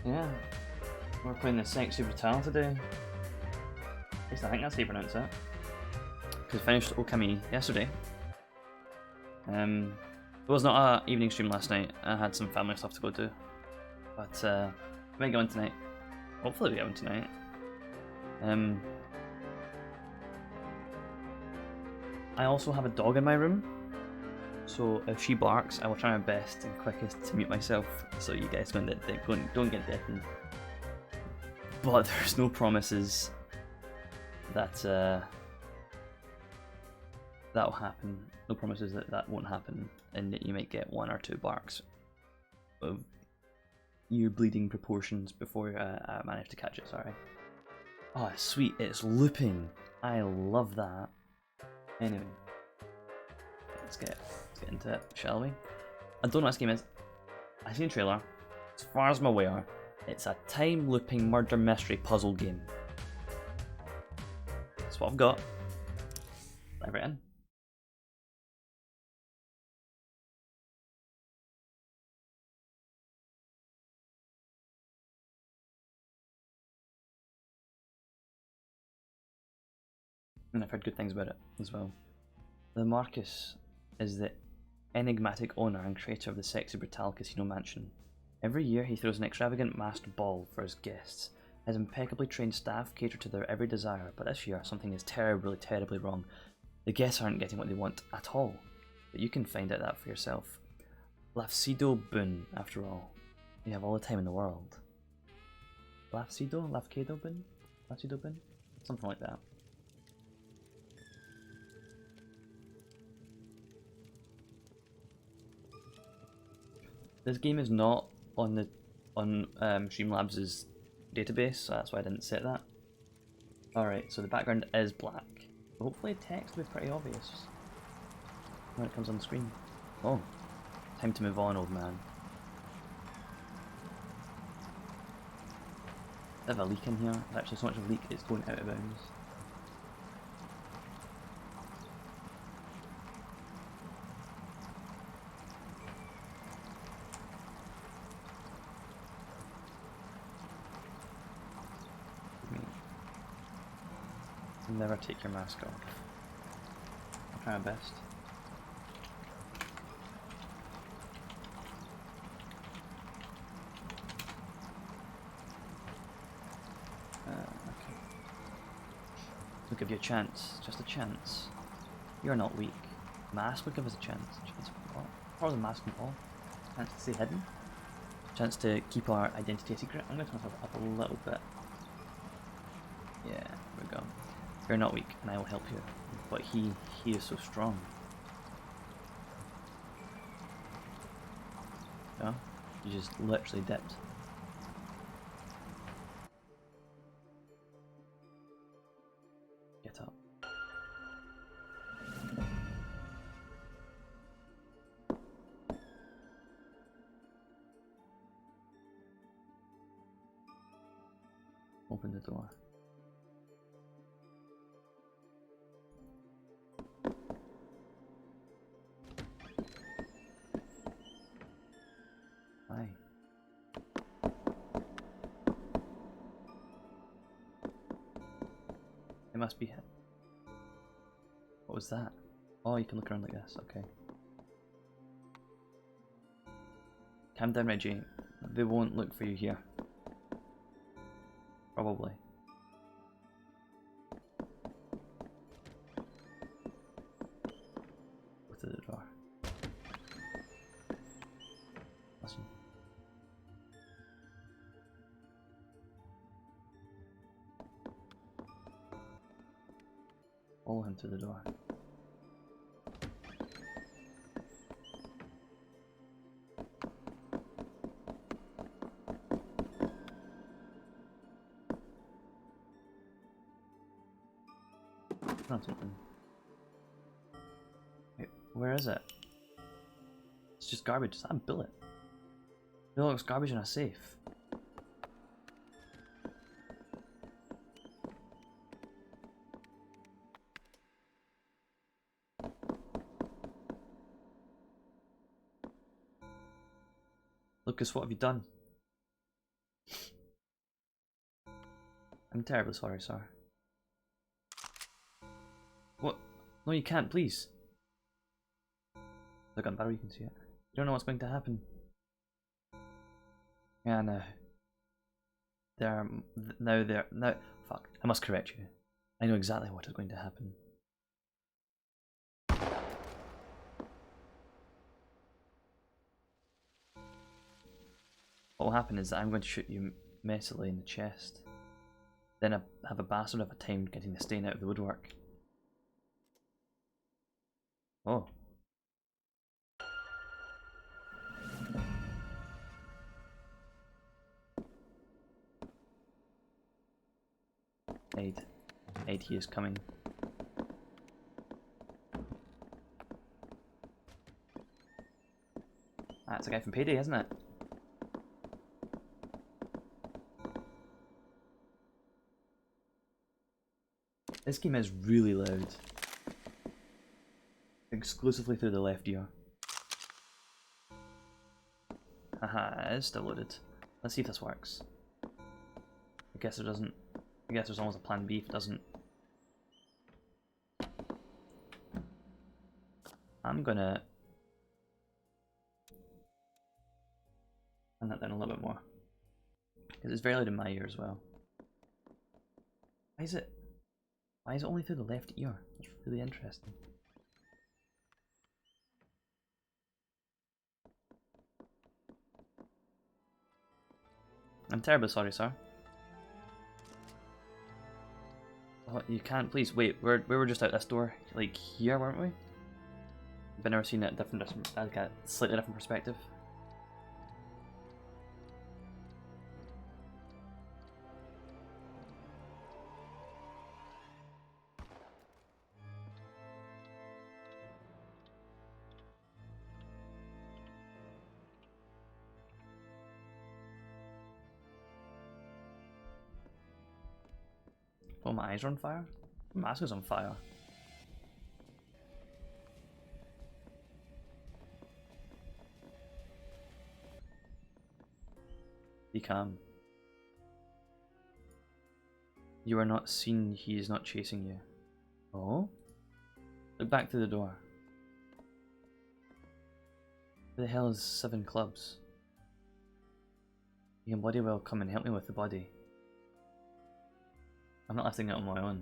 Yeah, we're playing the Sexy Brutale today. At least I think that's how you pronounce it. Because I finished Okami yesterday. It was not an evening stream last night. I had some family stuff to go do. But I might go in tonight. Hopefully we go in tonight. I also have a dog in my room. So if she barks, I will try my best and quickest to mute myself, so you guys don't get deafened. But there's no promises that that will happen. No promises that that won't happen, and that you might get 1 or 2 barks of ear bleeding proportions before I manage to catch it. Sorry. Oh, sweet! It's looping. I love that. Anyway, let's get into it, shall we? I don't know what this game is. I've seen a trailer. As far as I'm aware, it's a time-looping murder mystery puzzle game. That's what I've got. Dive right in. And I've heard good things about it as well. The Marcus is the enigmatic owner and creator of the Sexy Brutale casino mansion. Every year he throws an extravagant masked ball for his guests. His impeccably trained staff cater to their every desire, but this year something is terribly wrong. The guests aren't getting what they want at all, but you can find out that for yourself. Lafcido Boon, after all. You have all the time in the world. Lafcido Boon? Lafcido Boon? Something like that. This game is not on Streamlabs' database, so that's why I didn't set that. Alright, so the background is black. But hopefully text will be pretty obvious when it comes on the screen. Oh, time to move on, old man. I have a leak in here. There's actually so much of a leak it's going out of bounds. Never take your mask off. I'll try my best. Okay. We'll give you a chance, just a chance. You're not weak. Mask would give us a chance. Chance of what? Or the mask and all. Chance to stay hidden. Chance to keep our identity a secret. I'm going to turn myself up a little bit. Yeah, there we go. You're not weak, and I will help you. But he is so strong. Yeah? You just literally dipped. Get up. Open the door. Hi. It must be him. What was that? Oh, you can look around like this, okay. Calm down, Reggie. They won't look for you here. Probably. Go to the door. Listen. Follow him to the door. Not open. Wait, where is it? It's just garbage. Is that a bullet? It looks garbage in a safe. Lucas, what have you done? I'm terribly sorry, sir. What? No, you can't, please. The gun barrel, you can see it. You don't know what's going to happen. Yeah, no. Now, fuck. I must correct you. I know exactly what is going to happen. What will happen is that I'm going to shoot you messily in the chest. Then I have a bastard of a time getting the stain out of the woodwork. Oh. Aid. Aid, he is coming. That's a guy from Payday, isn't it? This game is really loud. Exclusively through the left ear. Haha, it is still loaded. Let's see if this works. I guess it doesn't. I guess there's almost a plan B if it doesn't. I'm gonna turn that down a little bit more. Because it's very loud in my ear as well. Why is it only through the left ear? That's really interesting. I'm terribly sorry, sir. Oh, you can't, please. Wait, we were just out this door, like here, weren't we? I've never seen it like a slightly different perspective. Oh, my eyes are on fire? My mask is on fire. Be calm. You are not seen, he is not chasing you. Oh? Look back through the door. Who the hell is 7 clubs? You can bloody well come and help me with the body. I'm not lifting it on my own.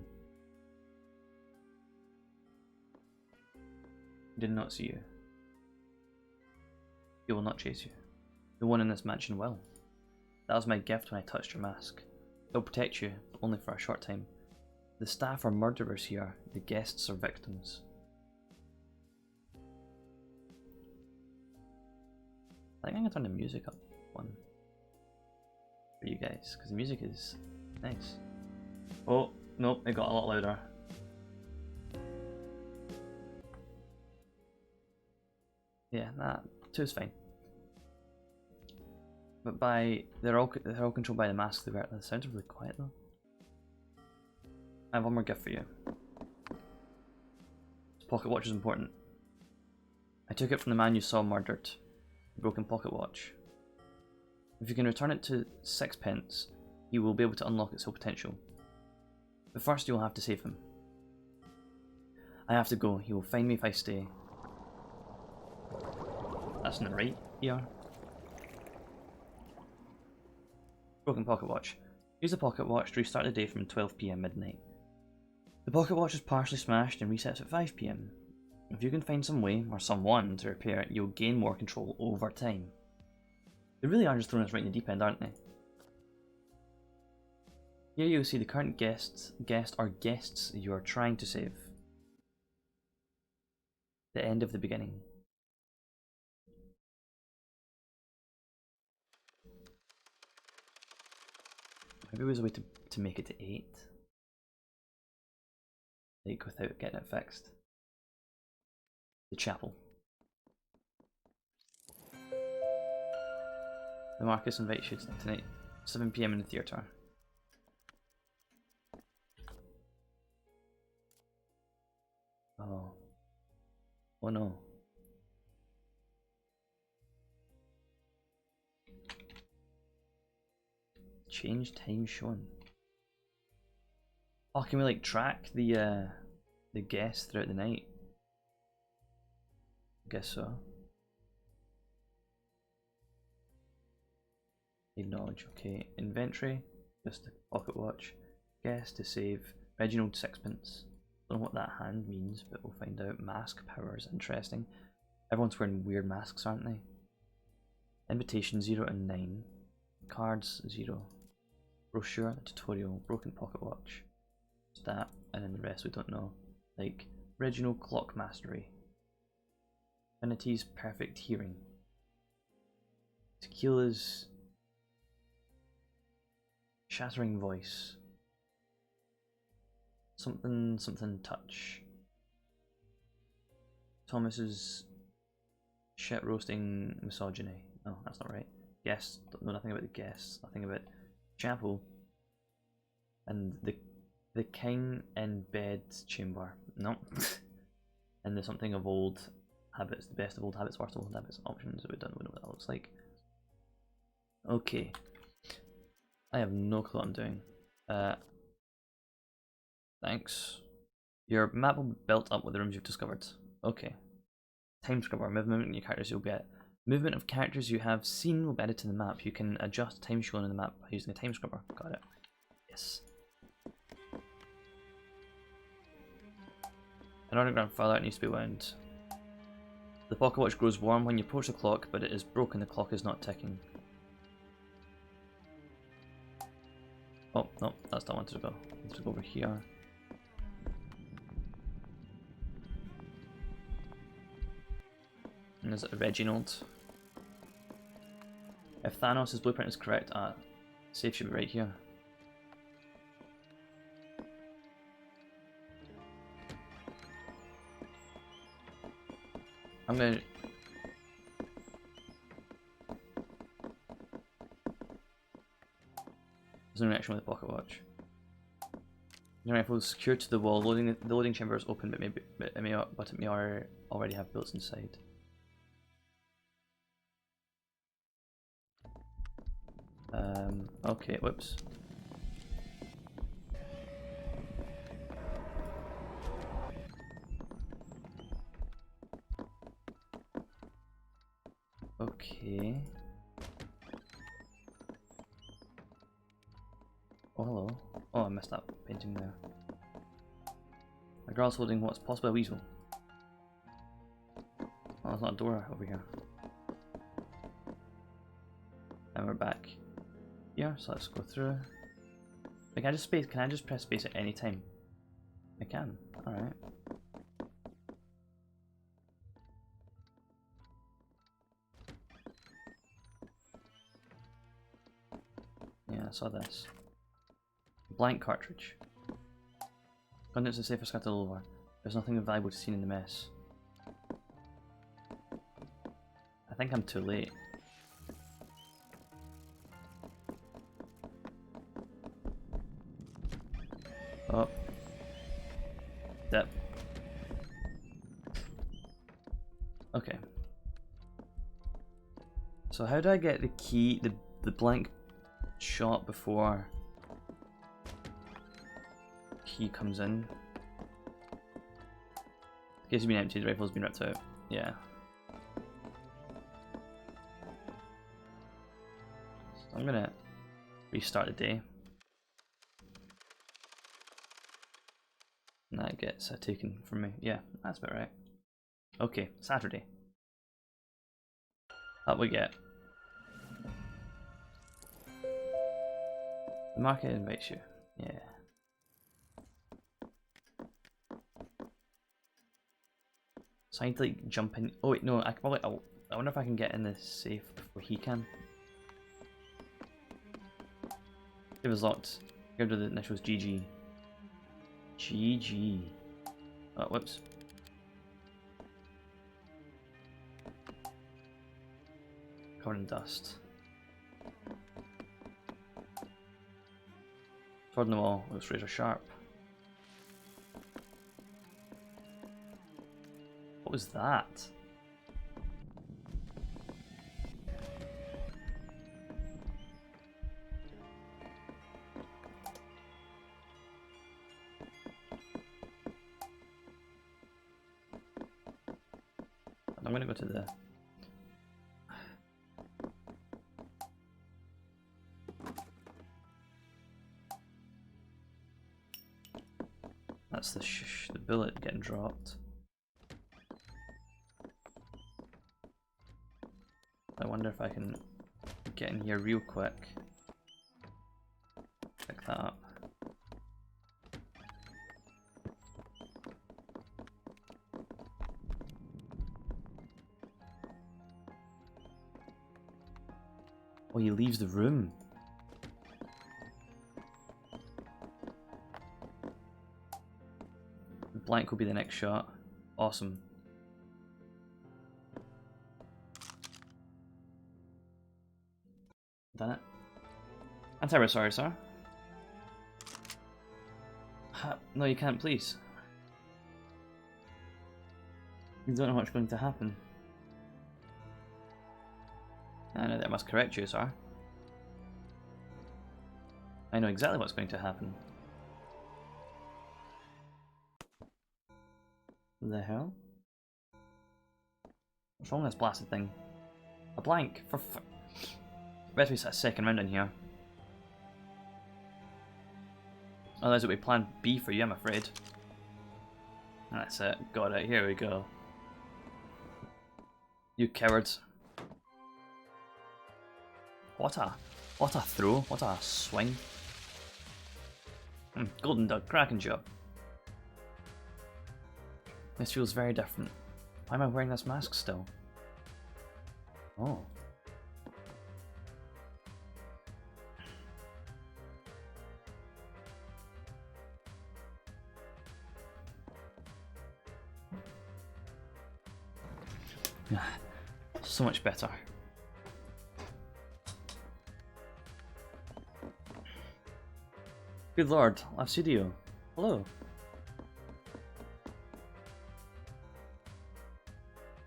Did not see you. He will not chase you. The one in this mansion will. That was my gift when I touched your mask. It'll protect you, but only for a short time. The staff are murderers here, the guests are victims. I think I'm gonna turn the music up one for you guys, because the music is nice. Oh, nope, it got a lot louder. Yeah, that 2's fine. But they're all controlled by the mask. The sounds are really quiet though. I have one more gift for you. This pocket watch is important. I took it from the man you saw murdered. The broken pocket watch. If you can return it to 6 pence, you will be able to unlock its full potential. But first you will have to save him. I have to go. He will find me if I stay. That's in the right ear. Broken pocket watch. Use the pocket watch to restart the day from 12 PM midnight. The pocket watch is partially smashed and resets at 5 PM. If you can find some way, or someone, to repair it, you'll gain more control over time. They really are just throwing us right in the deep end, aren't they? Here you'll see the current guest or guests you are trying to save. The end of the beginning. Maybe there's a way to make it to 8. Like without getting it fixed. The chapel. The Marcus invites you tonight, 7 PM in the theatre. Oh. Oh no. Change time shown. Oh, can we like track the guests throughout the night? Guess so. Acknowledge, okay. Inventory, just a pocket watch. Guest to save. Reginald sixpence. Don't know what that hand means, but we'll find out. Mask powers, interesting. Everyone's wearing weird masks, aren't they? Invitation 0 and 9. Cards 0. Brochure, tutorial, broken pocket watch. That, and then the rest we don't know. Like Reginald clock mastery. Affinity's perfect hearing. Tequila's shattering voice. Something touch. Thomas's shit roasting misogyny. No, that's not right. Guests, don't know nothing about the guests, nothing about chapel. And the king in bed chamber. No. And there's something of old habits, the best of old habits, worst of old habits, options that we don't know what that looks like. Okay. I have no clue what I'm doing. Thanks. Your map will be built up with the rooms you've discovered. Okay. Time scrubber. Movement in your characters you'll get. Movement of characters you have seen will be added to the map. You can adjust time shown on the map by using a time scrubber. Got it. Yes. An underground file that needs to be wound. The pocket watch grows warm when you approach the clock, but it is broken. The clock is not ticking. Oh, no, that's not what I wanted to go. I wanted to go over here. And is it Reginald? If Thanos' blueprint is correct, safe should be right here. I'm gonna... There's no reaction with the pocket watch. Your rifle is secured to the wall. The loading chamber is open, but it may already have bullets inside. Okay, whoops. Okay. Oh, hello. Oh, I missed that painting there. A girl's holding what's possibly a weasel. Oh, there's not a door over here. And we're back here, so let's go through. Can I just press space at any time? I can. Alright. Yeah, I saw this. Blank cartridge. Contents of the safe are scattered all over. There's nothing valuable to see in the mess. I think I'm too late. Oh. Dip. Okay. So how do I get the key, the blank shot before key comes in? The case has been emptied, the rifle's been ripped out. Yeah. So I'm gonna restart the day. And that gets taken from me. Yeah, that's about right. Okay, Saturday. Up we get. The market invites you. Yeah. So I need to like jump in. Oh wait, no, I wonder if I can get in the safe before he can. It was locked. Get rid of the initials GG. GG. Oh, whoops. Covered in dust. Sword in the wall, looks razor sharp. What was that? I'm gonna go to the... That's the bullet getting dropped. I wonder if I can get in here real quick. Pick that up. Oh, he leaves the room. Blank will be the next shot. Awesome. Done it. I'm terribly sorry, sir. No, you can't, please. You don't know what's going to happen. I know that I must correct you, sir. I know exactly what's going to happen. What the hell? What's wrong with this blasted thing? A blank for better we set a second round in here. Otherwise it'll be plan B for you, I'm afraid. That's it. Got it. Here we go. You cowards. What a throw. What a swing. Golden Duck, cracking job. This feels very different. Why am I wearing this mask still? Oh. So much better. Good lord, I've seen you. Hello.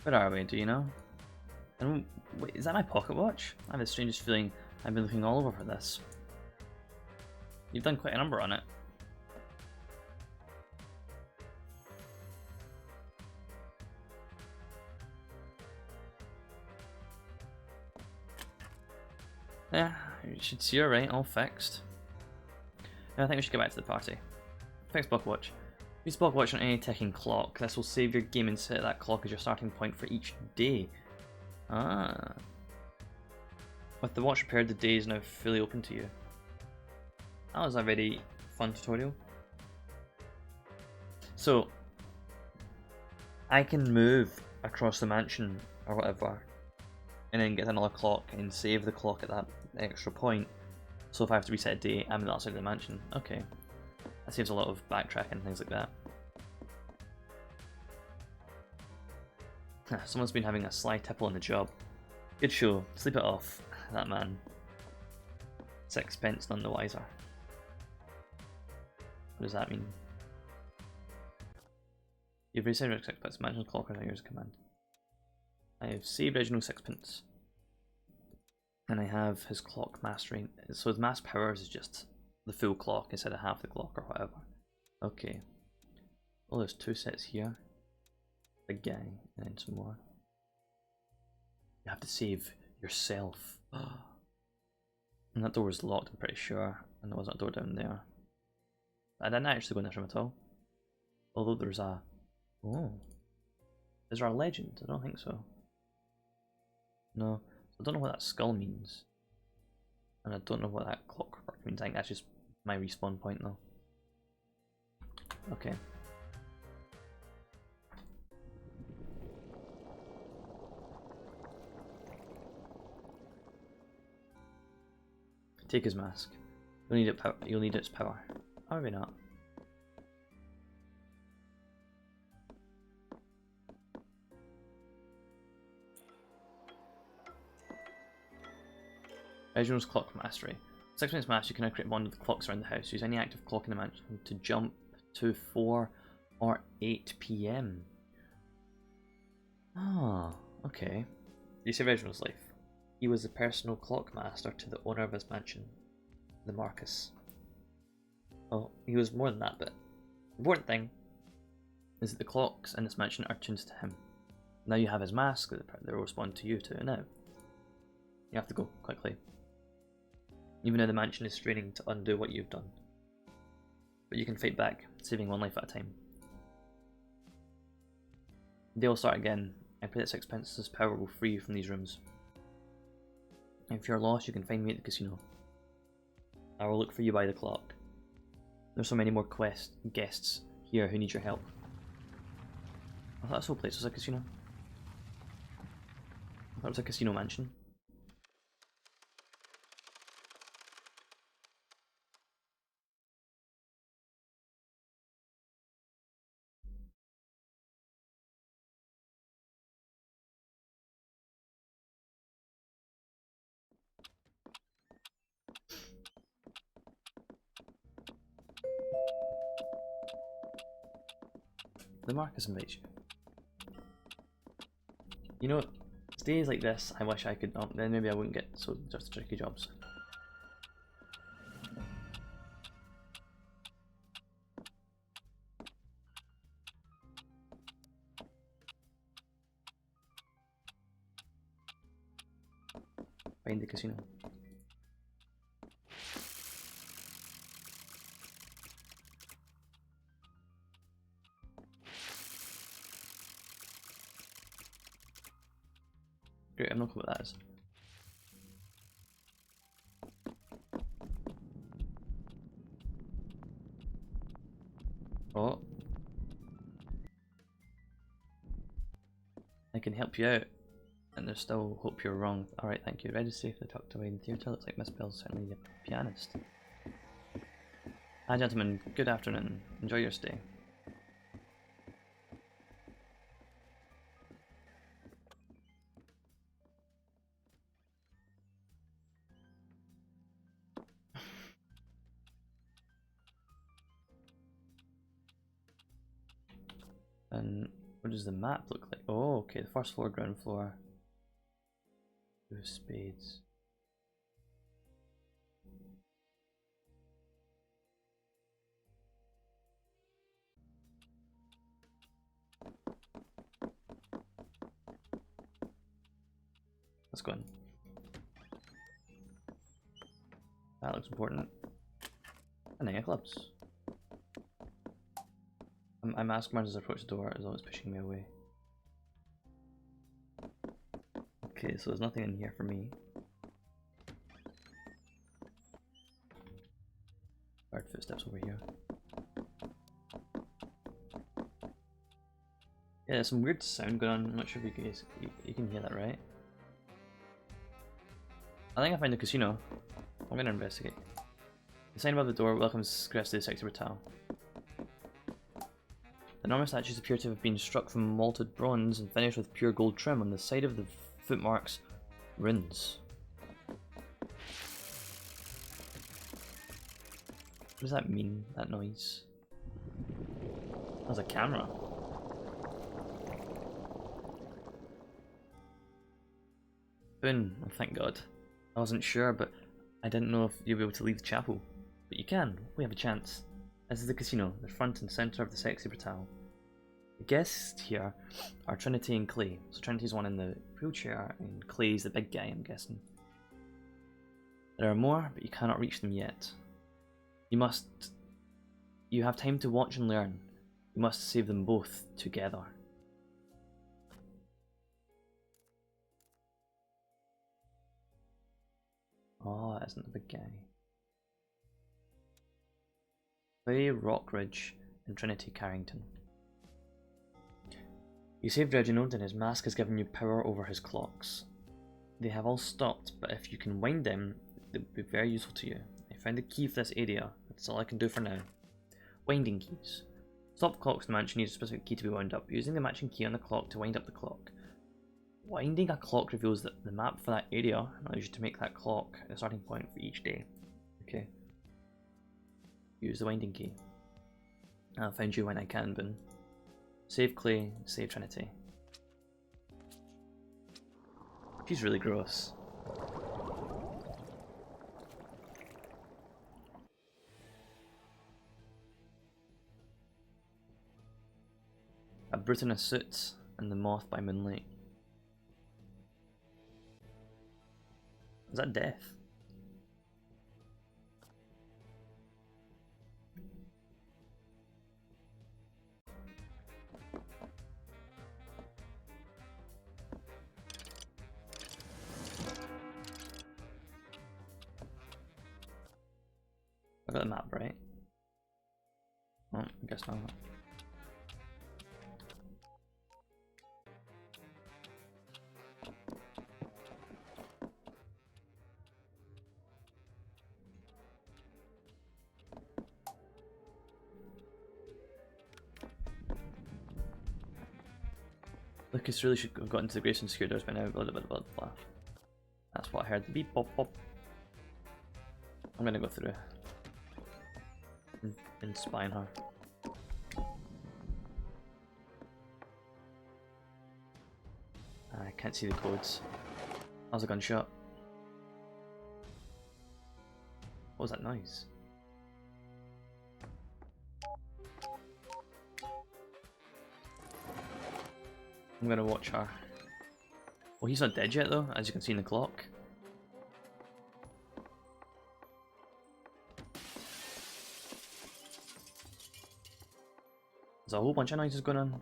Where are we, do you know? And wait, is that my pocket watch? I have the strangest feeling I've been looking all over for this. You've done quite a number on it. Yeah, you should see her right, all fixed. I think we should get back to the party. Fix pocket watch. Use pocket watch on any ticking clock. This will save your game and set that clock as your starting point for each day. Ah. With the watch repaired, the day is now fully open to you. That was a very fun tutorial. So, I can move across the mansion or whatever, and then get another clock and save the clock at that extra point. So if I have to reset a day, I'm outside of the mansion. Okay. That saves a lot of backtracking and things like that. Someone's been having a sly tipple on the job. Good show. Sleep it off. That man. 6 pence none the wiser. What does that mean? You've reset your 6 pence. Mansion clock or yours command. I have saved original 6 pence. And I have his clock mastering. So his mass powers is just the full clock instead of half the clock or whatever. Okay. Oh, there's 2 sets here. Big guy, and then some more. You have to save yourself. And that door was locked, I'm pretty sure. And there wasn't a door down there. I didn't actually go in this room at all. Although there's a... Oh. Is there a legend? I don't think so. No. I don't know what that skull means. And I don't know what that clockwork means. I think that's just my respawn point though. Okay. Take his mask. You'll need it. You'll need its power. Or maybe not. Reginald's clock mastery. 6 minutes master, you can now create one of the clocks around the house. Use any active clock in the mansion to jump to 4 or 8 PM. Ah, okay. You see Reginald's life. He was the personal clock master to the owner of his mansion, the Marcus. Oh, he was more than that, but the important thing is that the clocks in this mansion are tuned to him. Now you have his mask that will respond to you too. Now, you have to go quickly. Even though the mansion is straining to undo what you've done. But you can fight back, saving one life at a time. They will start again. I pray that Sixpence's power will free you from these rooms. If you're lost, you can find me at the casino. I will look for you by the clock. There's so many more guests here who need your help. I thought this whole place was a casino. I thought it was a casino mansion. The Marcus invites you. You know, days like this, I wish I could. Oh, then maybe I wouldn't get so just tricky jobs. Find the casino. Great, I'm not sure what that is. Oh. I can help you out. And there's still hope you're wrong. Alright, thank you. Ready to safely tucked away in the theatre. Looks like Miss Bell's certainly the pianist. Hi gentlemen, good afternoon. Enjoy your stay. And what does the map look like? Oh, okay, the first floor, ground floor. Two spades. Let's go in. That looks important. And 9 of clubs. I'm asking as I approach the door as always pushing me away. Okay, so there's nothing in here for me. Hard footsteps over here. Yeah, there's some weird sound going on. I'm not sure if you can hear that, right? I think I found the casino. I'm gonna investigate. The sign above the door welcomes guests to the Sexy Brutale. The enormous statues appear to have been struck from malted bronze and finished with pure gold trim. On the side of the footmarks, runes. What does that mean, that noise? That's a camera. Boon, oh, thank God. I wasn't sure, but I didn't know if you'd be able to leave the chapel. But you can, we have a chance. This is the casino, the front and centre of the Sexy Brutale. The guests here are Trinity and Clay. So Trinity's one in the wheelchair, and Clay's the big guy, I'm guessing. There are more, but you cannot reach them yet. You have time to watch and learn. You must save them both together. Oh, that isn't the big guy. Clay Rockridge and Trinity Carrington. You saved Reginald and his mask has given you power over his clocks. They have all stopped, but if you can wind them, they will be very useful to you. I found the key for this area. That's all I can do for now. Winding keys. Stop clocks in the mansion needs a specific key to be wound up. Using the matching key on the clock to wind up the clock. Winding a clock reveals the map for that area and allows you to make that clock a starting point for each day. Okay. Use the winding key. I'll find you when I can, Boone. Save Clay, save Trinity. She's really gross. A brute in a suit. and The Moth by Moonlight. Is that death? I got the map right. Oh, I guess not. Lucas really should have gotten to the Grayson scooters by now, blah blah blah blah. That's what I heard. The beep pop pop. I'm gonna go through and spy on her. I can't see the codes. That was a gunshot. What was that noise? I'm gonna watch her. Well, he's not dead yet though, as you can see in the clock. There's a whole bunch of noises going on.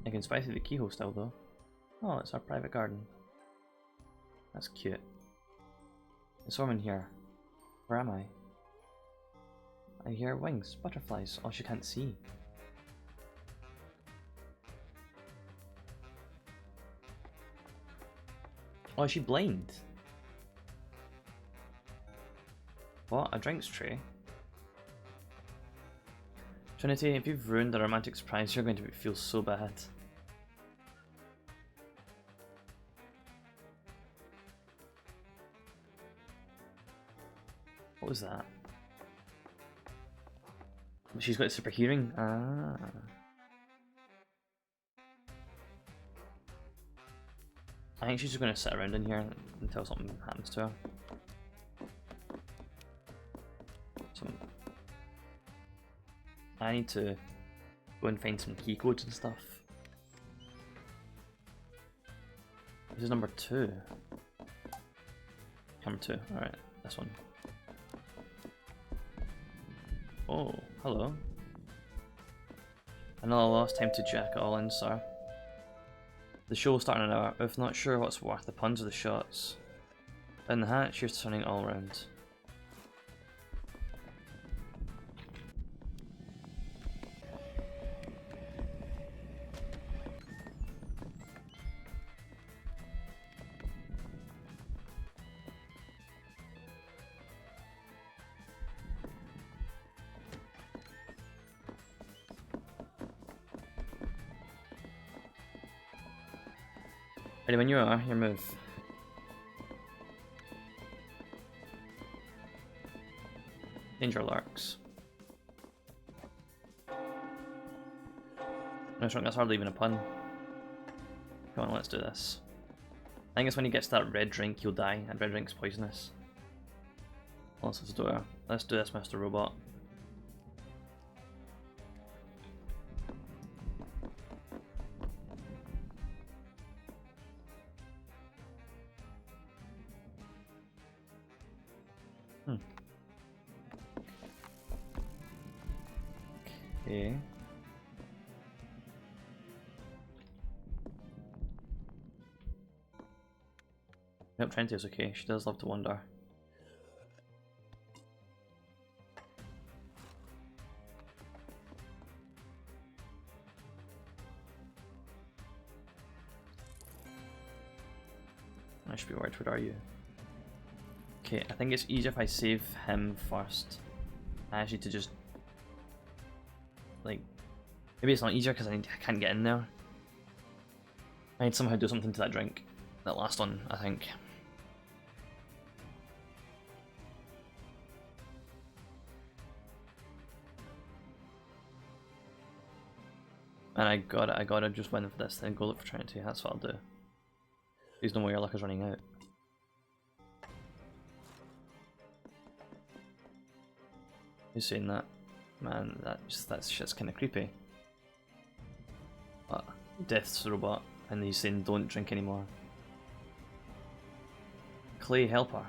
I can spy through the keyhole still though. Oh, it's our private garden. That's cute. There's someone here. Where am I? I hear wings, butterflies. Oh, she can't see. Oh, is she blind? What? A drinks tray? Trinity, if you've ruined a romantic surprise, you're going to feel so bad. What was that? She's got super hearing? Ah. I think she's just going to sit around in here until something happens to her. I need to go and find some key codes and stuff. This is number 2. Number 2, alright, this one. Oh, hello. Another lost time to jack it all in, sir. The show will start in an hour. If not sure what's worth, the puns or the shots. In the hatch, you're turning all around. Ready when you are, your move. Danger lurks. No, that's hardly even a pun. Come on, let's do this. I think it's when he gets that red drink, you'll die, and red drink's poisonous. Let's do it. Let's do this, Mr. Robot. Okay. Nope, Trinity is okay. She does love to wander. I should be worried. Where are you? Okay, I think it's easier if I save him first. I actually to just like, maybe it's not easier because I can't get in there. I need to somehow do something to that drink. That last one, I think. And I gotta just win for this, then go look for Trinity. That's what I'll do. Please don't worry, your luck is running out. Who's saying that? Man, that shit's kind of creepy. Death's robot, and he's saying don't drink anymore. Clay helper.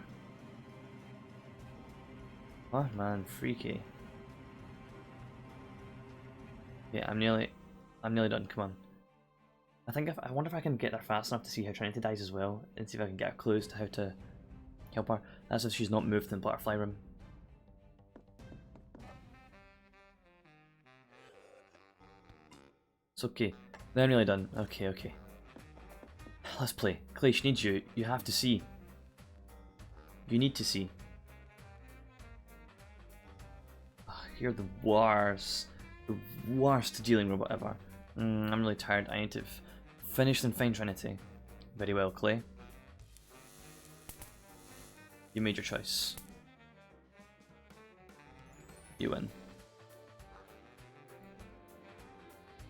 Oh man, freaky. Yeah, I'm nearly done. Come on. I wonder if I can get there fast enough to see how Trinity dies as well, and see if I can get a clue as to how to help her. That's if she's not moved in the butterfly room. It's okay. They're nearly done. Okay, okay. Let's play. Clay, she needs you. You have to see. You need to see. You're the worst. The worst dealing robot ever. I'm really tired. I need to finish and find Trinity. Very well, Clay. You made your choice. You win.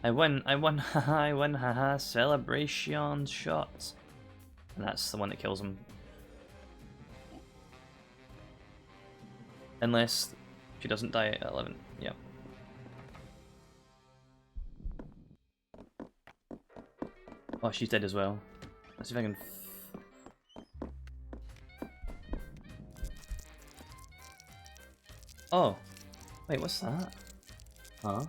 I win, haha, I win, haha, celebration shots. And that's the one that kills him. Unless she doesn't die at 11, yeah. Oh, she's dead as well. Let's see if I can... Oh! Wait, what's that? Huh?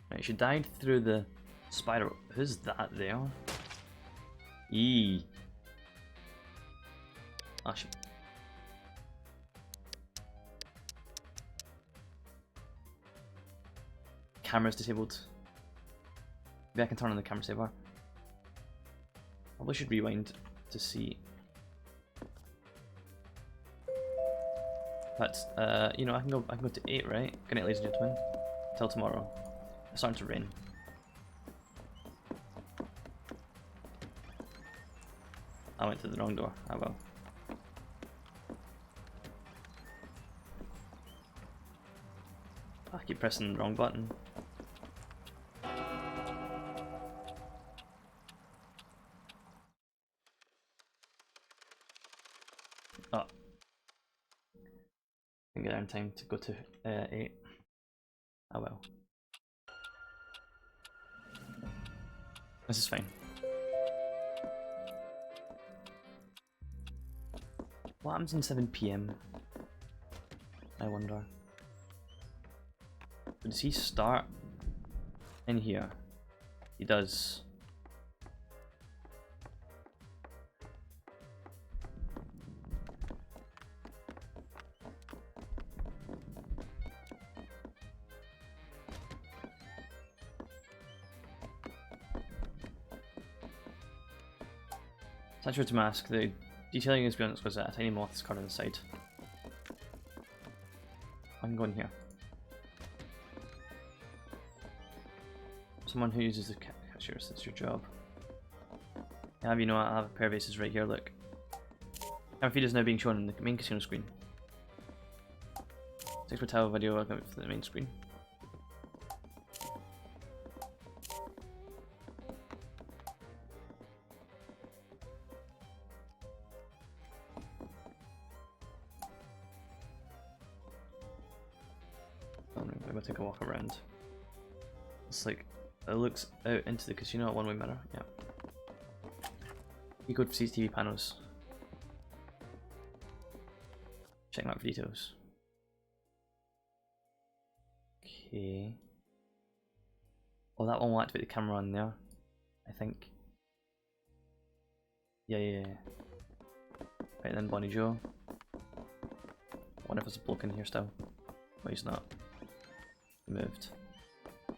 Right, she died through the spider. Who's that there? Eee. Oh, she... Camera's disabled. Maybe I can turn on the camera saver. Probably should rewind to see. But you know, I can go to 8, right? Good night, ladies and gentlemen. Till tomorrow. It's starting to rain. I went to the wrong door. Oh well. I keep pressing the wrong button. Oh. Didn't get there in time to go to 8. Oh well. This is fine. What happens in 7 PM? I wonder. Does he start in here? He does. Saturated mask. The detailing is beyond exquisite. A tiny moth is carved on the side. I can go in here. Someone who uses the cashiers, that's your job. You know, I have a pair of aces right here, look. Camera feed is now being shown on the main casino screen. Sexy Brutale video, welcome for the main screen. I'm gonna take a walk around. It's like, it looks out into the casino at one-way mirror, yeah. You code for CCTV panels. Check them out for details. Okay. Oh, that one will activate the camera on there, I think. Yeah. Right then, Bonnie Joe. I wonder if there's a bloke in here still. No, he's not. He moved.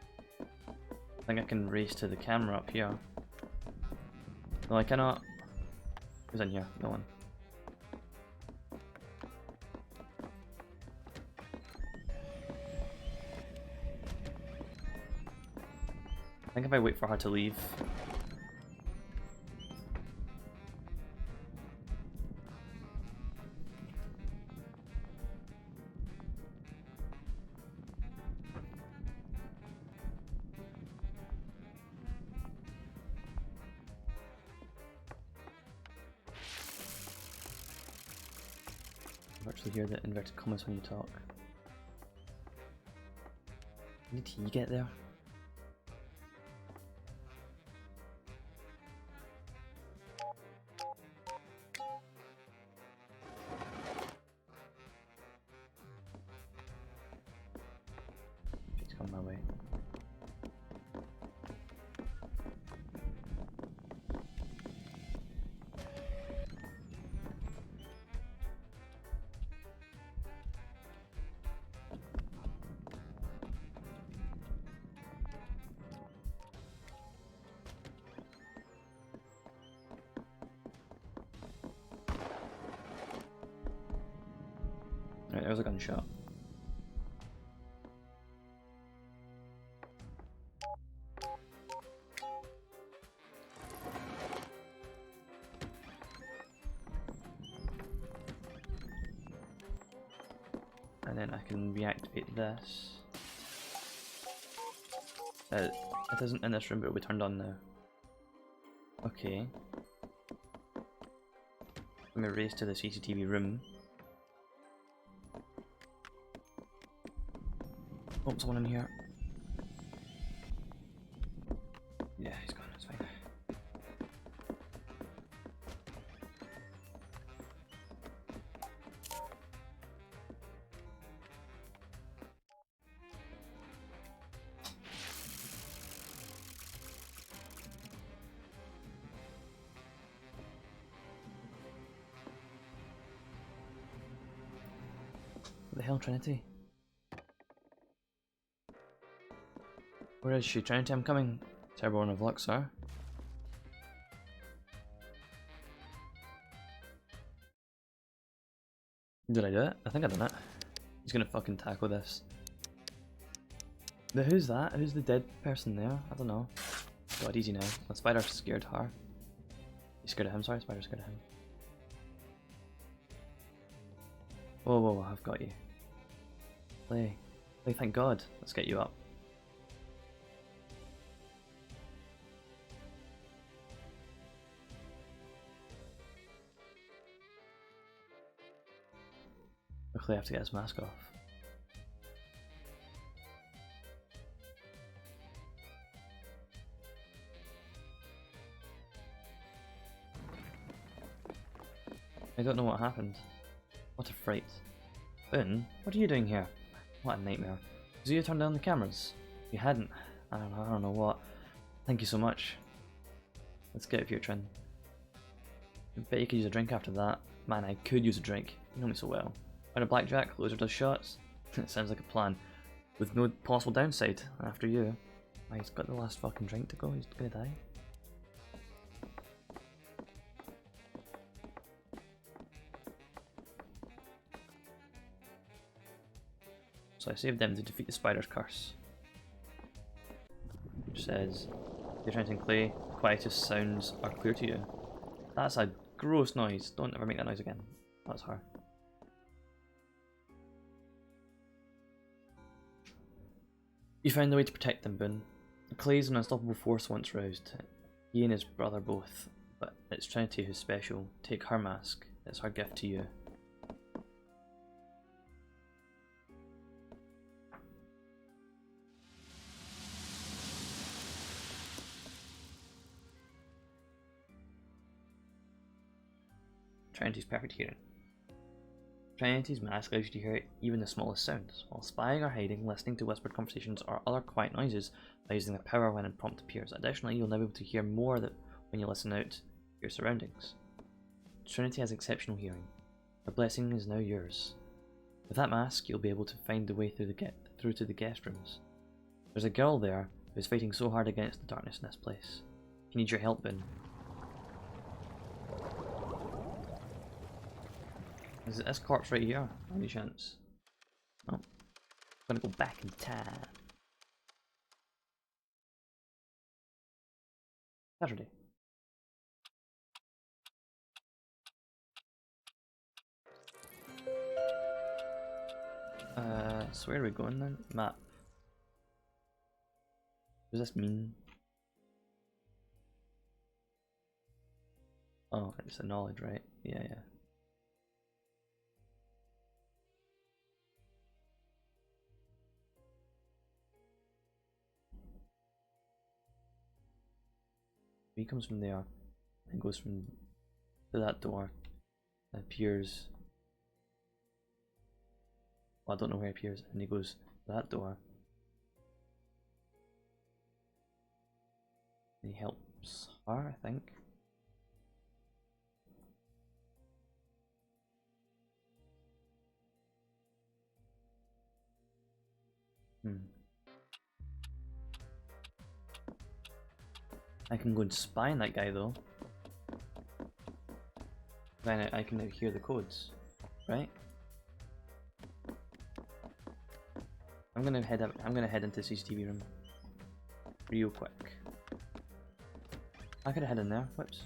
I think I can race to the camera up here. No, I cannot. Who's in here? No one. I think if I wait for her to leave. I actually hear the inverted commas when you talk. Did he get there? He's coming my way. Right, there's a gunshot. And then I can reactivate this. It isn't in this room, but it'll be turned on now. Okay. Let me race to the CCTV room. Oh, someone in here. Yeah, he's gone, that's fine. What the hell, Trinity? Where is she? Trinity, I'm coming. Terborn of Luxor. Did I do it? I think I done it. He's gonna fucking tackle this. Who's that? Who's the dead person there? I don't know. God, easy now. The spider scared her. You scared of him? Sorry, spider scared of him. Whoa, whoa, whoa, I've got you. Play. Play, thank God. Let's get you up. Luckily I have to get his mask off. I don't know what happened. What a fright. Boone, what are you doing here? What a nightmare. Did you turn down the cameras? If you hadn't, I don't know what. Thank you so much. Let's get it for your Trin. I bet you could use a drink after that. Man, I could use a drink. You know me so well. Find a blackjack, loser does shots. It sounds like a plan. With no possible downside. After you. He's got the last fucking drink to go, he's gonna die. So I saved them to defeat the spider's curse. Which says, you're trying to clay, quietest sounds are clear to you. That's a gross noise. Don't ever make that noise again. That's her. You found a way to protect them, Boone. Clay's an unstoppable force once roused. He and his brother both, but it's Trinity who's special. Take her mask. It's her gift to you. Trinity's perfect hearing. Trinity's mask allows you to hear even the smallest sounds, while spying or hiding, listening to whispered conversations or other quiet noises by using the power when a prompt appears. Additionally, you'll now be able to hear more that when you listen out your surroundings. Trinity has exceptional hearing. Her blessing is now yours. With that mask, you'll be able to find the way through to the guest rooms. There's a girl there who's fighting so hard against the darkness in this place. She needs your help, Boone. Is it this corpse right here? Any chance? Oh. I'm gonna go back in time. Saturday. So where are we going then? Map. What does this mean? Oh, it's a knowledge, right? Yeah, yeah. He comes from there and goes from to that door. Appears. Well, I don't know where he appears, and he goes to that door. And he helps her, I think. I can go and spy on that guy though. Then I can now hear the codes, right? I'm gonna head into the CCTV room real quick. I could have head in there. Whoops.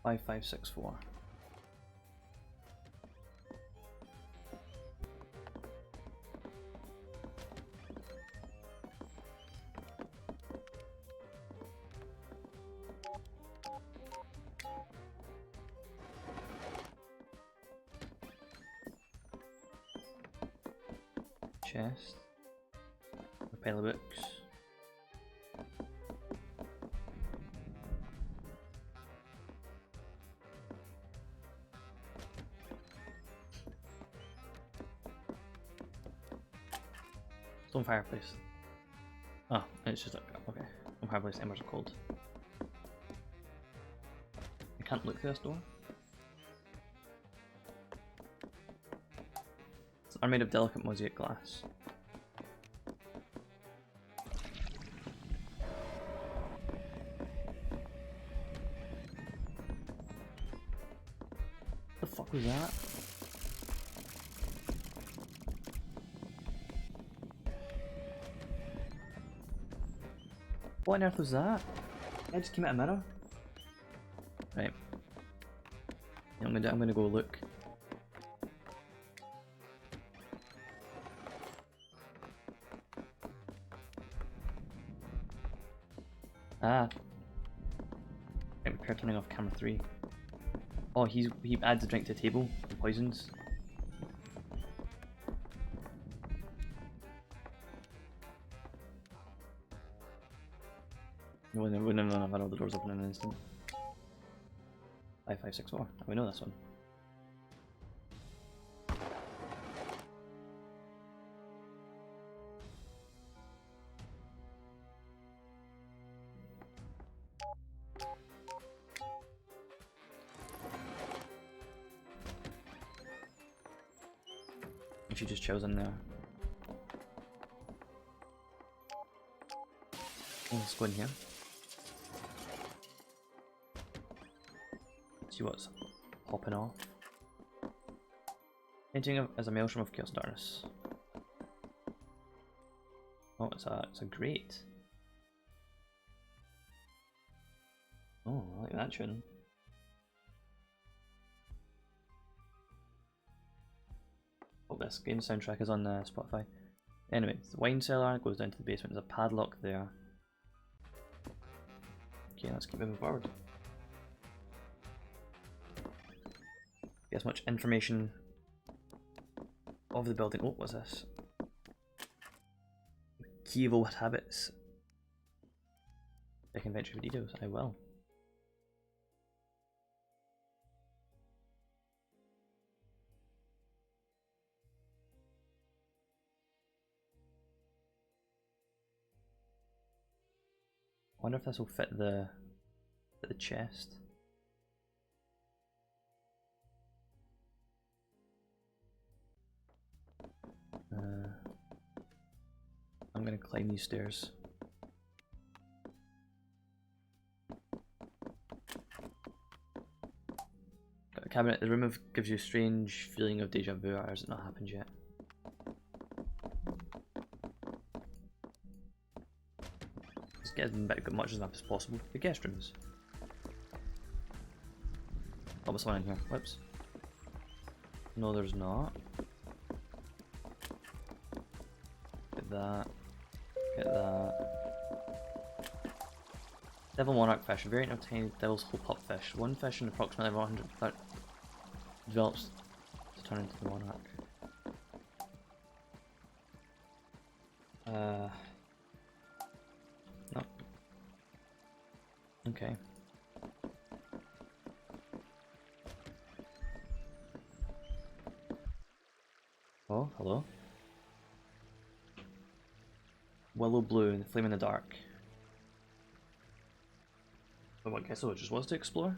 Five 564. Chest. A pile of books. Stone fireplace. Oh, it's just okay. Stone fireplace, embers are cold. I can't look through this door. Are made of delicate mosaic glass. What the fuck was that? What on earth was that? I just came out a mirror. Right. Yeah, I'm gonna go look. Ah. Right, repair turning off camera 3. Oh, he adds a drink to the table and poisons. No, I've had all the doors open in an instant. 5564. We know this one. And she just chose in there. Oh, let's go in here. See what's popping off. Painting as a maelstrom of chaos and darkness. Oh, it's a grate. Oh, I like that tune. Oh, this game soundtrack is on Spotify. Anyway, the wine cellar goes down to the basement. There's a padlock there. Okay, let's keep moving forward. Get as much information of the building. Oh, what's this? Key of old habits. I can venture for details. I will. I wonder if this will fit the chest. I'm gonna climb these stairs. Gotta cabinet, the room gives you a strange feeling of deja vu, or has it not happened yet? Let's get as much as map as possible. The guest rooms. Oh, there's someone in here. Whoops. No, there's not. Get that. Get that. Devil monarch fish, a variant of tiny devil's whole pup fish. One fish in approximately 100 that develops to turn into the monarch. No. Okay. Oh, hello. Willow blue and flame in the dark. Oh, I guess it just was to explore.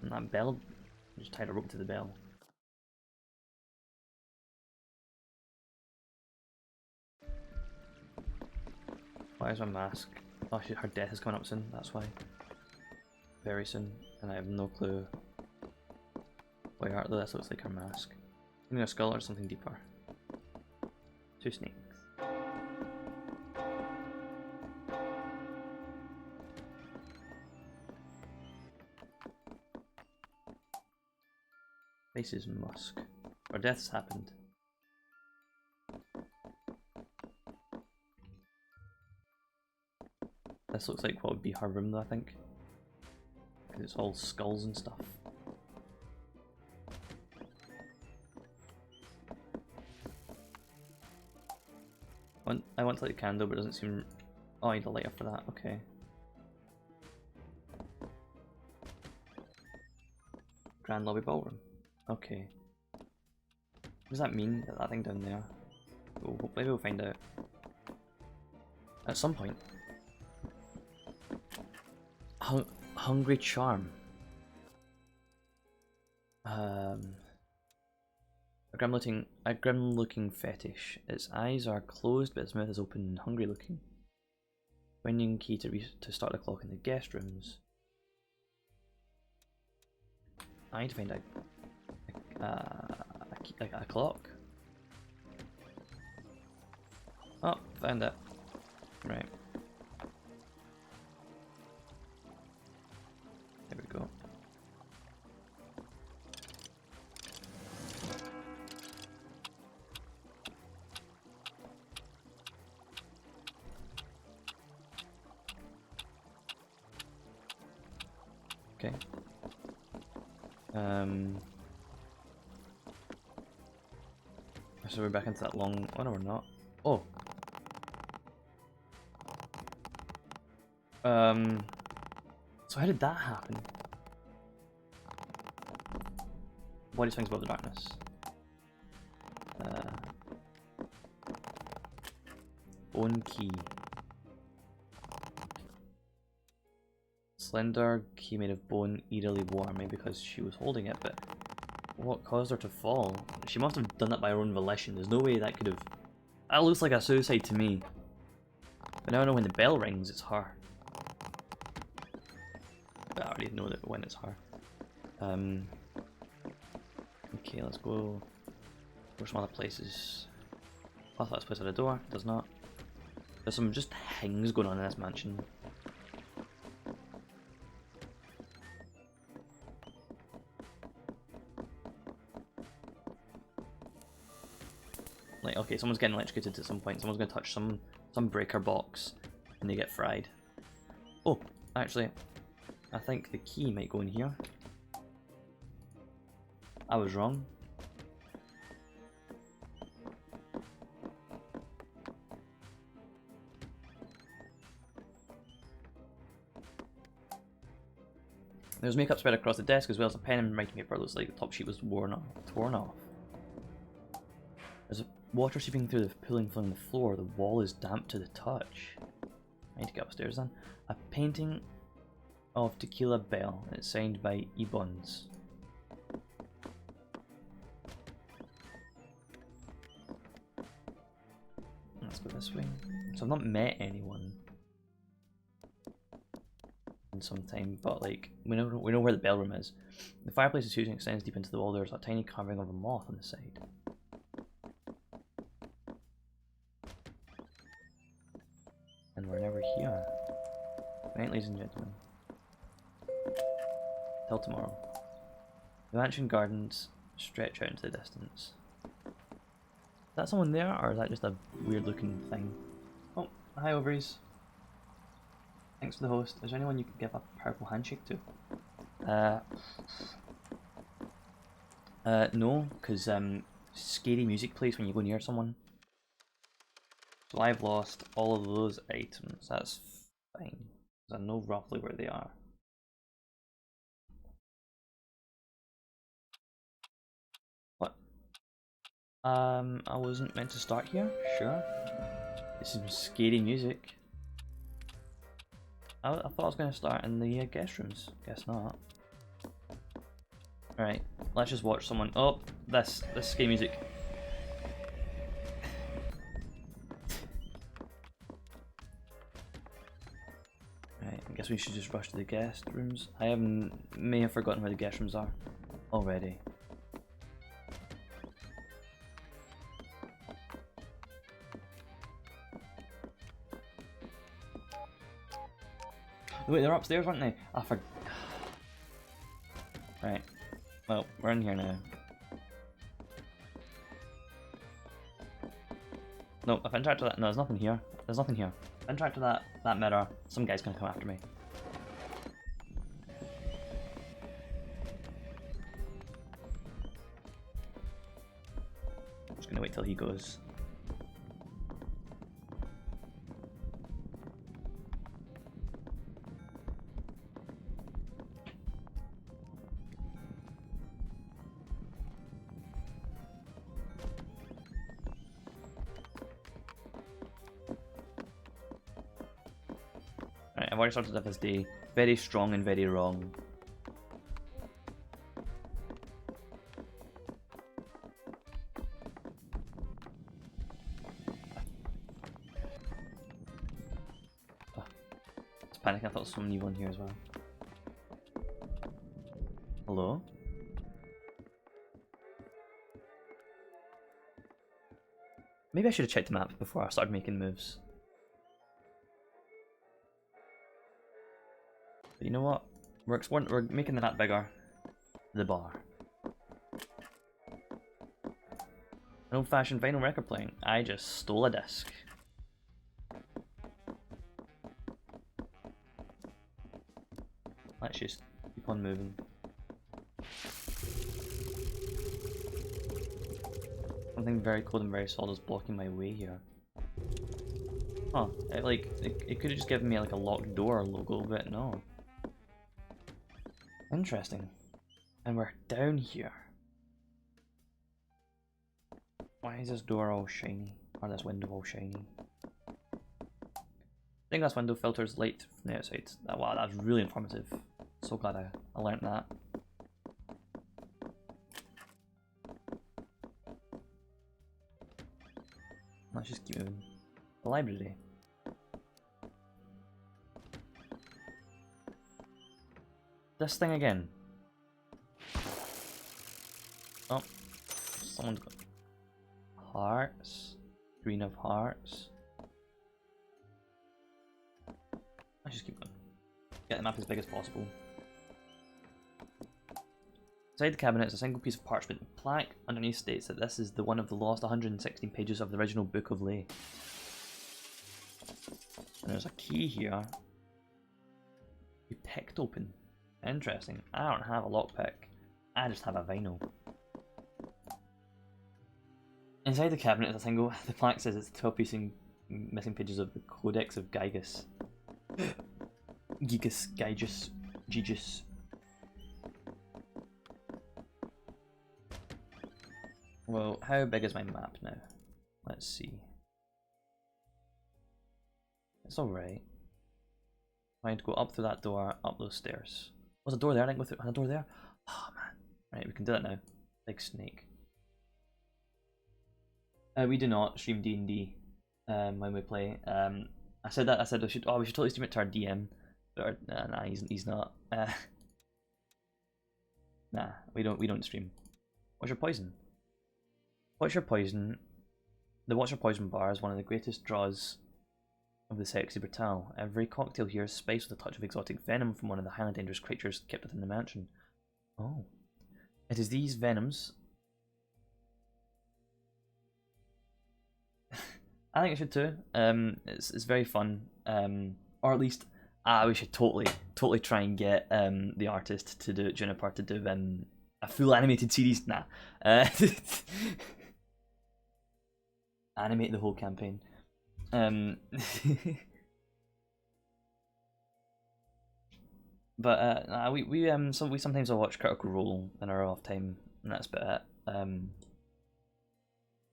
And that bell, just tied a rope to the bell. Why is my mask? Oh, her death is coming up soon, that's why. Very soon, and I have no clue where though this looks like her mask. Maybe a skull or something deeper. 2 snakes. Faces musk. Or death's happened. This looks like what would be her room though, I think. Because it's all skulls and stuff. I want to light a candle, but it doesn't seem... Oh, I need a lighter for that, okay. Grand Lobby Ballroom. Okay. What does that mean, that thing down there? Well, maybe we'll find out. At some point. Hungry Charm. A grim looking fetish. Its eyes are closed but its mouth is open and hungry looking. Finding key to start the clock in the guest rooms. I need to find a clock. Oh, found it. Right. There we go. Okay. So we're back into that long... Oh no, we're not. Oh! So how did that happen? Body swings above the darkness. Bone key. Slender key made of bone, eerily warm, maybe because she was holding it, but what caused her to fall? She must have done that by her own volition. There's no way that could have... That looks like a suicide to me. But now I know when the bell rings, it's her. But I already know that when it's her. Okay, let's go some other places. I thought this place had a door. It does not. There's some just things going on in this mansion. Like, okay, someone's getting electrocuted at some point. Someone's gonna touch some breaker box, and they get fried. Oh, actually, I think the key might go in here. I was wrong. There's makeup spread across the desk as well as a pen and writing paper. It looks like the top sheet was torn off. There's water seeping through the pooling flow on the floor. The wall is damp to the touch. I need to get upstairs then. A painting of Tequila Bell, and it's signed by Ebons. Let's go this way. So I've not met anyone in some time, but like we know where the bell room is. The fireplace is huge and extends deep into the wall. There's a tiny carving of a moth on the side. And we're never here. Right, ladies and gentlemen. Till tomorrow. The mansion gardens stretch out into the distance. Is that someone there, or is that just a weird looking thing? Oh, hi Ovaries. Thanks for the host. Is there anyone you could give a purple handshake to? No, because scary music plays when you go near someone. So I've lost all of those items. That's fine, because I know roughly where they are. What? I wasn't meant to start here? Sure. This is some scary music. I thought I was going to start in the guest rooms. Guess not. Alright, let's just watch someone. Oh, this scary music. Right, I guess we should just rush to the guest rooms. I may have forgotten where the guest rooms are already. Wait, they're upstairs, aren't they? I forgot. Right. Well, we're in here now. No, if I interact with that, no, there's nothing here. There's nothing here. If I interact with that mirror, some guy's gonna come after me. I'm just gonna wait till he goes. I've already started off this day very strong and very wrong. Oh, I was panicking, I thought there was someone new on here as well. Hello? Maybe I should have checked the map before I started making moves. But you know what? We're making the map bigger. The bar. An old-fashioned vinyl record playing. I just stole a disc. Let's just keep on moving. Something very cold and very solid is blocking my way here. Huh, it could have just given me like a locked door logo, but no. Interesting. And we're down here. Why is this door all shiny? Or this window all shiny? Stained glass window filters light from the outside. Wow, that's really informative. So glad I learnt that. Let's just keep moving. The library. This thing again. Oh, someone's got hearts. Green of hearts. Let's just keep going. Get the map as big as possible. Inside the cabinet is a single piece of parchment. The plaque underneath states that this is the one of the lost 116 pages of the original Book of Lay. And there's a key here. You picked open. Interesting. I don't have a lockpick. I just have a vinyl. Inside the cabinet is a single. The plaque says it's 12 missing pages of the Codex of Gyges. Gyges. Well, how big is my map now? Let's see. It's alright. I need to go up through that door, up those stairs. Was a door there? I didn't go through. Was a door there? Oh man. Right, we can do that now. Big snake. We do not stream D&D when we play. I said we should totally stream it to our DM. Or, nah, he's not. Nah, we don't stream. What's your poison? What's your poison? The What's Your Poison bar is one of the greatest draws of the Sexy Brutale. Every cocktail here is spiced with a touch of exotic venom from one of the highly dangerous creatures kept within the mansion. Oh. It is these venoms. I think it should too. It's very fun. Or at least we should totally try and get the artist to do Juniper to do a full animated series. Nah. Animate the whole campaign. But we sometimes watch Critical Role in our off time, and that's about it.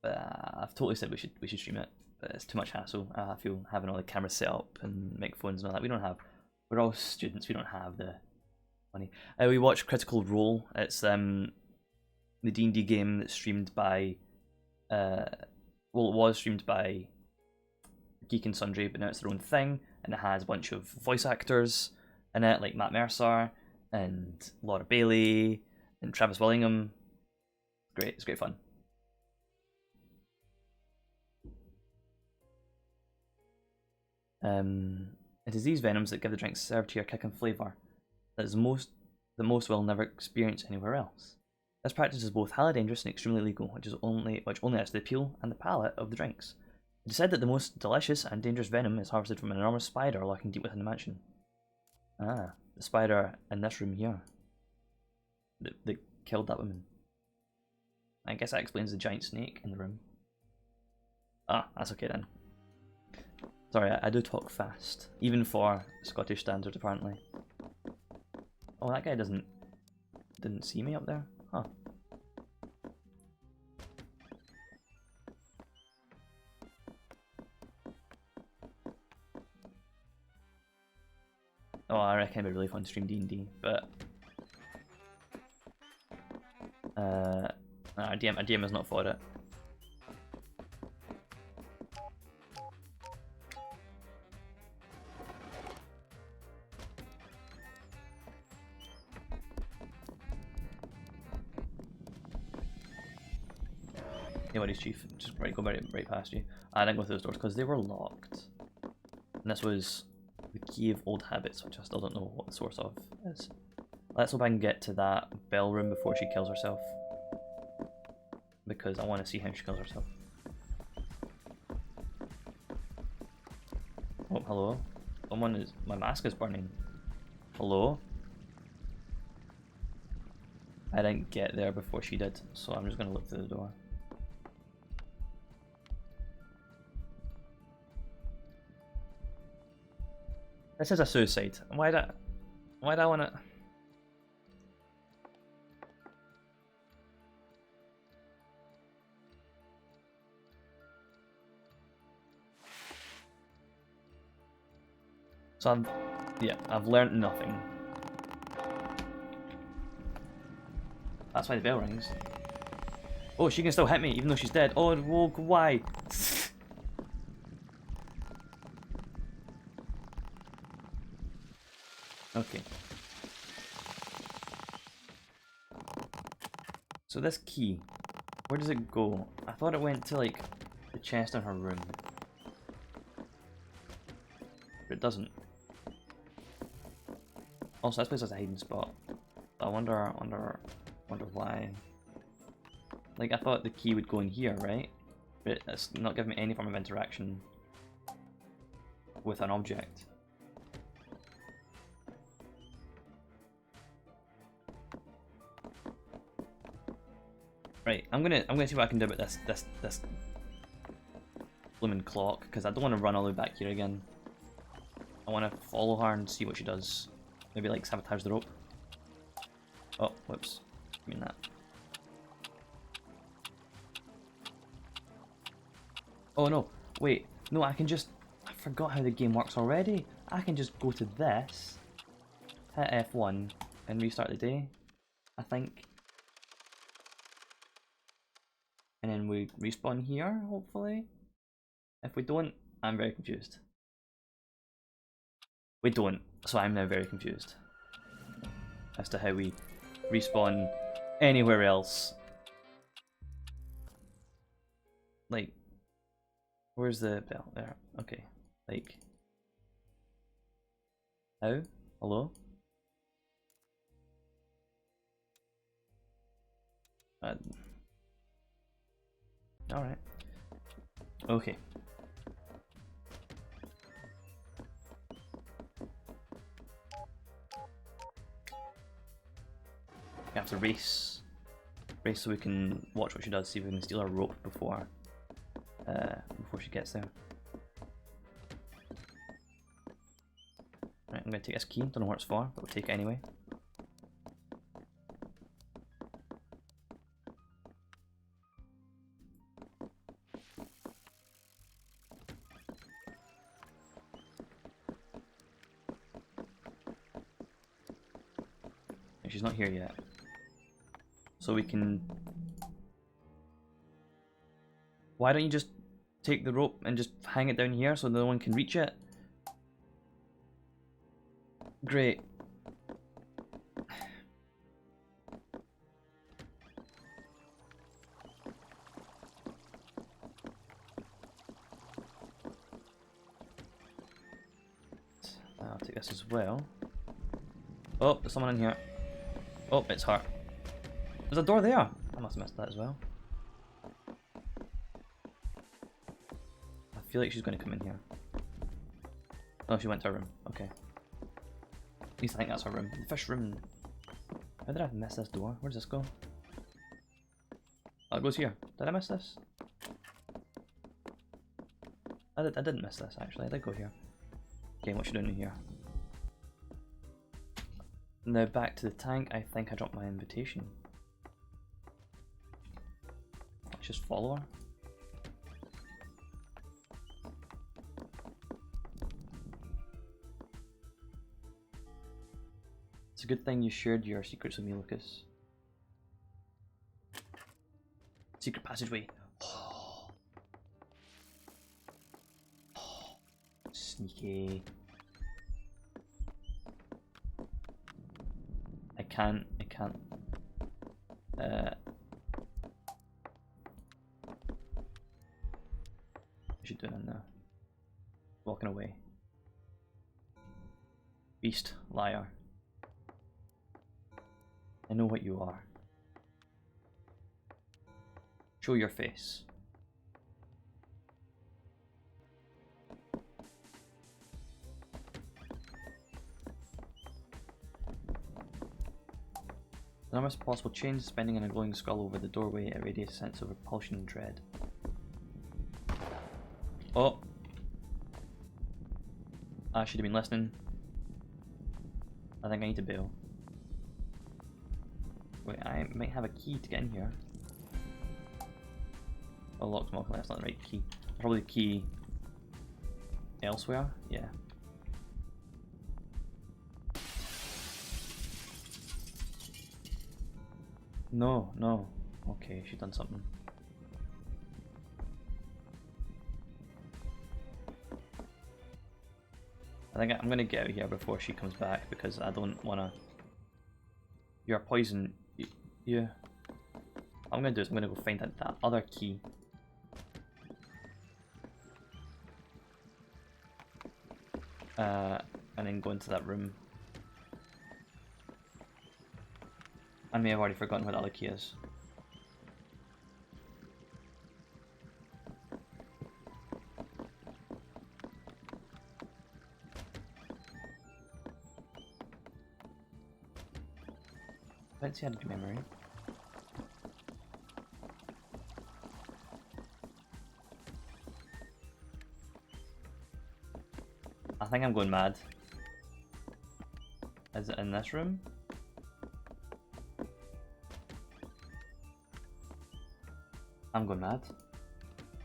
But I've totally said we should stream it, but it's too much hassle. I feel having all the cameras set up and microphones and all that. We're all students. We don't have the money. We watch Critical Role. It's the D&D game that's streamed by well, it was streamed by Geek and Sundry, but now it's their own thing, and it has a bunch of voice actors in it, like Matt Mercer and Laura Bailey and Travis Willingham. It's great fun. It is these venoms that give the drinks served here kick and flavour that is the most will never experience anywhere else. This practice is both highly dangerous and extremely illegal, which only adds to the appeal and the palate of the drinks. It is said that the most delicious and dangerous venom is harvested from an enormous spider lurking deep within the mansion. Ah, the spider in this room here that killed that woman. I guess that explains the giant snake in the room. Ah, that's okay then. Sorry, I do talk fast, even for Scottish standards apparently. Oh, that guy didn't see me up there? Huh. Oh, I reckon it'd be really fun to stream D&D, but our DM is not for it. Anyways, Chief, just go right past you. I didn't go through those doors because they were locked. And this was the key of old habits, which I still don't know what the source of is. Let's hope I can get to that bell room before she kills herself. Because I want to see how she kills herself. Oh, hello? My mask is burning. Hello? I didn't get there before she did, so I'm just going to look through the door. This is a suicide. Why do I want to... So I've learnt nothing. That's why the bell rings. Oh, she can still hit me even though she's dead. Oh, whoa, why? Okay. So this key, where does it go? I thought it went to like the chest in her room. But it doesn't. Also, this place has a hiding spot. I wonder why. Like, I thought the key would go in here, right? But it's not giving me any form of interaction with an object. Right, I'm gonna see what I can do about this blooming clock, because I don't want to run all the way back here again. I want to follow her and see what she does. Maybe like sabotage the rope. Oh, whoops. I mean that. Oh no, wait. No, I forgot how the game works already. I can just go to this, hit F1, and restart the day, I think. And then we respawn here, hopefully. If we don't, I'm very confused. We don't, so I'm now very confused as to how we respawn anywhere else. Like, where's the bell? There. Okay. Like, how? Hello? Alright. Okay. We have to race. Race so we can watch what she does, see if we can steal her rope before she gets there. Right, I'm gonna take this key, don't know what it's for, but we'll take it anyway. She's not here yet. So we can... Why don't you just take the rope and just hang it down here so no one can reach it? Great. I'll take this as well. Oh, there's someone in here. Oh, it's her. There's a door there. I must have missed that as well. I feel like she's going to come in here. Oh, she went to her room. Okay. At least I think that's her room. The fish room. How did I miss this door? Where does this go? Oh, it goes here. Did I miss this? I didn't miss this actually. I did go here. Okay, what's she doing in here? Now back to the tank. I think I dropped my invitation. Let's just follow her. It's a good thing you shared your secrets with me, Lucas. Secret passageway. Sneaky. I can't. What's she doing in there? Walking away. Beast, liar. I know what you are. Show your face. The numerous possible change, spending in a glowing skull over the doorway irradiates a sense of repulsion and dread. Oh! I should have been listening. I think I need to bail. Wait, I might have a key to get in here. Oh, locked them off. That's not the right key. Probably the key elsewhere? Yeah. No, no. Okay, she's done something. I think I'm gonna get out of here before she comes back because I don't wanna... You're poison. Yeah. What I'm gonna do is I'm gonna go find that other key. And then go into that room. I may have already forgotten what the other key is. Let's see how to do memory. I think I'm going mad. Is it in this room? I'm going mad.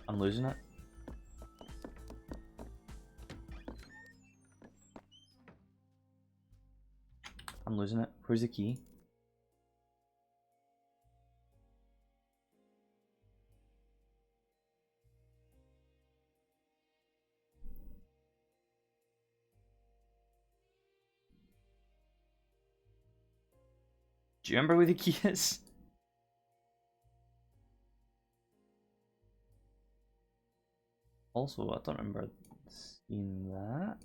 I'm losing it. I'm losing it. Where's the key? Do you remember where the key is? Also, I don't remember seeing that.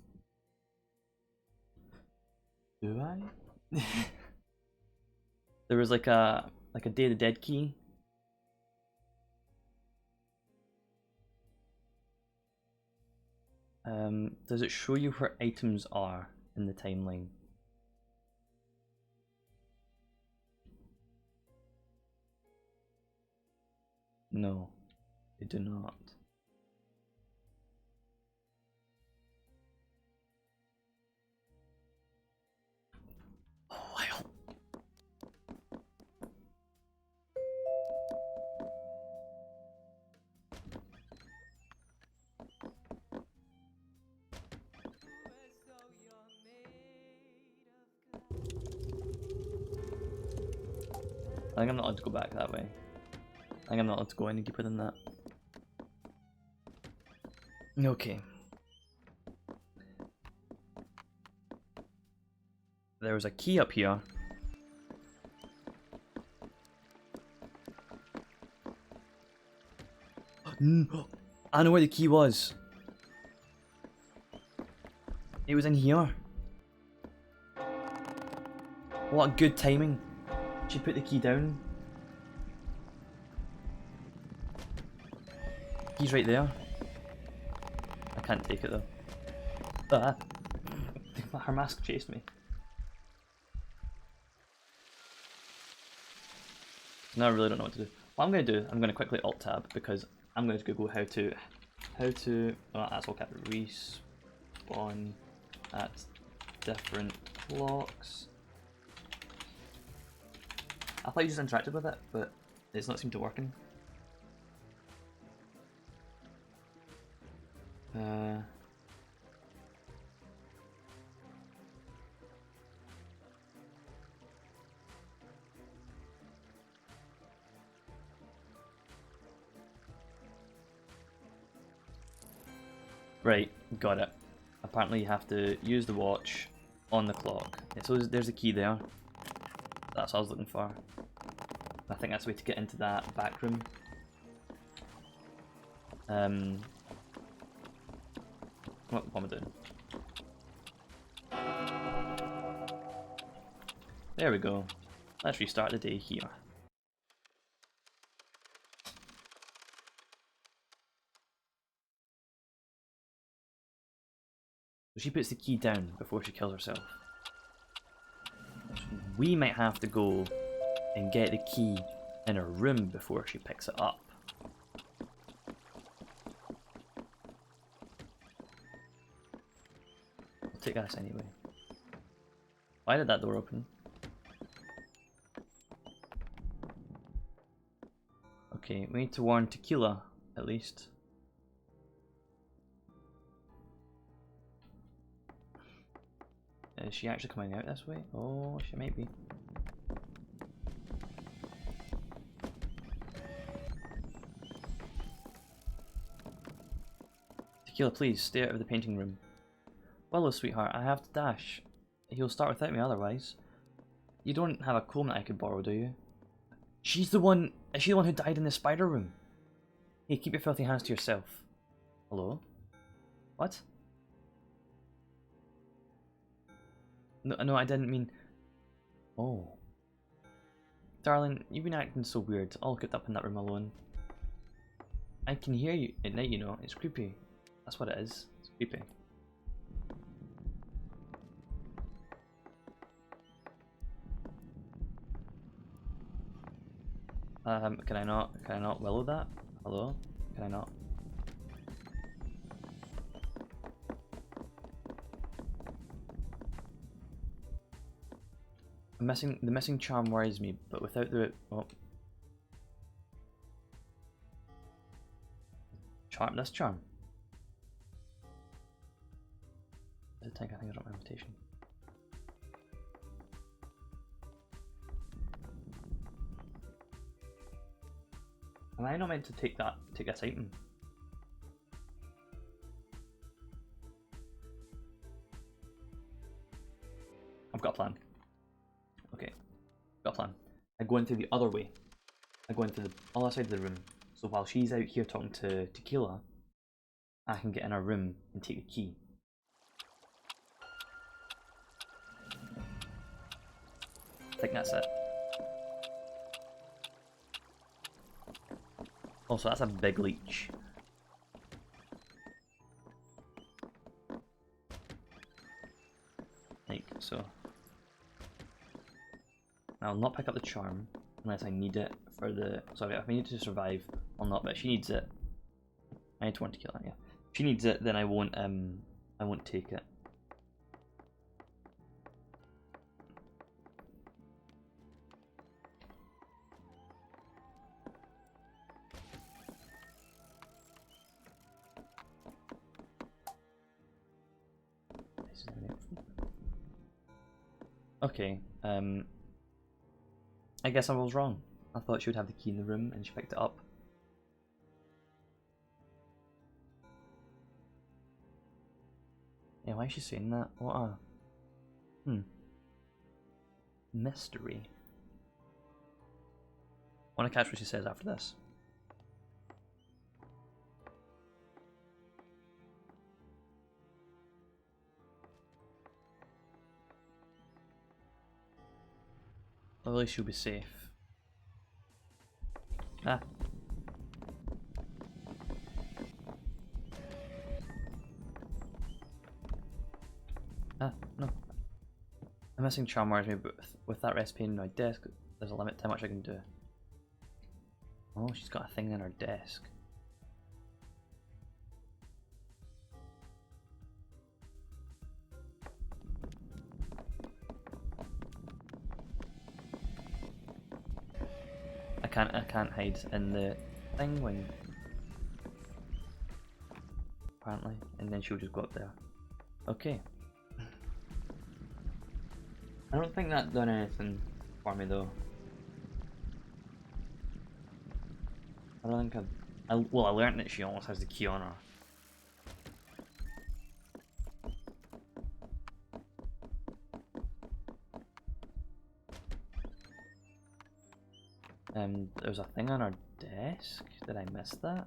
Do I? There was like a Day of the Dead key. Does it show you where items are in the timeline? No, they do not. Oh, I hope. I think I'm not allowed to go back that way. I think I'm not allowed to go any deeper than that. Okay. There was a key up here. I know where the key was. It was in here. What good timing. She put the key down. Key's right there. I can't take it though. Ah. Her mask chased me. Now I really don't know what to do. What I'm going to do, I'm going to quickly alt tab because I'm going to Google how to that's all cap respawn at different clocks. I thought you just interacted with it, but it's not seemed to working. Right, got it. Apparently you have to use the watch on the clock. Yeah, so there's a key there. That's what I was looking for. I think that's the way to get into that back room. What am I doing? There we go. Let's restart the day here. So she puts the key down before she kills herself. We might have to go and get the key in her room before she picks it up. I'll take this anyway. Why did that door open? Okay, we need to warn Tequila, at least. Is she actually coming out this way? Oh, she might be. Tequila, please, stay out of the painting room. Willow, sweetheart, I have to dash. He'll start without me otherwise. You don't have a comb that I could borrow, do you? She's the one... Is she the one who died in the spider room? Hey, keep your filthy hands to yourself. Hello? What? No, I didn't mean... Oh. Darling, you've been acting so weird, all cooped up in that room alone. I can hear you at night, you know. It's creepy. That's what it is. It's creepy. Can I not willow that? Hello? Can I not? The missing charm worries me, but without the... Oh. Charm? That's charm. I think I got my invitation. Am I not meant to take this item? I've got a plan. Okay. got a plan. I go in through the other way. I go into the other side of the room. So while she's out here talking to Tequila, I can get in her room and take the key. I think that's it. Also, that's a big leech. Like so. I'll not pick up the charm unless I need it for the. Sorry, if I need it to survive, I'll not. But if she needs it, I need to want to kill her. Yeah, if she needs it, then I won't take it. Okay, I guess I was wrong. I thought she would have the key in the room and she picked it up. Yeah, why is she saying that? What a... mystery. I want to catch what she says after this. At least she'll be safe. Ah. Ah, no. I'm missing charm wires, but with that recipe in my desk, there's a limit to how much I can do. Oh, she's got a thing in her desk. I can't hide in the thing when apparently, and then she'll just go up there. Okay. I don't think that done anything for me though. I don't think well, I learned that she almost has the key on her. There's a thing on her desk. Did I miss that?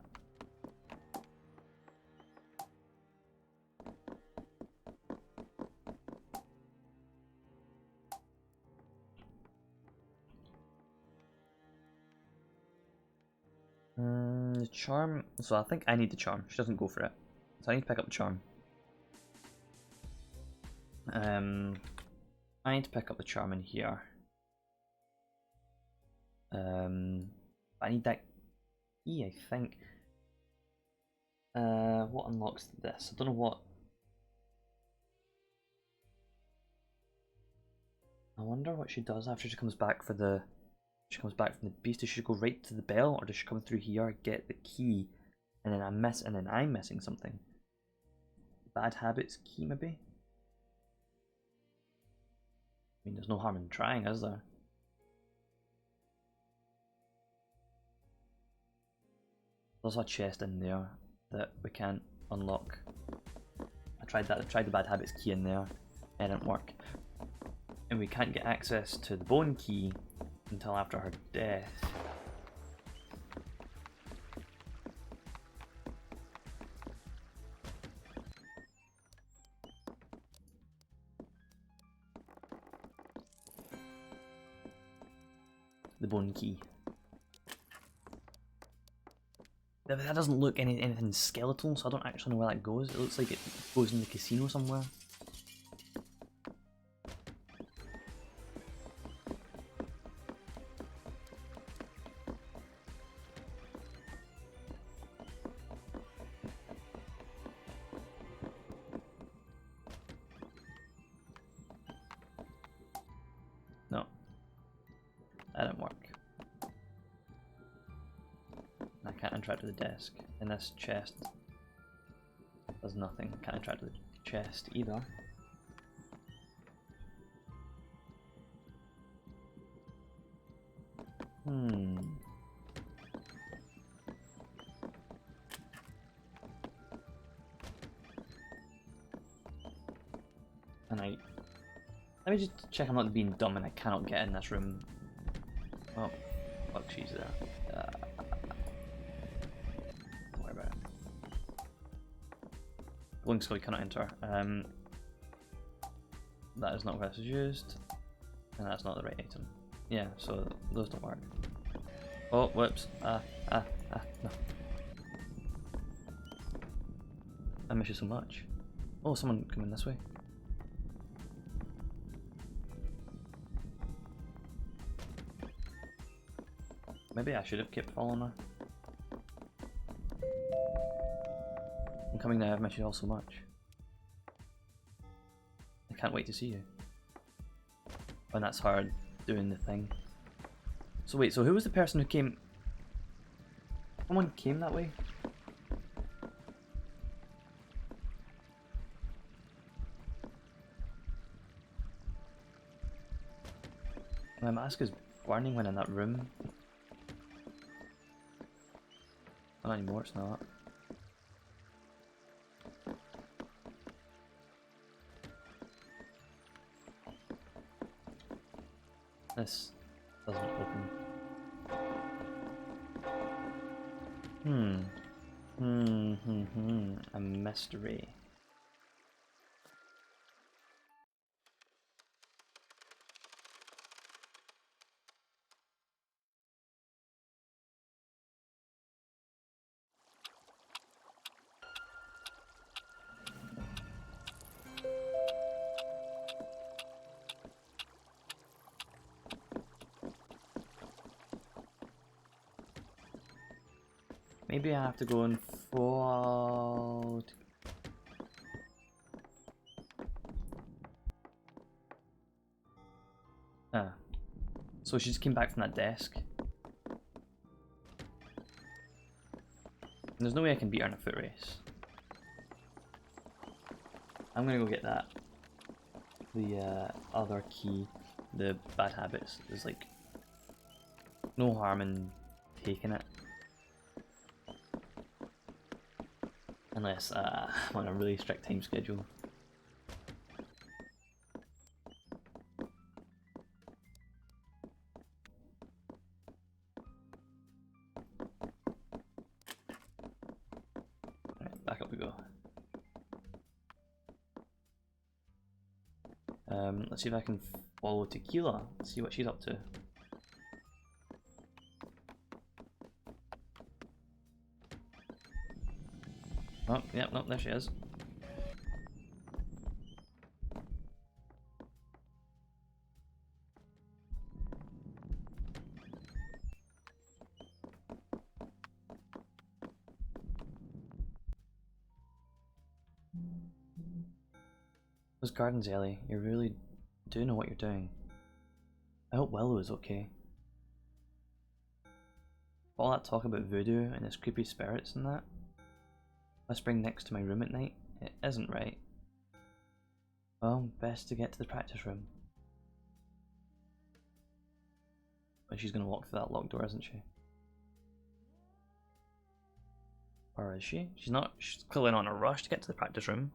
The charm. So I think I need the charm. She doesn't go for it. So I need to pick up the charm. I need to pick up the charm in here. I need that key, I think. What unlocks this? I don't know what. I wonder what she does after she comes back for the. She comes back from the beast. Does she go right to the bell, or does she come through here, get the key, and then I'm missing something? Bad habits key, maybe. I mean, there's no harm in trying, is there? There's a chest in there that we can't unlock. I tried that. I tried the bad habits key in there. It didn't work. And we can't get access to the bone key until after her death. The bone key. That doesn't look anything skeletal, so I don't actually know where that goes. It looks like it goes in the casino somewhere. No. That didn't work. I can't interact with the desk. And this chest does nothing. Can't interact with the chest either. And let me just check I'm not being dumb and I cannot get in this room Oh, fuck, she's there. Don't worry about it. Blink skull, you cannot enter. That is not what this is used, and that's not the right item. Yeah, so those don't work. Oh, whoops. No. I miss you so much. Oh, someone coming this way. Maybe I should have kept following her. I'm coming now, I've missed you all so much. I can't wait to see you. And that's hard doing the thing. So wait, so who was the person who came? Someone came that way? My mask is burning when in that room. Not anymore, it's not. This doesn't open. A mystery. Maybe I have to go and forward. Ah. So she just came back from that desk. There's no way I can beat her in a foot race. I'm gonna go get that. The other key, the bad habits. There's like no harm in taking it. Unless I'm on a really strict time schedule. Alright, back up we go. Let's see if I can follow Tequila, see what she's up to. Oh, yeah, no, there she is. Those gardens, Ellie, you really do know what you're doing. I hope Willow is okay. All that talk about voodoo and its creepy spirits and that, whispering next to my room at night, it isn't right. Well, best to get to the practice room. But she's gonna walk through that locked door, isn't she? Or is she? She's not. She's clearly not in a rush to get to the practice room.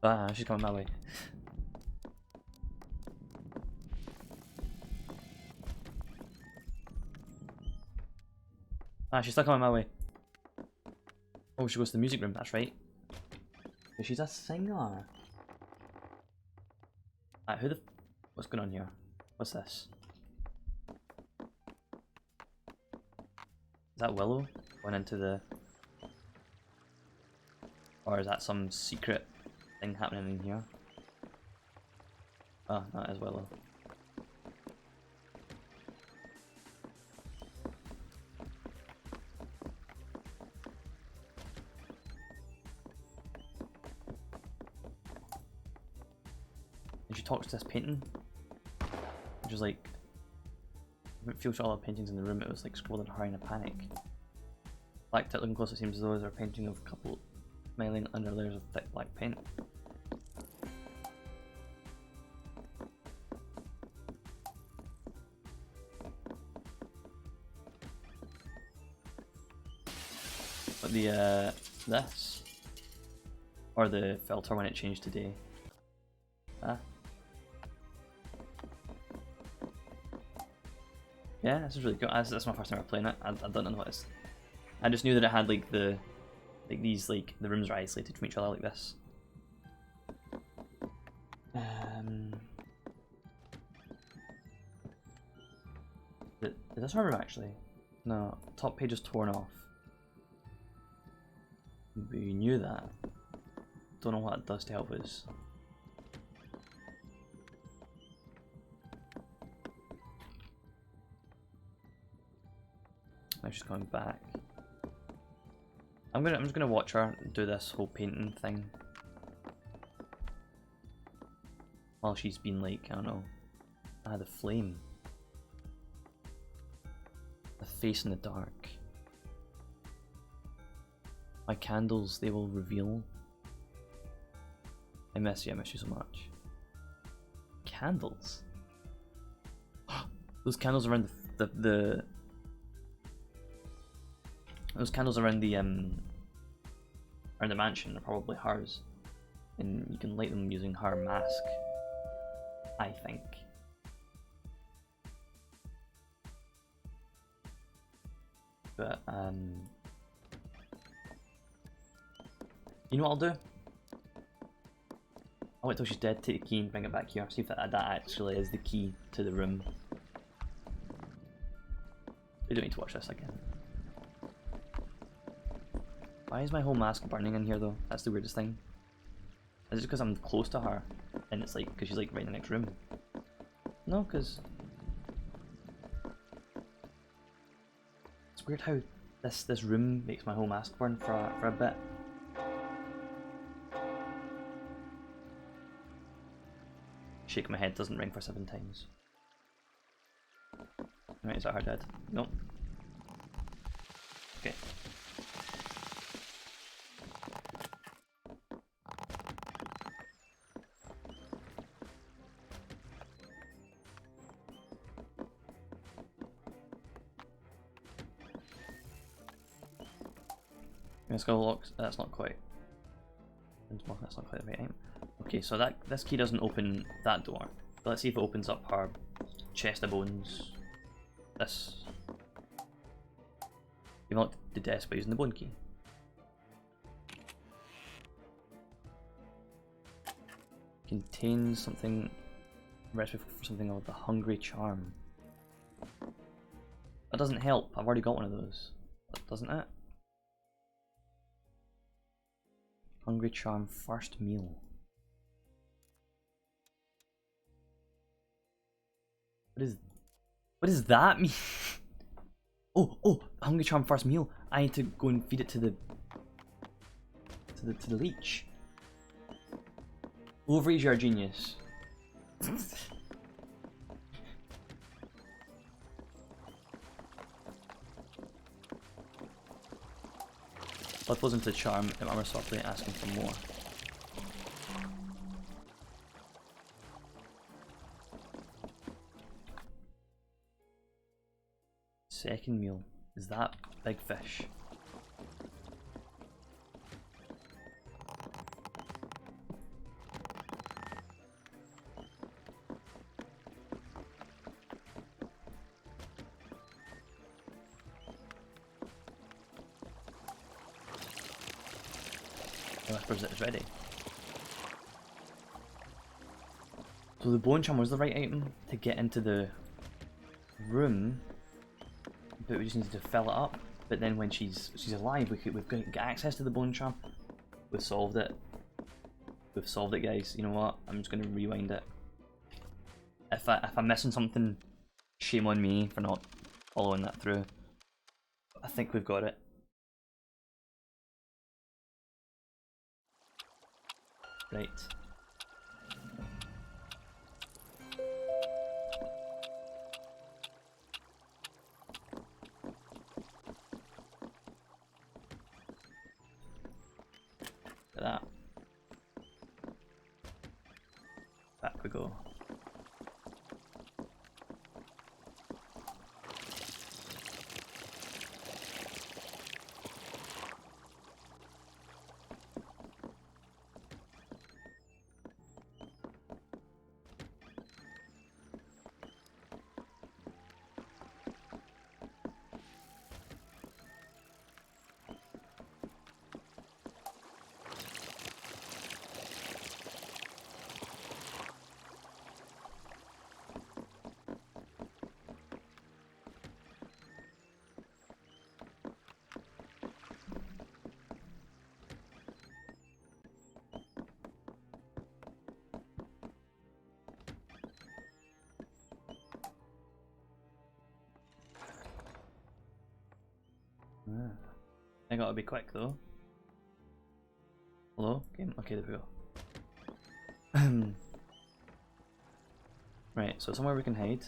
Ah, she's coming my way. Ah, she's still coming my way. Oh, she goes to the music room, that's right. So she's a singer. Ah, who the... What's going on here? What's this? Is that Willow going into the... Or is that some secret thing happening in here? Ah, that is Willow. And she talks to this painting, which is like... It feels all the paintings in the room, it was like scrolling her in a panic. Blacked out looking close, it seems as though they're a painting of a couple smiling under layers of thick black paint. But the, this, or the filter when it changed to day. Ah. Yeah, this is really cool. That's my first time ever playing it. I don't know what it's. I just knew that it had like the the rooms are isolated from each other like this. Did this room actually? No, top page is torn off. But you knew that. Don't know what it does to help us. Now she's coming back. I'm just gonna watch her do this whole painting thing while she's been like, I don't know. Ah, the flame. The face in the dark. My candles, they will reveal. I miss you so much. Candles? Those candles around the those candles around the mansion are probably hers. And you can light them using her mask, I think. But you know what I'll do? I'll wait till she's dead, take the key and bring it back here, see if that actually is the key to the room. You don't need to watch this again. Why is my whole mask burning in here though? That's the weirdest thing. Is it because I'm close to her and it's like, because she's like right in the next room? No, because it's weird how this room makes my whole mask burn for a bit. Shake my head doesn't ring for 7 times. Right, is that her dead? Nope. Okay. Let's go lock. That's not quite. That's not quite the right item. Okay, so this key doesn't open that door. But let's see if it opens up her chest of bones. This. You unlocked the desk by using the bone key. Contains something. Recipe for something called the Hungry Charm. That doesn't help. I've already got one of those. Doesn't it? Hungry Charm first meal. What does that mean? Oh, Hungry Charm first meal. I need to go and feed it to the leech. Ovaries, you're a genius. Blood flows into the charm, and armor softly asking for more. Second meal. Is that big fish? I suppose it is ready. So the bone charm was the right item to get into the room, but we just needed to fill it up. But then when she's alive, we've got access to the bone charm. We've solved it. We've solved it, guys. You know what? I'm just gonna rewind it. If I'm missing something, shame on me for not following that through. I think we've got it. Right. Look at that. Back we go. Ah. I gotta be quick though. Hello? Game? Okay, there we go. Right, so somewhere we can hide.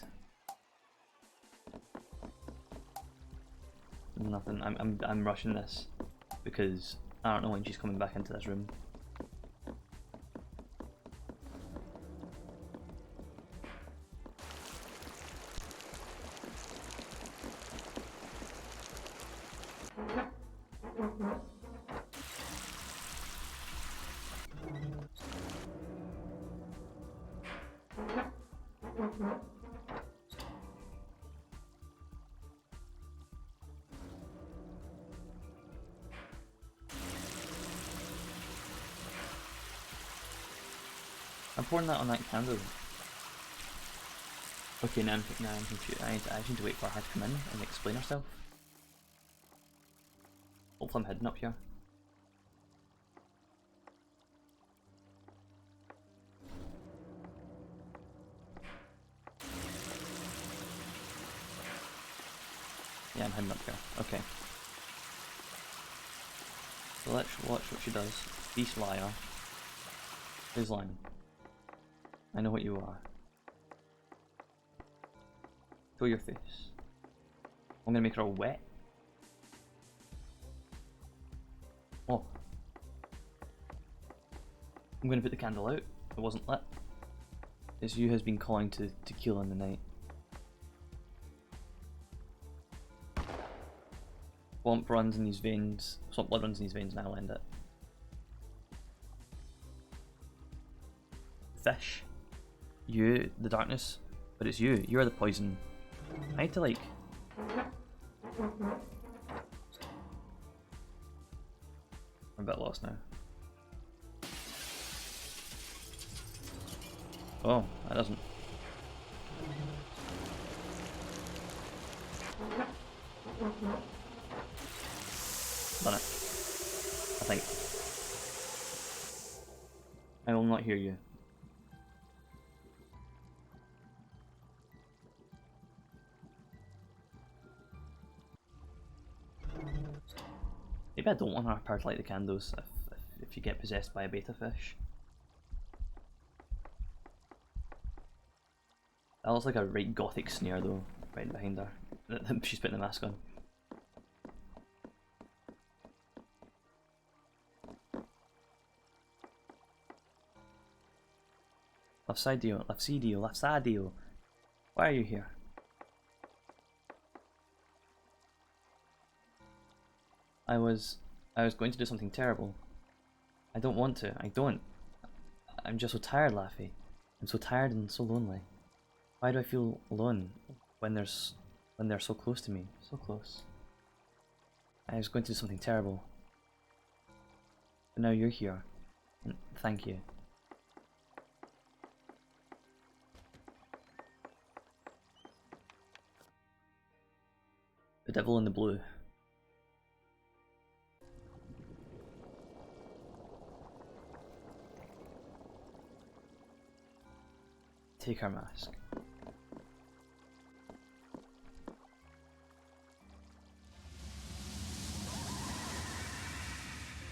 Nothing. I'm rushing this because I don't know when she's coming back into this room. I'm pouring that on that candle. Okay, now I'm confused. I need to wait for her to come in and explain herself. Hopefully I'm hidden up here. Yeah, I'm hidden up here. Okay. So let's watch what she does. Beast liar. Who's lying? I know what you are. Show your face. I'm gonna make her all wet. Oh. I'm gonna put the candle out. It wasn't lit. It's you has been calling to kill in the night. Swamp runs in these veins. Swamp blood runs in these veins, and I'll end it. Fish. You, the darkness. But it's you. You're the poison. I need to like... I'm a bit lost now. Oh, that doesn't... Done it. I think. I will not hear you. Maybe I don't want our power to light the candles if you get possessed by a beta fish. That looks like a right gothic snare though, right behind her. She's putting the mask on. Left side deal, left C deal, left side deal. Why are you here? I was going to do something terrible. I don't want to. I don't. I'm just so tired, Laffy. I'm so tired and so lonely. Why do I feel alone when they're so close to me? So close. I was going to do something terrible. But now you're here. And thank you. The devil in the blue. Take her mask.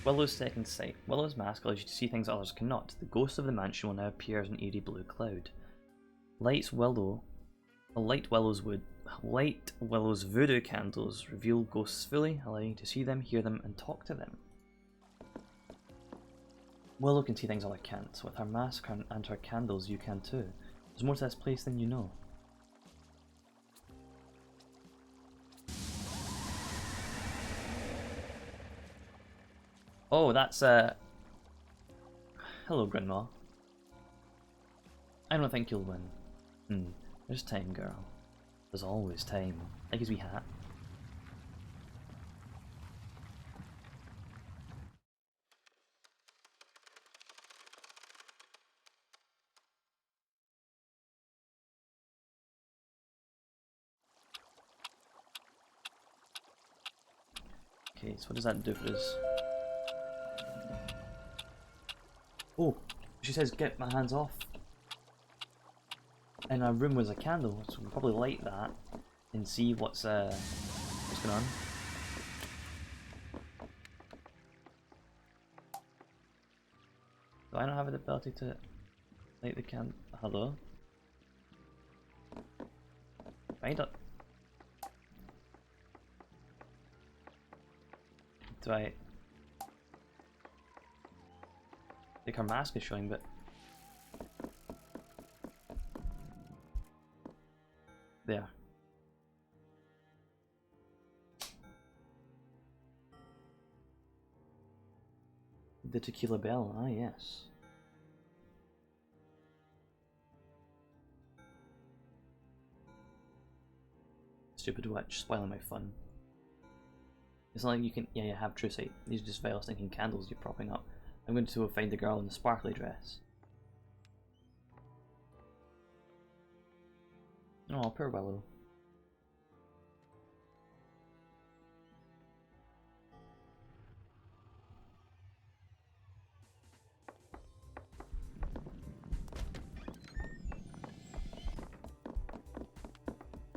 Willow's second sight. Willow's mask allows you to see things others cannot. The ghost of the mansion will now appear as an eerie blue cloud. Light Willow's voodoo candles reveal ghosts fully, allowing you to see them, hear them, and talk to them. Willow can see things others can't. With her mask and her candles, you can too. There's more to this place than you know. Oh, that's hello, Grandma. I don't think you'll win. There's time, girl. There's always time. Like his wee hat. Okay, so what does that do for us? Oh, she says get my hands off. And our room was a candle, so we'll probably light that and see what's going on. Do I not have the ability to light the can? Hello? Find it. Do I... Like her mask is showing, but... There. The Tequila Bell, ah yes. Stupid witch, spoiling my fun. It's not like you can, yeah, you have true sight. These are just vile stinking candles you're propping up. I'm going to go find the girl in the sparkly dress. Oh, poor Willow.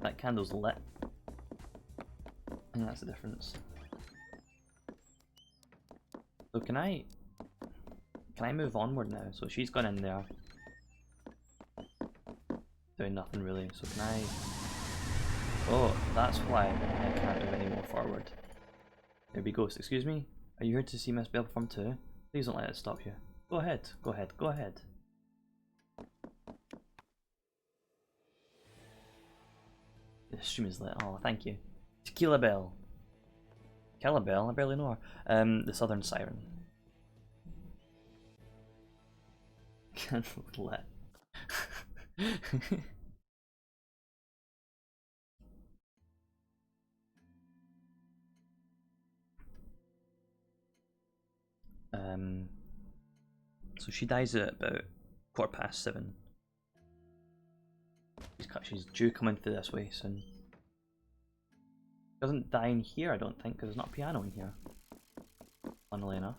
That candle's lit. I think that's the difference. So can I move onward now? So she's gone in there. Doing nothing really, so can I... Oh, that's why I can't move any more forward. There we go. Excuse me? Are you here to see Miss Bell perform too? Please don't let it stop you. Go ahead, go ahead, go ahead. The stream is lit. Oh, thank you. Tequila Bell. Tequila Bell? I barely know her. The Southern Siren. Candle lit. So she dies at about 7:15. She's due coming through this way soon. Doesn't die in here, I don't think, because there's not a piano in here. Funnily enough.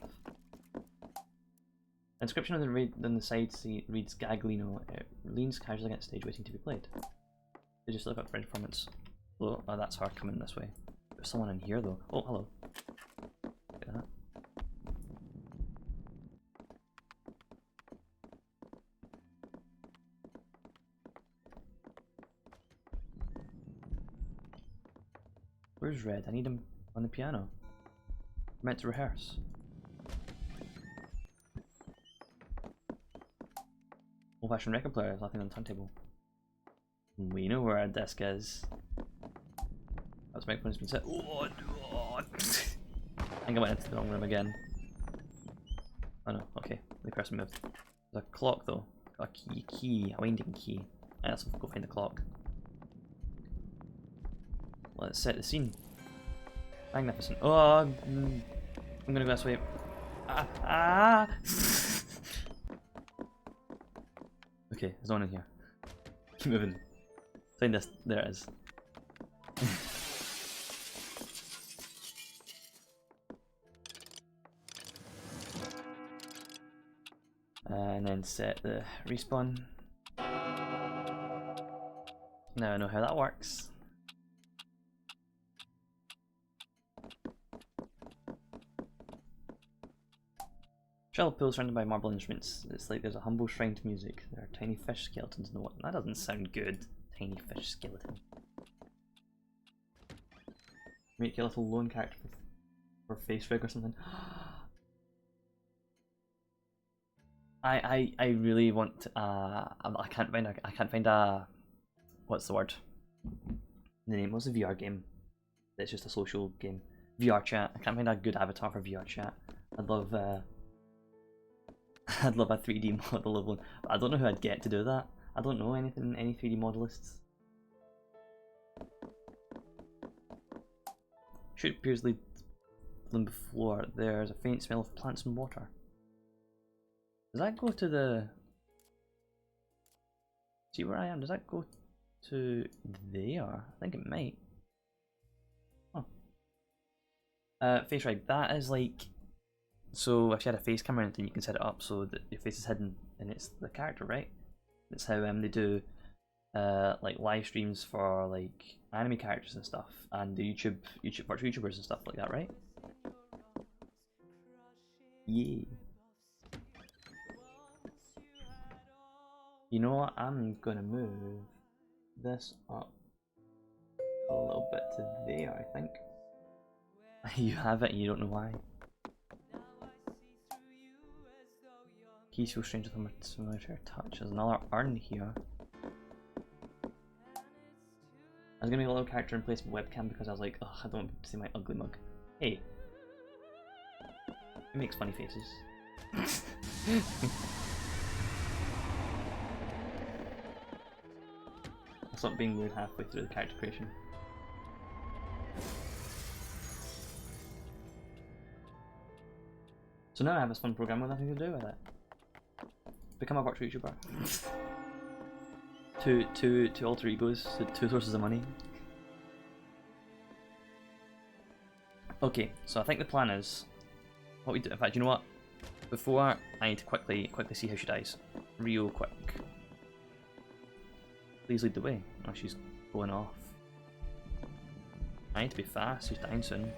Inscription on the side reads Gaglino. It leans casually against stage waiting to be played. They just look up for performance. Oh, that's her coming this way. There's someone in here though. Oh, hello. Look at that. Where's Red? I need him on the piano. We're meant to rehearse. Old-fashioned record player, there's nothing on the turntable. We know where our desk is. That's my microphone's been set. Oh, oh. I think I went into the wrong room again. Oh no, okay. The person moved. There's a clock though. A key, a winding key. Let's go find the clock. Let's set the scene. Magnificent. Oh, I'm gonna go this way. Okay, there's no one in here. Keep moving. Find this. There it is. And then set the respawn. Now I know how that works. Shallow pool surrounded by marble instruments. It's like there's a humble shrine to music. There are tiny fish skeletons in the water. That doesn't sound good. Tiny fish skeleton. Make your little lone character for face rig or something. I really want. I can't find a. What's the word? The name was a VR game. It's just a social game. VR chat. I can't find a good avatar for VR chat. I'd love. I'd love a 3D model of one, but I don't know who I'd get to do that. I don't know any 3D modelists. Shoot appears lead limbo floor. There's a faint smell of plants and water. Does that go to the... See where I am? Does that go to there? I think it might. Oh. Face rig. That is like... So if you had a face camera, then you can set it up so that your face is hidden and it's the character, right? That's how they do like live streams for like anime characters and stuff, and the virtual YouTubers and stuff like that, right? Yeah. You know what? I'm gonna move this up a little bit to there, I think. You have it and you don't know why. Keys feel strange with similar to her touch. There's another urn here. I was gonna make a little character in place of webcam because I was like, oh, I don't want to see my ugly mug. Hey. He makes funny faces. I'll stop being weird halfway through the character creation. So now I have this fun program with nothing to do with it. Become a virtual YouTuber. two alter egos, so two sources of money. Okay, so I think the plan is what we do. In fact, you know what? Before I need to quickly see how she dies, real quick. Please lead the way. Oh, she's going off. I need to be fast. She's dying soon.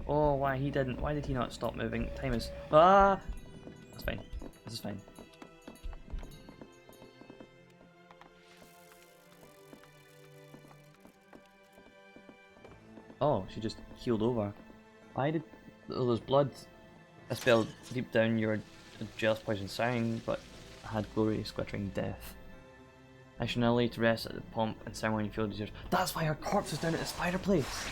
Oh, why he didn't? Why did he not stop moving? Time is That's fine. This is fine. Oh, she just healed over. Why did there's blood? I spelled deep down your jealous poison sighing, but I had glorious glittering death. I shall now lay to rest at the pomp and ceremony field of yours. That's why her corpse is down at the spider place.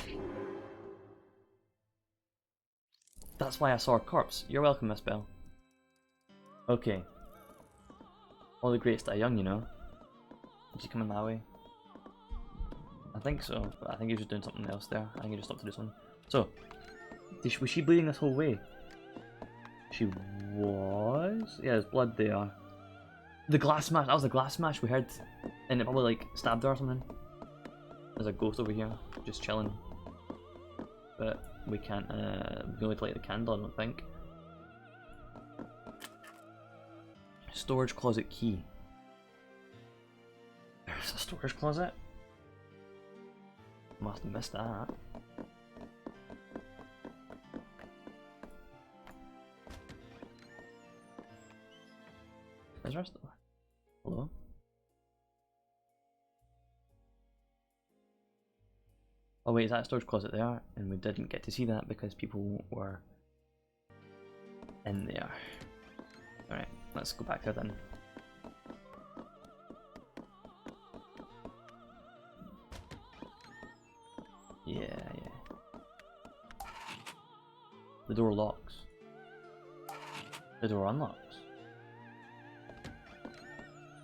That's why I saw her corpse. You're welcome, Miss Bell. Okay. All the greats die young, you know. Did she come in that way? I think so, but I think he was just doing something else there. I think he just stopped to do something. So, was she bleeding this whole way? She was? Yeah, there's blood there. The glass smash, that was the glass smash we heard, and it probably like stabbed her or something. There's a ghost over here, just chilling. But we can't, we can only light the candle, I don't think. Storage closet key. There's a storage closet? Must have missed that. Is there still? Hello? Oh wait, is that a storage closet there? And we didn't get to see that because people were in there. Alright, let's go back there then. Yeah. The door locks. The door unlocks.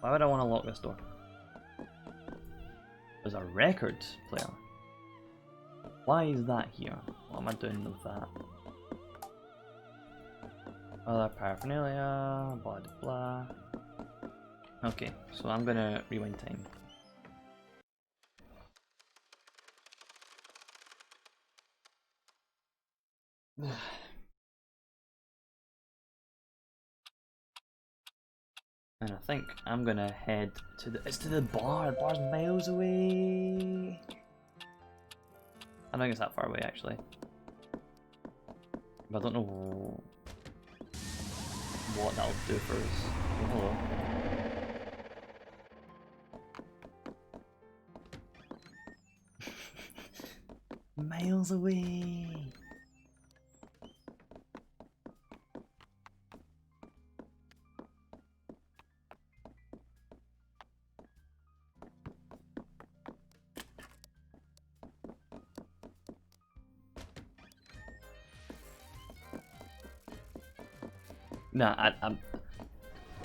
Why would I want to lock this door? There's a record player. Why is that here? What am I doing with that? Other paraphernalia, blah blah. Okay, so I'm gonna rewind time. And I think I'm gonna head to the. It's to the bar. The bar's miles away. I don't think it's that far away actually. But I don't know what that'll do for us. Oh, hello. Miles away. Nah, I'm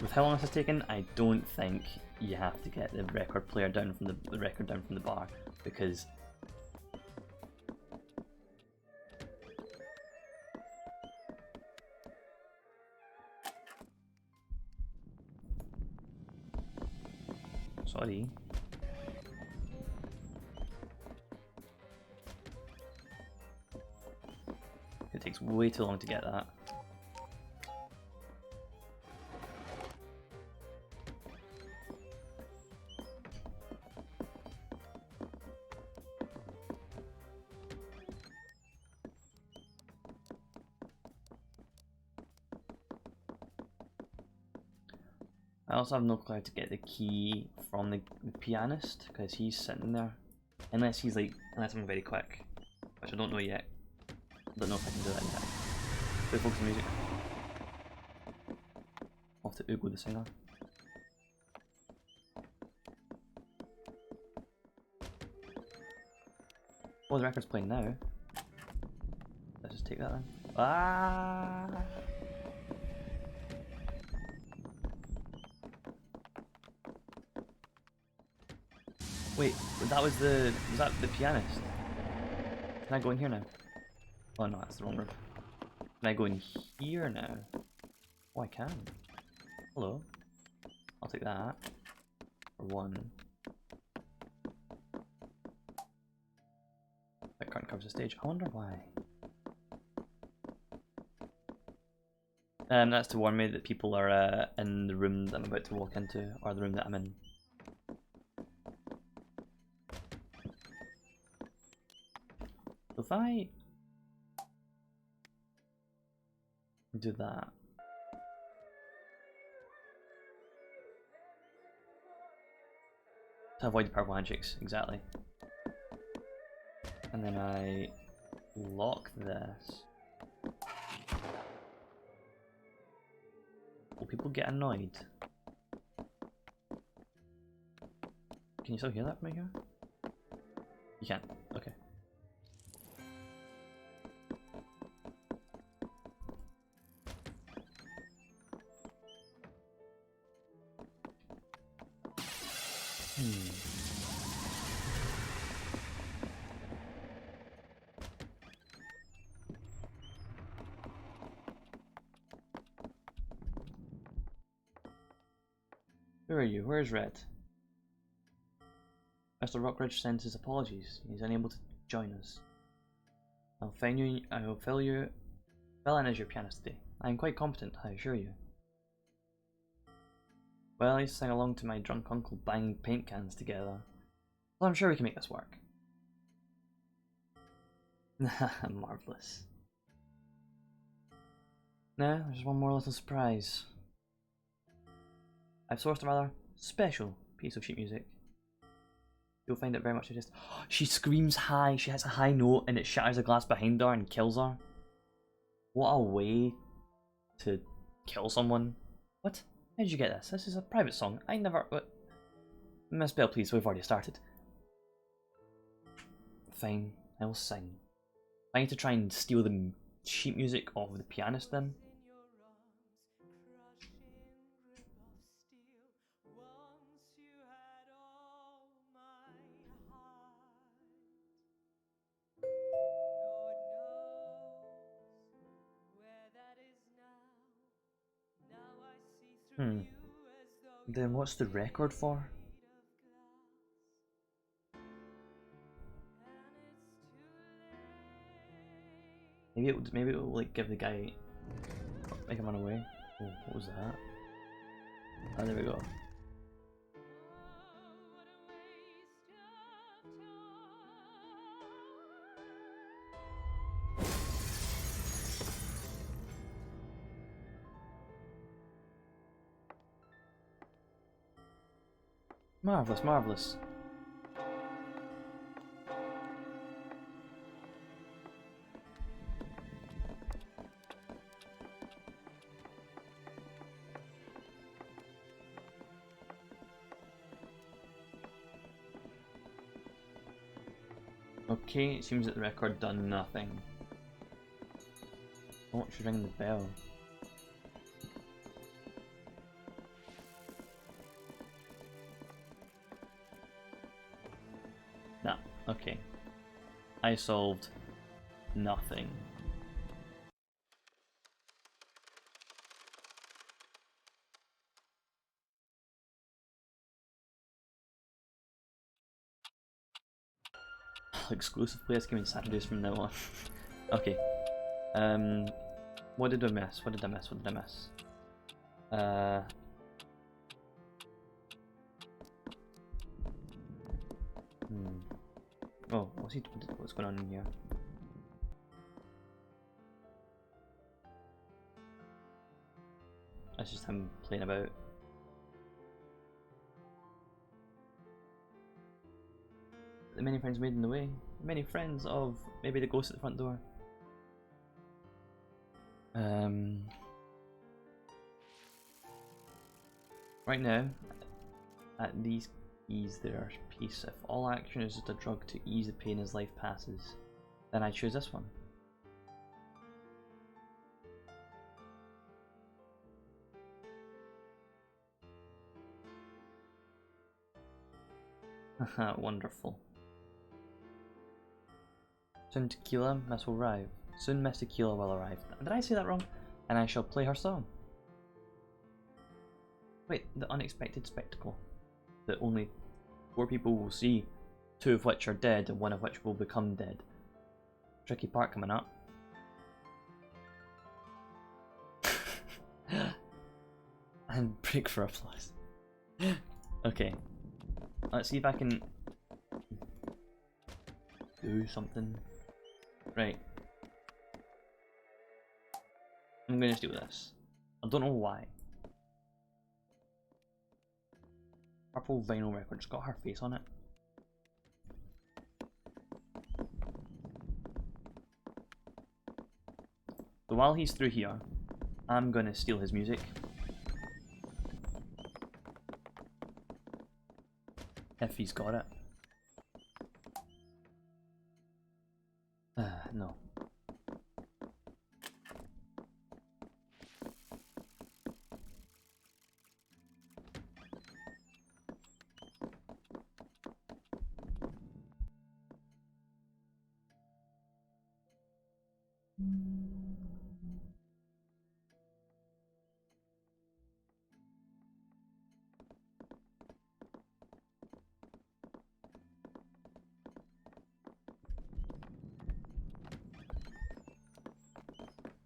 with how long this has taken, I don't think you have to get the record player down from the record down from the bar because sorry. It takes way too long to get that. I also have no clue how to get the key from the pianist, because he's sitting there. Unless I'm very quick, which I don't know yet. I don't know if I can do that yet. Play focus on music. Off to Ugo the singer. Oh, the record's playing now. Let's just take that then. Ah! Wait, was that the pianist? Can I go in here now? Oh no, that's the wrong room. Can I go in here now? Oh, I can. Hello. I'll take that. For one. That current covers the stage. I wonder why. That's to warn me that people are in the room that I'm about to walk into, or the room that I'm in. If I do that, to avoid the purple handshakes, exactly. And then I lock this. Will people get annoyed? Can you still hear that from here? You can. Okay. Who are you? Where's Red? Mr. Rockridge sends his apologies. He's unable to join us. I will fill in as your pianist today. I am quite competent, I assure you. Well, I used to sing along to my drunk uncle banging paint cans together. Well, I'm sure we can make this work. Marvellous. Now, there's one more little surprise. I've sourced a rather special piece of sheet music. You'll find it very much just. She screams high, she hits a high note and it shatters a glass behind her and kills her. What a way to kill someone. What? How did you get this? This is a private song. I never... What? Miss Bell, please, we've already started. Fine, I will sing. I need to try and steal the sheet music of the pianist then. Then what's the record for? Maybe it will like give the guy, make him run away. Oh, what was that? Oh, there we go. Marvellous, marvellous. Okay, it seems that the record done nothing. Oh, she's ringing the bell. Nah, okay. I solved nothing. Exclusive play this game on Saturdays from now on. Okay. What did I miss? What did I miss? What did I miss? Oh, what's going on in here? That's just him playing about. the many friends made in the way. Many friends of maybe the ghost at the front door. Right now, at these keys there are peace. If all action is just a drug to ease the pain as life passes, then I choose this one. Haha, wonderful. Soon tequila, Miss will arrive. Soon Miss Tequila will arrive. Did I say that wrong? And I shall play her song. Wait, the unexpected spectacle. That only 4 people will see, 2 of which are dead and 1 of which will become dead. Tricky part coming up. And break for applause. Okay. Let's see if I can do something. Right. I'm gonna just do this. I don't know why. Purple vinyl record, it's got her face on it. So while he's through here, I'm gonna steal his music. If he's got it. No.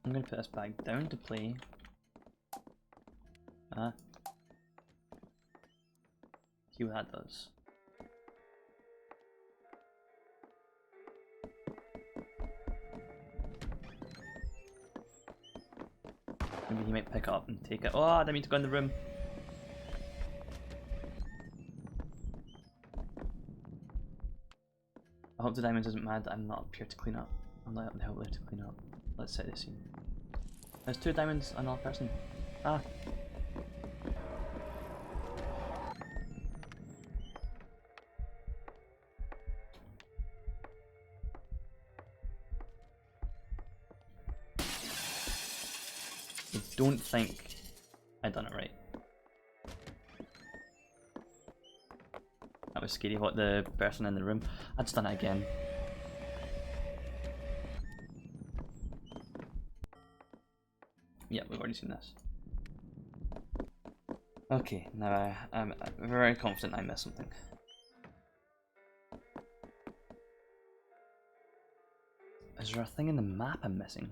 I'm gonna put this back down to play. See what that does. Maybe he might pick it up and take it. Oh, I didn't mean to go in the room. I hope the diamonds isn't mad that I'm not up here to clean up. I'm not up there to clean up. Let's set this scene. There's 2 diamonds, another person. Ah. I don't think I done it right. That was scary, what the person in the room. I'd just done it again. Yeah, we've already seen this. Okay, now I'm very confident I missed something. Is there a thing in the map I'm missing?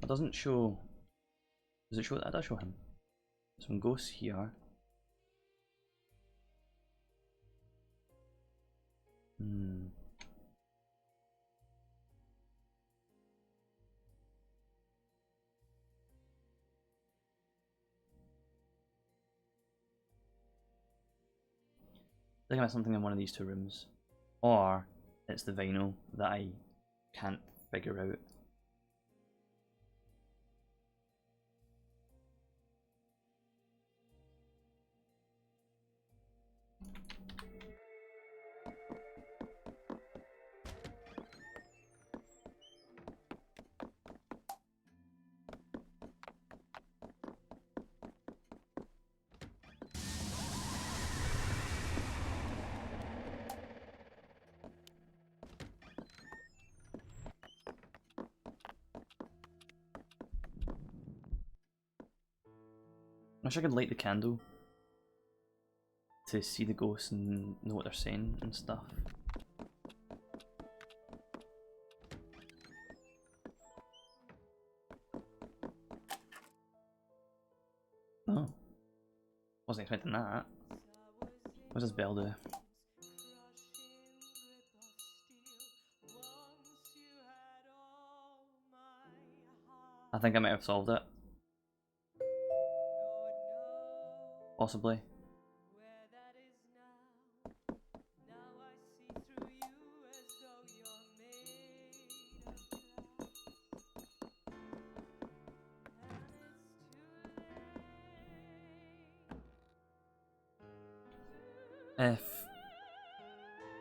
It doesn't show. Does it show that? It does show him. Some ghosts here. I think I missed something in one of these 2 rooms. Or it's the vinyl that I can't figure out. I wish I could light the candle to see the ghosts and know what they're saying and stuff. Oh. Wasn't expecting that. What does bell do? I think I might have solved it. possibly.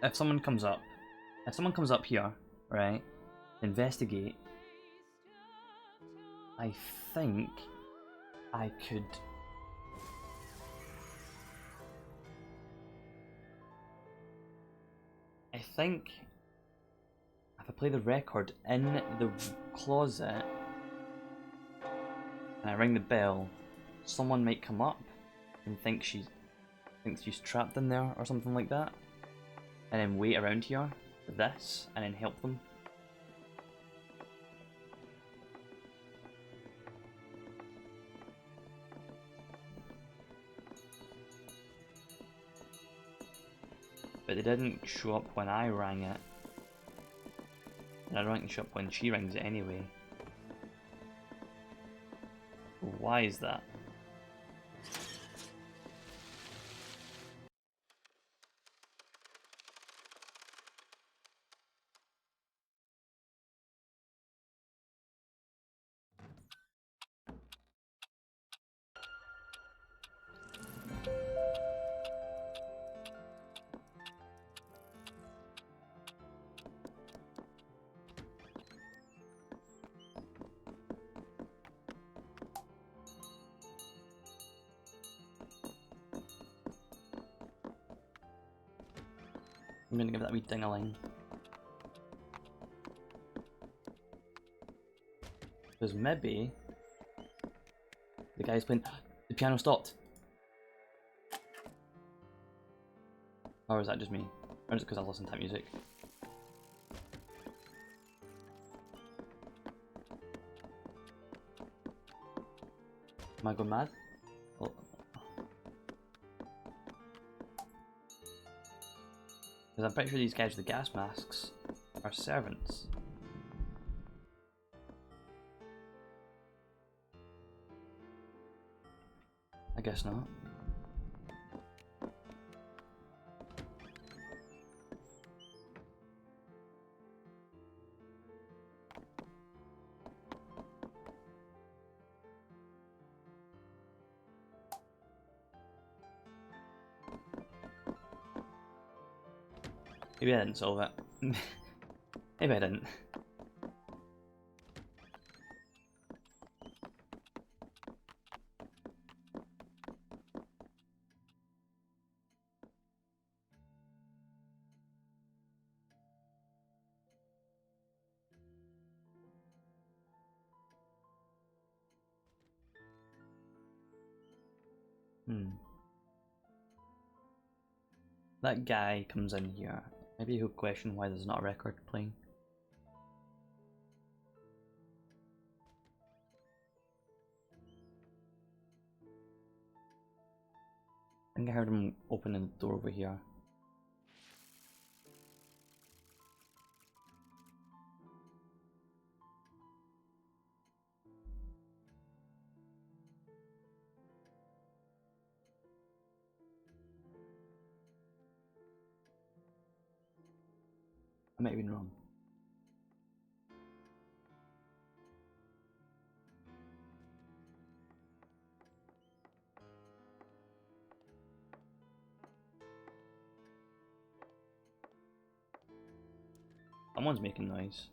If someone comes up, here, right, investigate, I think I could. I think if I play the record in the closet and I ring the bell, someone might come up and thinks she's trapped in there or something like that, and then wait around here for this and then help them. But they didn't show up when I rang it, and I don't think they show up when she rings it anyway. Why is that? I'm gonna give that a wee ding-a-ling. Because maybe the guy's playing. The piano stopped! Or is that just me? Or is it because I listen to music? Am I going mad? Oh. Because I'm pretty sure these guys with the gas masks are servants. I guess not. Maybe I didn't solve it. Maybe I didn't. That guy comes in here. Maybe he'll question why there's not a record playing. I think I heard him opening the door over here. I might have been wrong. Someone's making noise.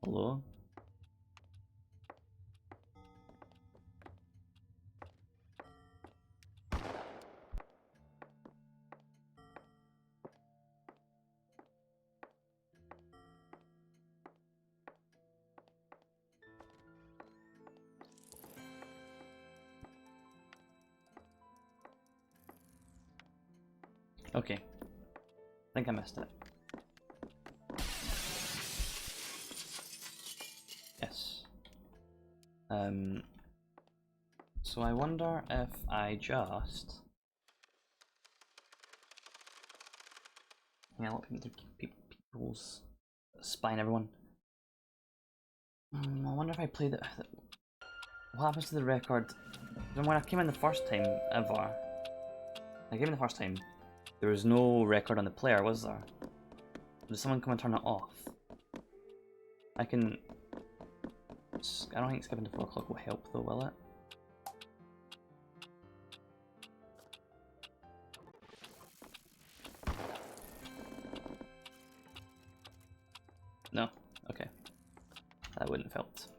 Hello? Okay. I think I missed it. Yes. So I wonder if I just... Yeah, let people's spying everyone. I wonder if I play the... What happens to the record? When I came in the first time ever, there was no record on the player, was there? Did someone come and turn it off? I don't think skipping to 4 o'clock will help though, will it? No? Okay. That wouldn't have helped.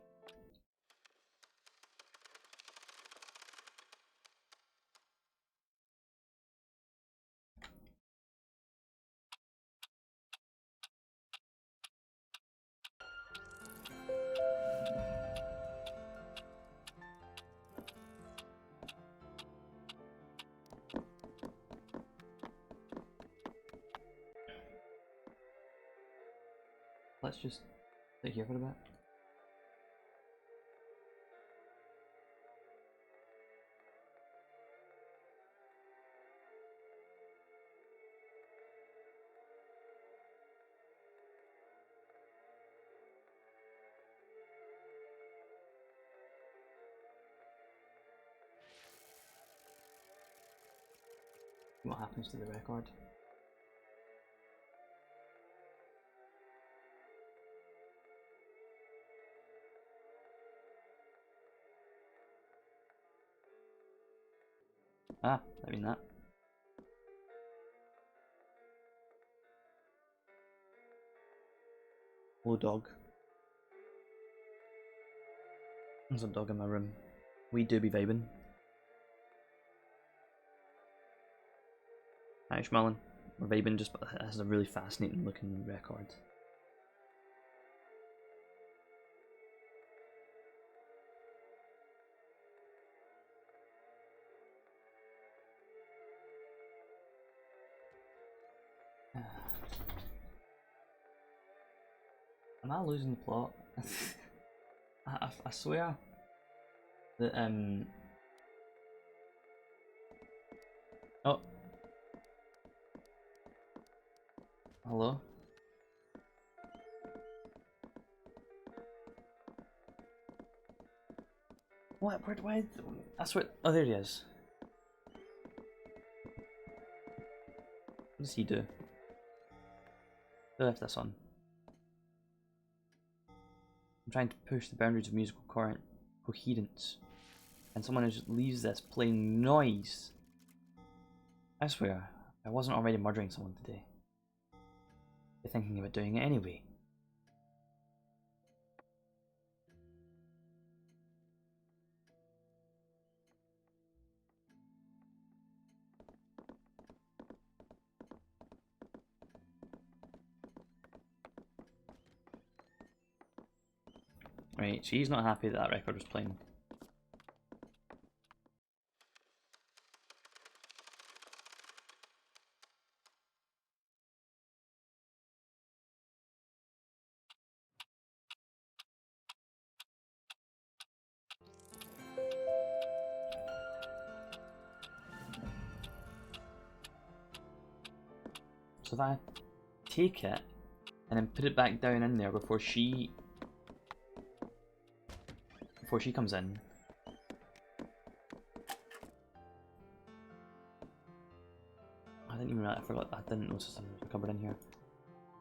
Let's just sit here for a bit. What happens to the record? Ah, I mean that. Hello, dog. There's a dog in my room. We do be vibing. Hi, Schmalin. We're vibing, just it has a really fascinating looking record. Am I losing the plot? I swear that oh, hello. What? Where? That's what. Oh, there he is. What does he do? Who left this on? I'm trying to push the boundaries of musical coherence, and someone just leaves this playing noise. I swear, I wasn't already murdering someone today. They're thinking about doing it anyway. Right, she's not happy that that record was playing. So if I take it and then put it back down in there before she comes in. I didn't even. I forgot. I didn't notice there was a cupboard in here.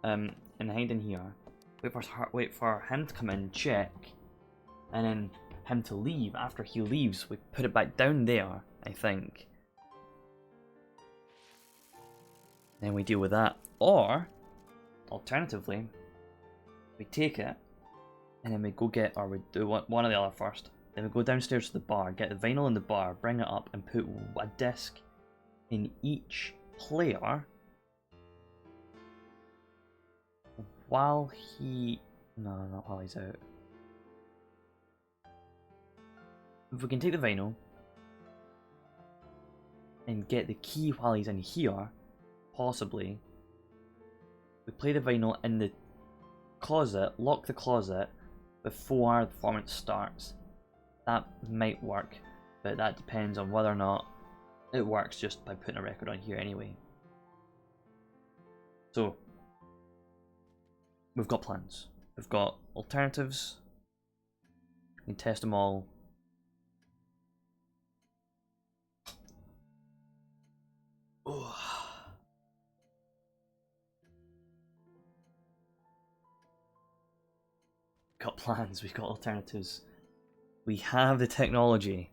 And hide in here. Wait for him to come in, check, and then him to leave. After he leaves, we put it back down there. I think. Then we deal with that, or alternatively, we take it and then we go get, or we do one or the other first. Then we go downstairs to the bar, get the vinyl in the bar, bring it up, and put a disc in each player while he... No, not while he's out. If we can take the vinyl and get the key while he's in here, possibly, we play the vinyl in the closet, lock the closet before the performance starts. That might work, but that depends on whether or not it works just by putting a record on here anyway. So, we've got plans. We've got alternatives. We can test them all. got plans, we've got alternatives. We have the technology.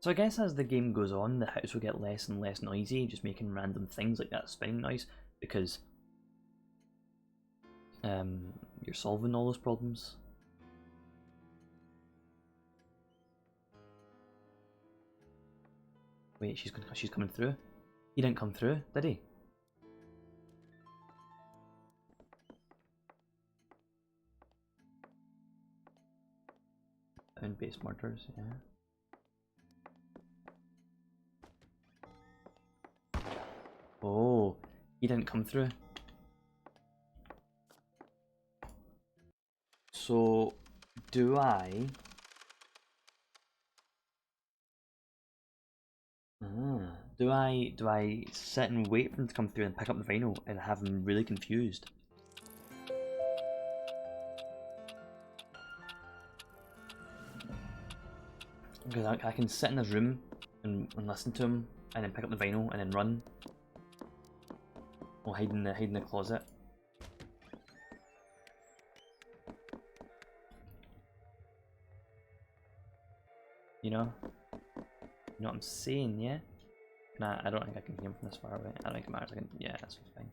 So I guess as the game goes on, the house will get less and less noisy, just making random things like that spinning noise, because you're solving all those problems. Wait, she's coming through? He didn't come through, did he? Town-based murders, yeah. Oh, he didn't come through. So, do I... do I sit and wait for him to come through and pick up the vinyl and have him really confused? Because I can sit in his room and listen to him and then pick up the vinyl and then run. Or hide in the closet. You know? You know what I'm saying, yeah? Nah, I don't think I can hear him from this far away. I don't think it matters. Yeah, that's fine.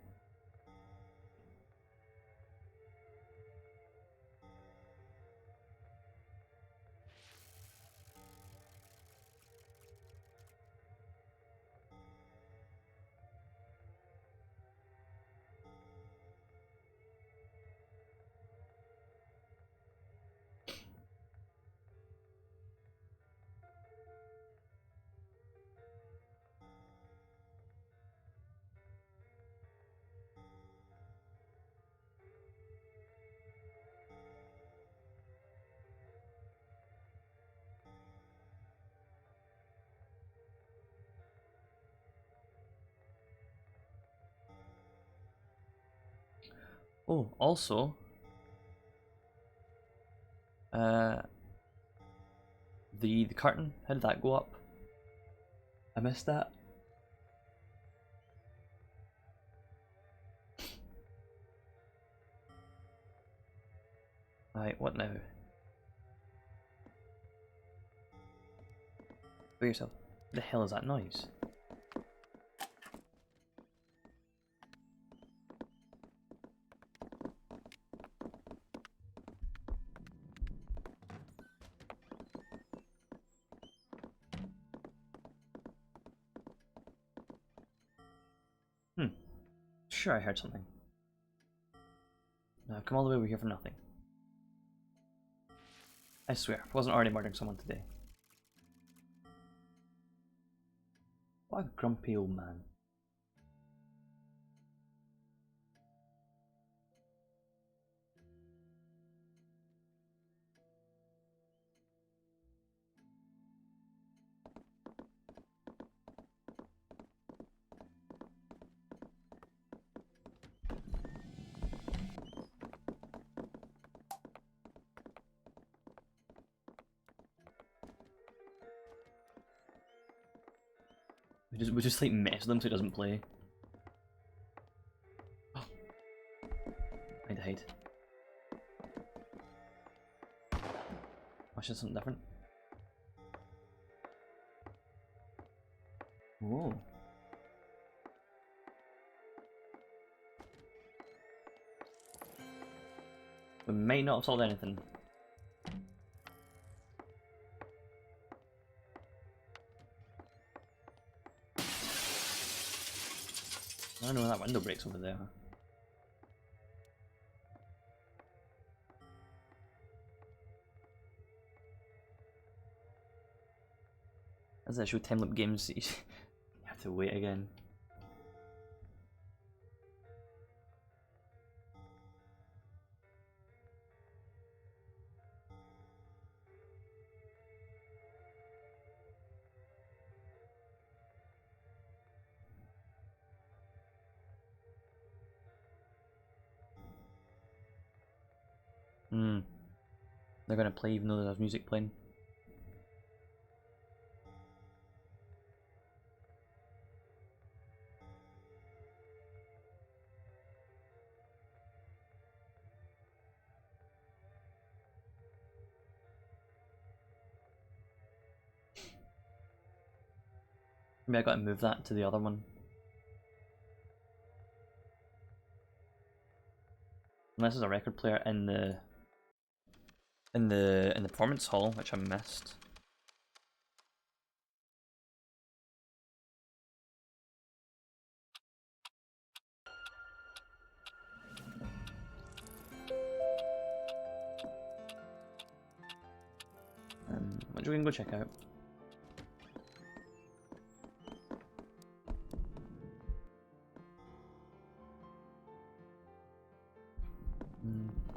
Oh, also, the curtain, how did that go up? I missed that. Right, what now? Wait yourself. What the hell is that noise? Sure, I heard something. I've come all the way over here for nothing. I swear, I wasn't already murdering someone today. What a grumpy old man. We just like mess with him so he doesn't play. Oh. I died. Watch something different. Whoa. We might not have solved anything. I don't know when that window breaks over there. As I show time loop games, you have to wait again. Hmm. They're gonna play even though there's music playing. Maybe I gotta move that to the other one. Unless there's a record player in the performance hall, which I missed. Which we can go check out.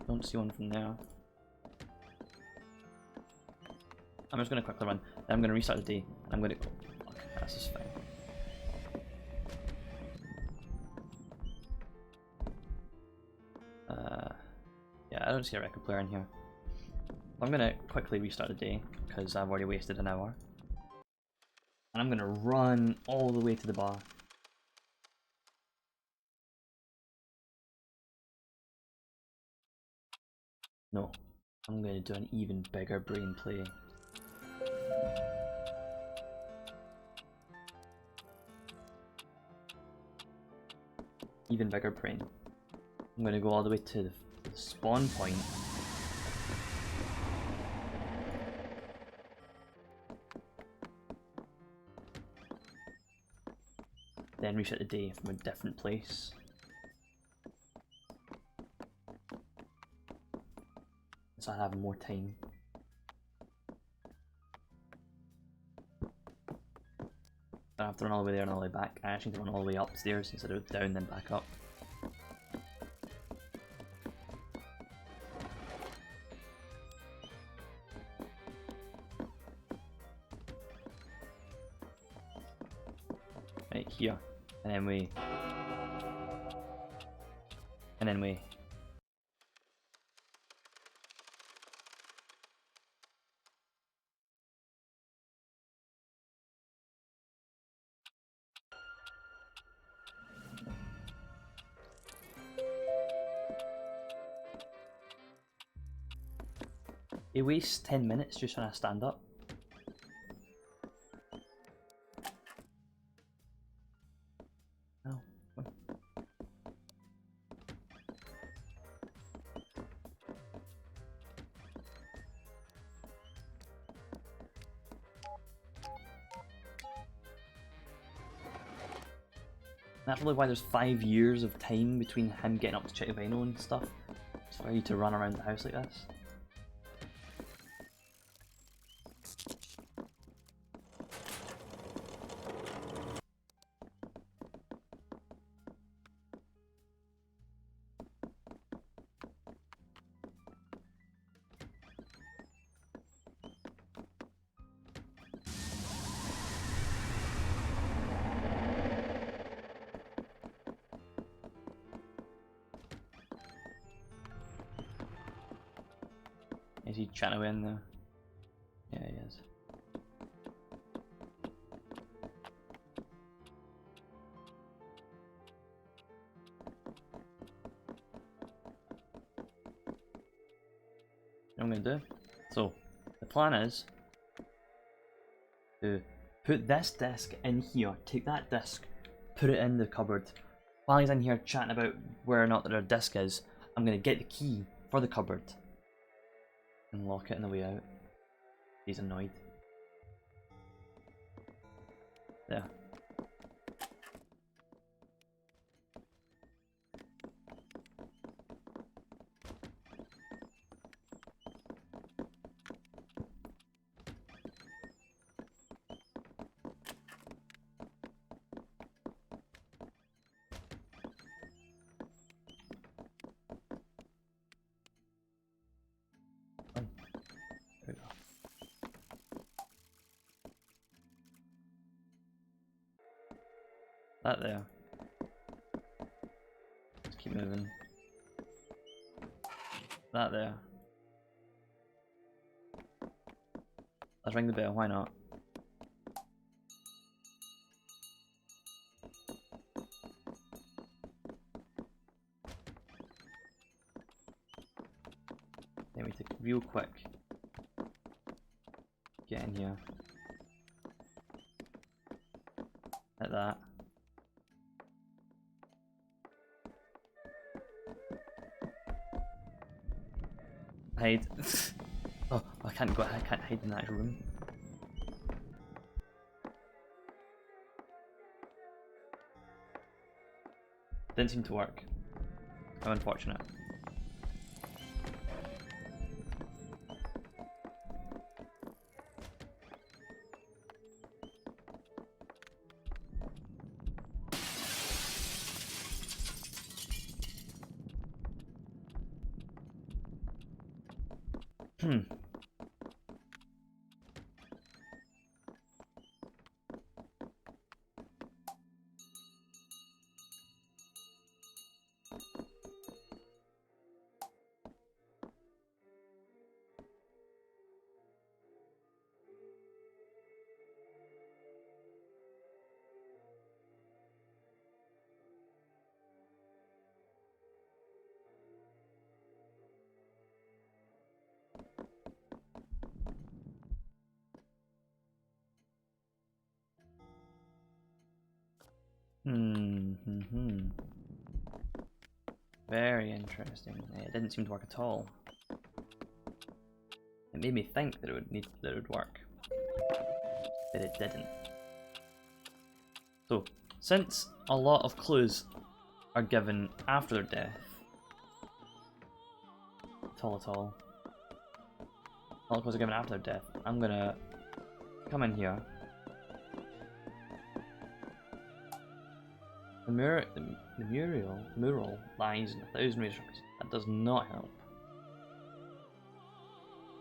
Don't see one from there. I'm just gonna quickly run. Then I'm gonna restart the day. And I'm gonna. Fuck, this is fine. Yeah, I don't see a record player in here. I'm gonna quickly restart the day because I've already wasted an hour. And I'm gonna run all the way to the bar. No, I'm gonna do an even bigger brain play. Even bigger brain. I'm gonna go all the way to the spawn point. Then reset the day from a different place. So I have more time. I don't have to run all the way there and all the way back. I actually need to run all the way upstairs instead of down then back up. Right here. And then we... And then we... It wastes 10 minutes just trying to stand up. Oh. That's probably why there's 5 years of time between him getting up to check Vinyl and stuff. It's for you to run around the house like this. Is he chatting away in there? Yeah, he is. What I'm gonna do? So, the plan is to put this disc in here, take that disc, put it in the cupboard. While he's in here chatting about where or not that our disc is, I'm gonna get the key for the cupboard and lock it on the way out. He's annoyed. There. There we go. That there. Let's keep moving. That there. Let's ring the bell, why not? Then we take it real quick. Get in here. Like that. Hide. Oh, I can't hide in that actual room. Didn't seem to work. How unfortunate. Very interesting. It didn't seem to work at all. It made me think that it would work, but it didn't. So, since a lot of clues are given after their death, at all, a lot of clues are given after their death, I'm gonna come in here. The mural lies in 1,000 racetracks. That does not help.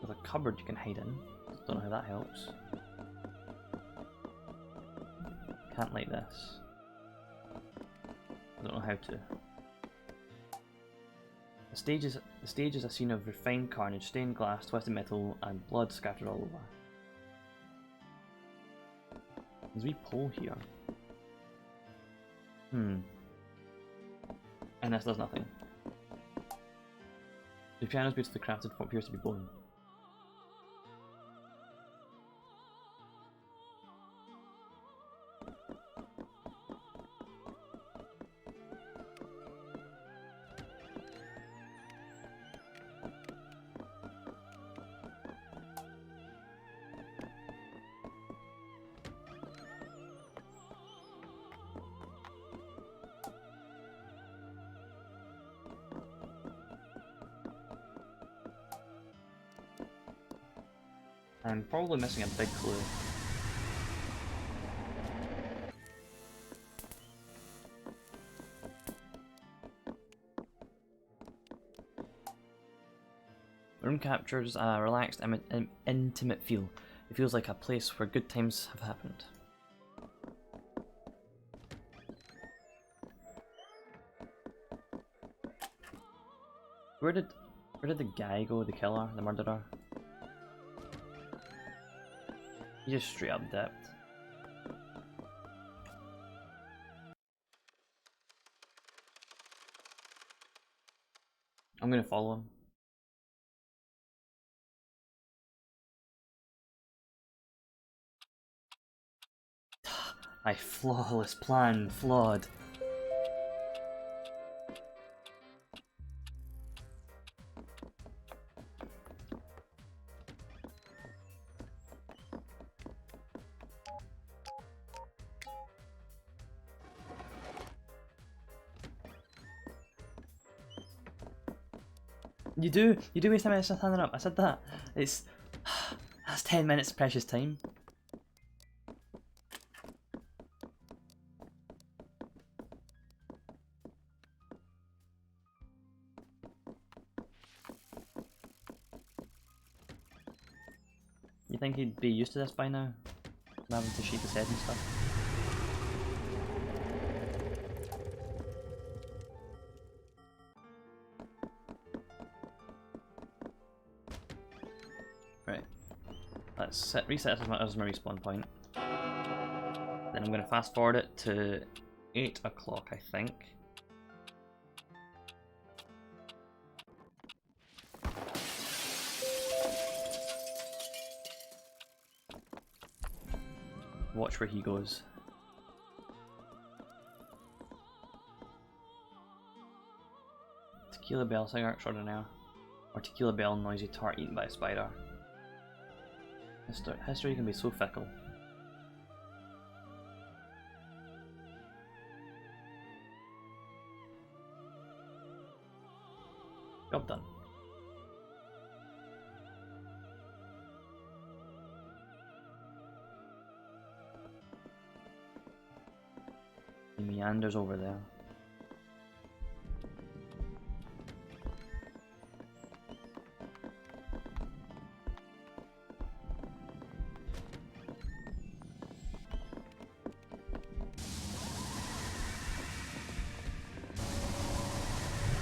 There's a cupboard you can hide in. Don't know how that helps. Can't light this. I don't know how to. The stage is a scene of refined carnage, stained glass, twisted metal, and blood scattered all over. There's a wee pole here. And this does nothing. The piano is beautifully crafted for what appears to be bone. I'm probably missing a big clue. The room captures a relaxed, intimate feel. It feels like a place where good times have happened. Where did the guy go? The killer, the murderer? He just straight up dipped. I'm gonna follow him. My flawless plan flawed. You do waste time standing up. I said that. That's 10 minutes of precious time. You think he'd be used to this by now? Having to shake his head and stuff? let's reset as my respawn point. Then I'm going to fast forward it to 8 o'clock, I think. Watch where he goes. Tequila Bell, cigar extraordinaire. Or Tequila Bell, noisy tart eaten by a spider. History can be so fickle. Job done. He meanders over there.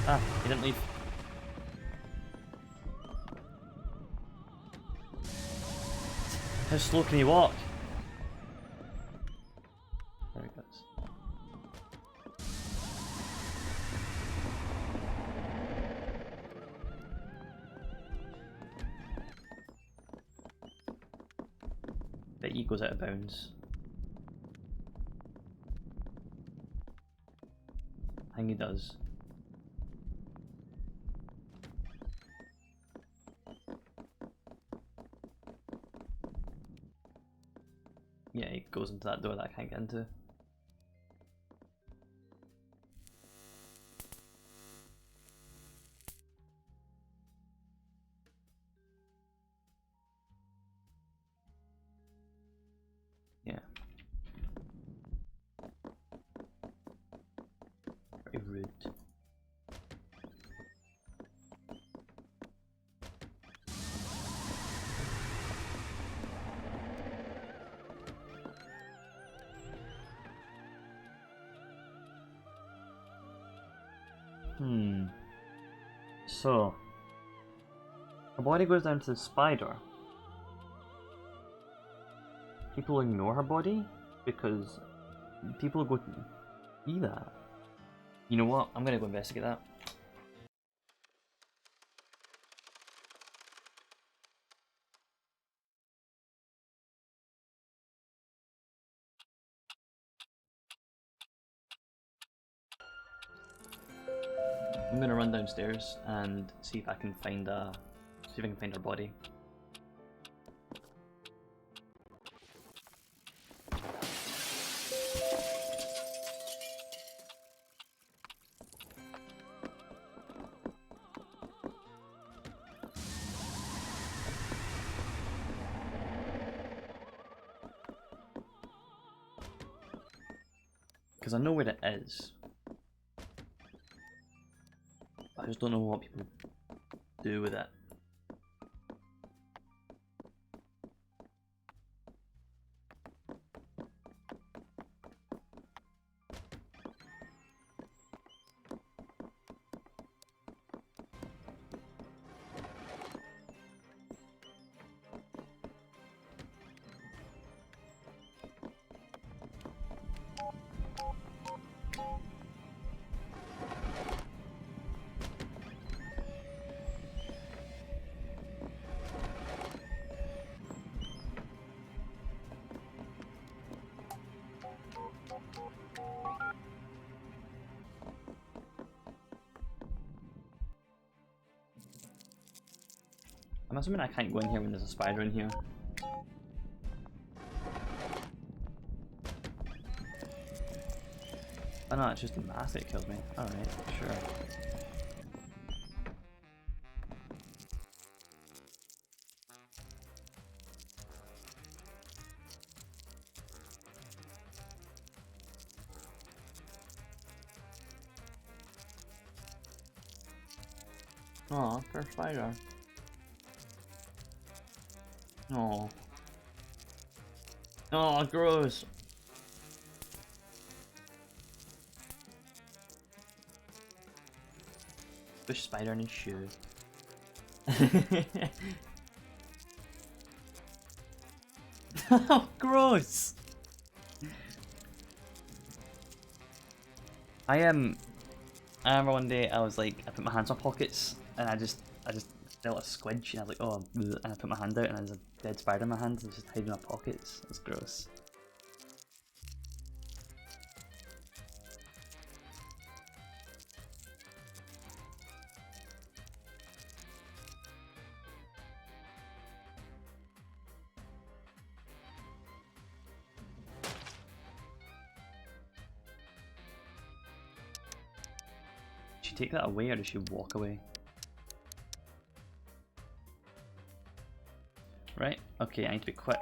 Ah, he didn't leave. How slow can he walk? There he goes. Bet he goes out of bounds. I think he does. Yeah, he goes into that door that I can't get into. Yeah. Very rude. So, her body goes down to the spider. People ignore her body because people go see that. You know what? I'm gonna go investigate that. I'm gonna run downstairs and see if I can find her body. Because I know where it is. I just don't know what people do with it. I'm assuming I can't go in here when there's a spider in here. Oh no, it's just the math that kills me. Alright, sure. Aw, poor spider. Oh. Oh, gross. Fish spider in his shoe. Oh, gross! I remember one day I was like, I put my hands in my pockets and I just felt a squidge and I was like, oh, bleh, and I put my hand out and there's a dead spider in my hand and it's just hiding in my pockets. That's gross. Did she take that away or did she walk away? Right, okay, I need to be quick.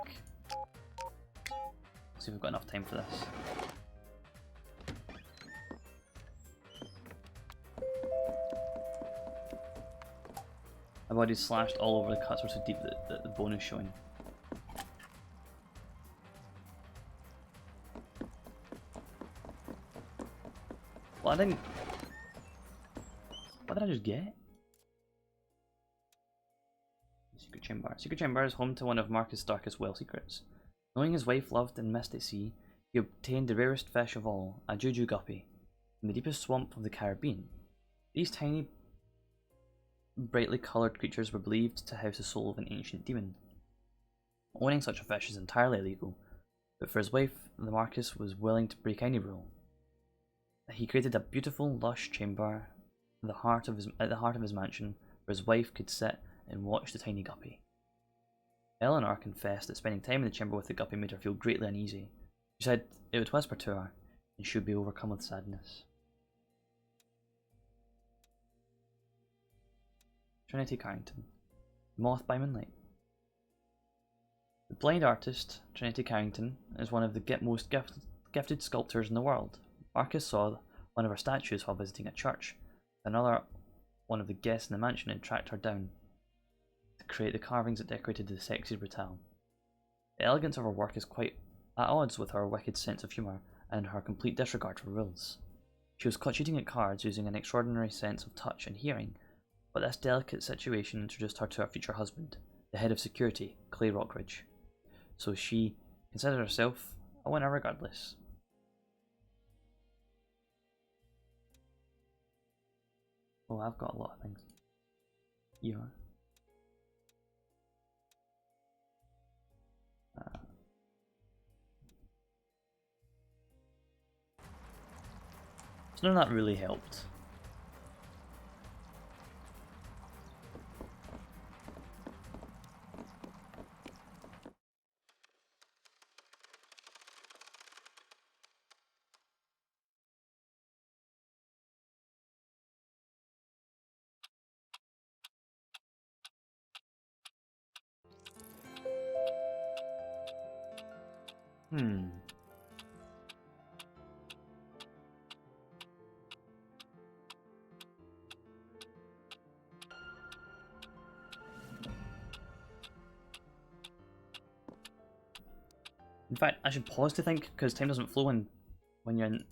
See if we've got enough time for this. My body's slashed all over, the cuts were so deep that the bone is showing. Well, I didn't... What did I just get? Secret Chamber. Secret Chamber is home to one of Marcus' darkest well secrets. Knowing his wife loved and missed at sea, he obtained the rarest fish of all, a juju guppy, in the deepest swamp of the Caribbean. These tiny, brightly coloured creatures were believed to house the soul of an ancient demon. Owning such a fish is entirely illegal, but for his wife, the Marcus was willing to break any rule. He created a beautiful, lush chamber at the heart of his mansion, where his wife could sit and watch the tiny guppy. Eleanor confessed that spending time in the chamber with the guppy made her feel greatly uneasy. She said it would whisper to her, and she would be overcome with sadness. Trinity Carrington. Moth by Moonlight. The blind artist, Trinity Carrington, is one of the most gifted sculptors in the world. Marcus saw one of her statues while visiting a church. Another one of the guests in the mansion and tracked her down to create the carvings that decorated the Sexy Brutale. The elegance of her work is quite at odds with her wicked sense of humour and her complete disregard for rules. She was caught cheating at cards using an extraordinary sense of touch and hearing, but this delicate situation introduced her to her future husband, the head of security, Clay Rockridge. So she considered herself a winner regardless. Oh, I've got a lot of things. You are. So none of that really helped. In fact, I should pause to think, because time doesn't flow when you're in...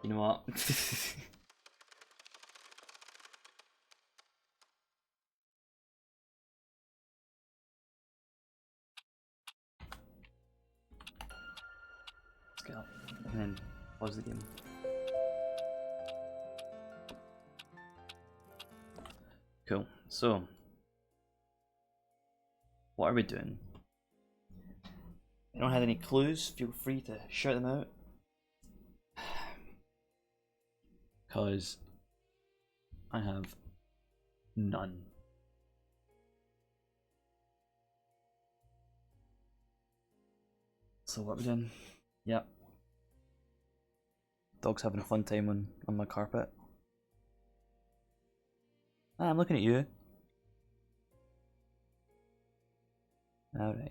You know what? Let's get up, and then pause the game. Cool, so... What are we doing? If you don't have any clues, feel free to shout them out. Because I have none. So what are we doing? Yep. Dog's having a fun time on my carpet. Ah, I'm looking at you. Alright.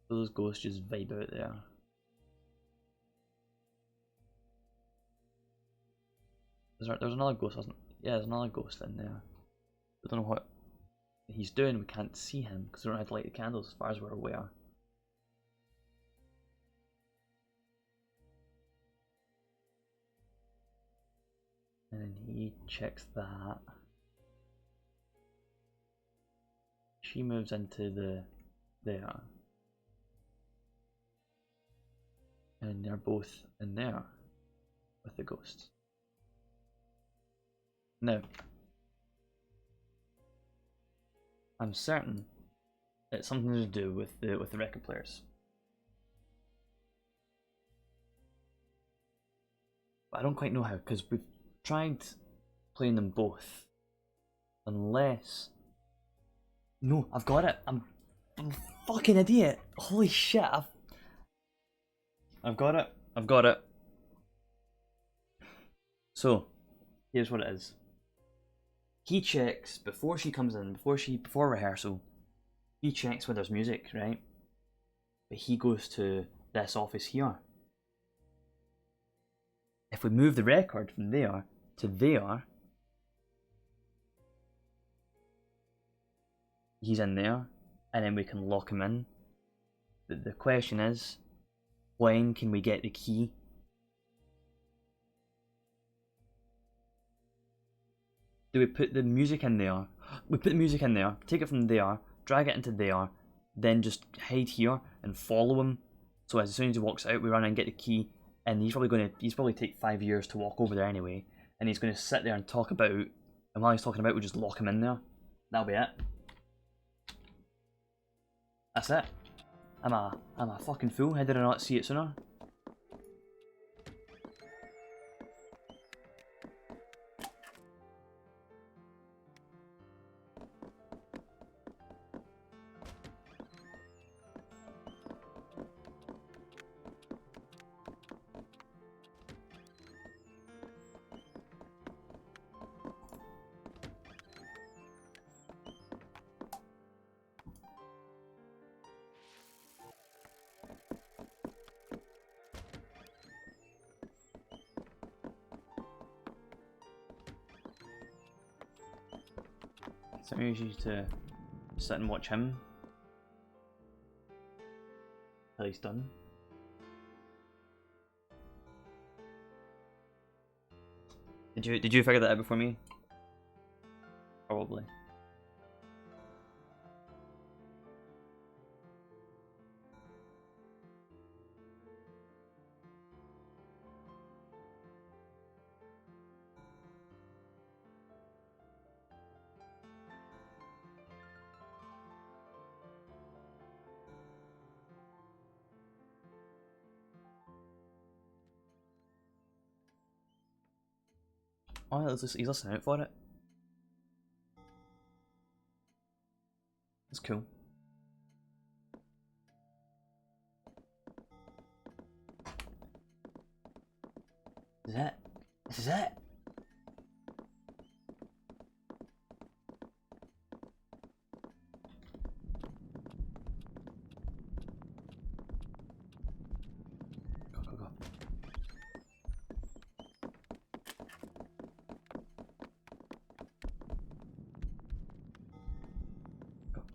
Those ghosts just vibe out there. There's another ghost, wasn't there? Yeah, there's another ghost in there. I don't know what he's doing, we can't see him because we don't have to light the candles as far as we're aware. And then he checks that. she moves into there, and they're both in there with the ghosts. Now, I'm certain it's something to do with the record players. But I don't quite know how, because we've tried playing them both. Unless... No, I've got it. I'm a fucking idiot. Holy shit, I've got it. I've got it. So, here's what it is. He checks before she comes in, before rehearsal, he checks where there's music, right? But he goes to this office here. If we move the record from there to there, he's in there, and then we can lock him in. The question is, when can we get the key? Do we put the music in there? We put the music in there, take it from there, drag it into there, then just hide here and follow him. So as soon as he walks out, we run and get the key, and he's probably take 5 years to walk over there anyway, and he's gonna sit there and talk about, and while he's talking about, we just lock him in there. That'll be it. That's it. I'm a fucking fool. How did I not see it sooner? So I usually to sit and watch him till he's done. Did you figure that out before me? Probably. Oh, he's listening out for it. That's cool. This is it. This is it. Go, go, go.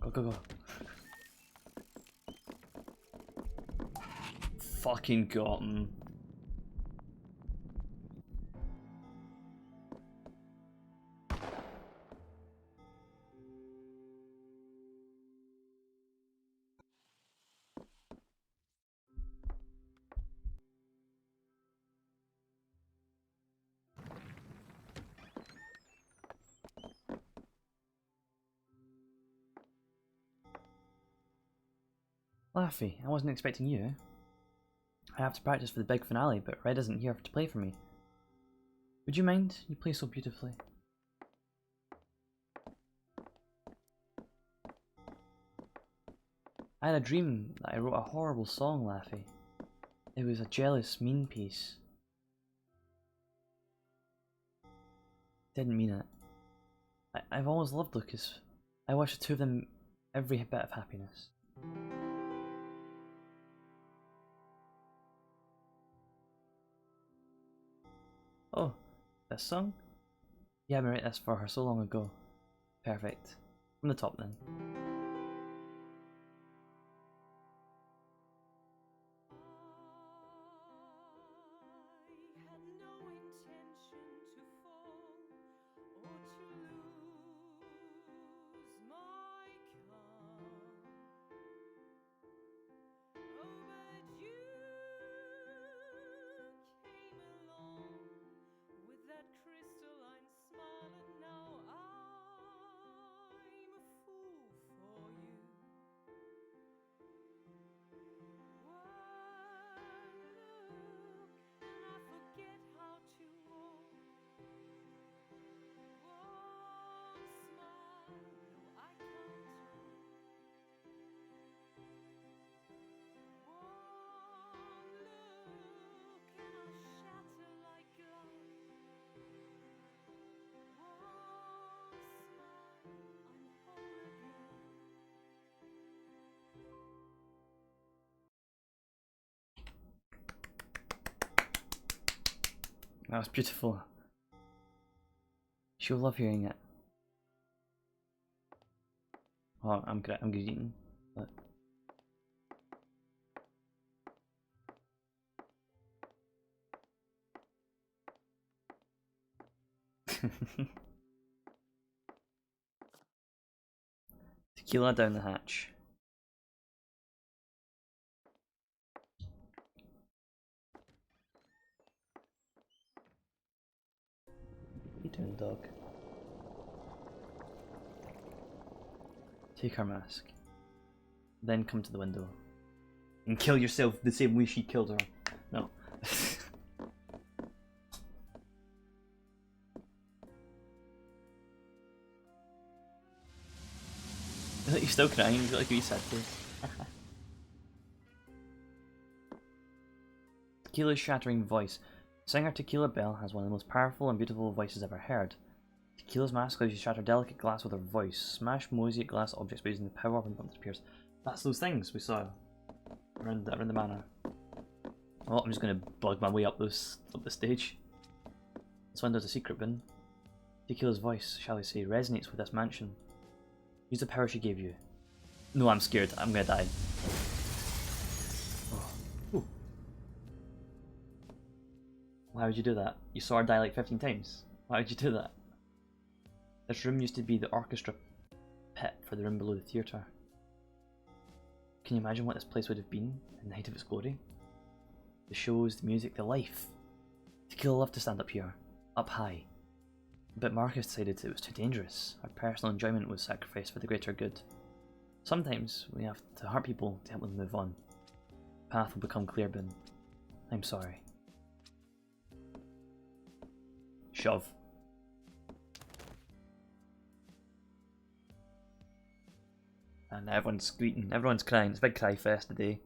Go, go, go. Fucking got him. Laffy, I wasn't expecting you. I have to practice for the big finale, but Red isn't here to play for me. Would you mind? You play so beautifully. I had a dream that I wrote a horrible song, Laffy. It was a jealous, mean piece. Didn't mean it. I've always loved Lucas. I wish the two of them every bit of happiness. Oh, this song? You had me write this for her so long ago. Perfect. From the top then. That was beautiful. She'll love hearing it. Oh, I'm good eating. But... Tequila down the hatch. What are you doing, dog? Take her mask. Then come to the window. And kill yourself the same way she killed her. No. You're still crying, you like you said to. Tequila's shattering voice. Singer Tequila Bell has one of the most powerful and beautiful voices ever heard. Tequila's mask allows you to shatter delicate glass with her voice. Smash mosaic glass objects by using the power when it appears. That's those things we saw around the manor. Oh, I'm just gonna bug my way up the stage. This window's a secret bin. Tequila's voice, shall we say, resonates with this mansion. Use the power she gave you. No, I'm scared. I'm gonna die. Oh. Why would you do that? You saw her die like 15 times. Why would you do that? This room used to be the orchestra pit for the room below the theatre. Can you imagine what this place would have been in the height of its glory? The shows, the music, the life. Tequila loved to stand up here, up high. But Marcus decided it was too dangerous. Our personal enjoyment was sacrificed for the greater good. Sometimes we have to hurt people to help them move on. The path will become clear, Ben. I'm sorry. Shove. And everyone's squeaking, everyone's crying. It's a big cry fest today.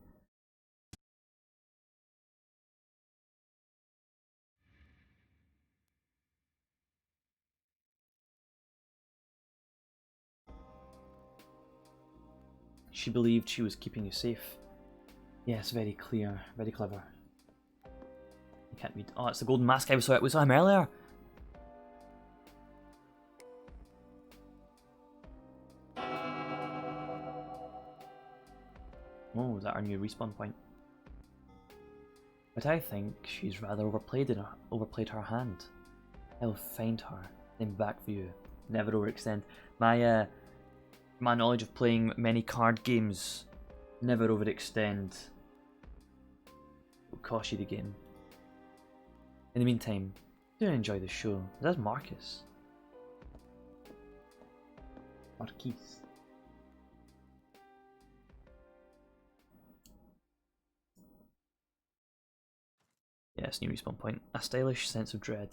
She believed she was keeping you safe. Yes, very clear, very clever. I can't read. Oh, it's the golden mask. We saw him earlier. Oh, is that our new respawn point? But I think she's rather overplayed her hand. I will find her, then back for you. Never overextend. My knowledge of playing many card games, never overextend, will cost you the game. In the meantime, do enjoy the show. That's Marcus. Marquis. Yes, new respawn point. A stylish sense of dread.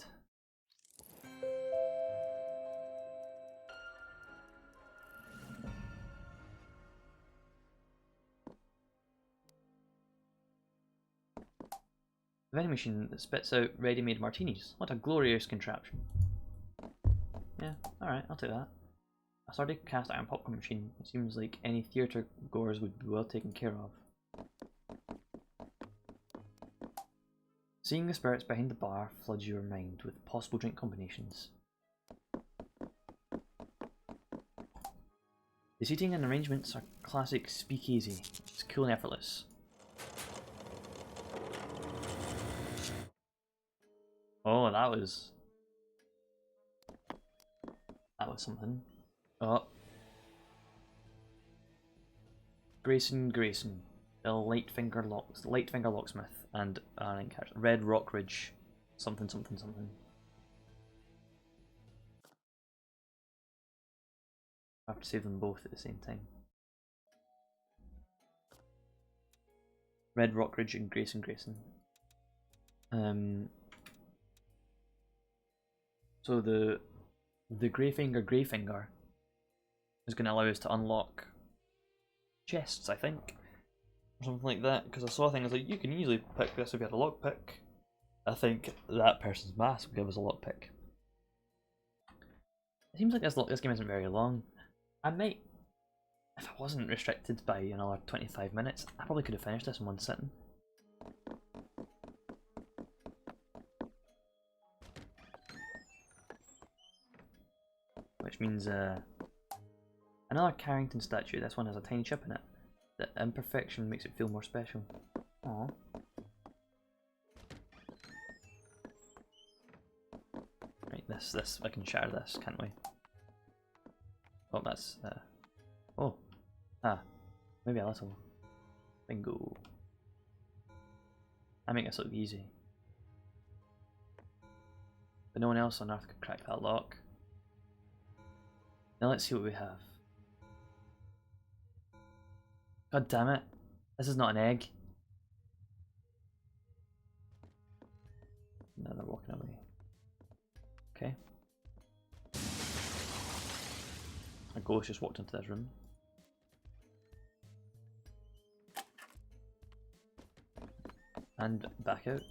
A vending machine that spits out ready-made martinis. What a glorious contraption. Yeah, alright, I'll take that. A sturdy cast iron popcorn machine. It seems like any theatre goers would be well taken care of. Seeing the spirits behind the bar floods your mind with possible drink combinations. The seating and arrangements are classic speakeasy. It's cool and effortless. Oh, that was something. Oh. Grayson, the Lightfinger Locksmith, and Red Rockridge, something. I have to save them both at the same time. Red Rockridge and Grayson. So the Greyfinger is going to allow us to unlock chests, I think, or something like that. Because I saw things like you can easily pick this if you had a lockpick. I think that person's mask would give us a lockpick. It seems like this game isn't very long. I might, if I wasn't restricted by another 25 minutes, I probably could have finished this in one sitting. means another Carrington statue. This one has a tiny chip in it. The imperfection makes it feel more special. Aww. Right, this, I can shatter this, can't we? Oh, that's, oh. Ah. Maybe a little. Bingo. I make this look easy. But no one else on Earth could crack that lock. Now let's see what we have. God damn it. This is not an egg. No, they're walking away. Okay. A ghost just walked into this room. And back out.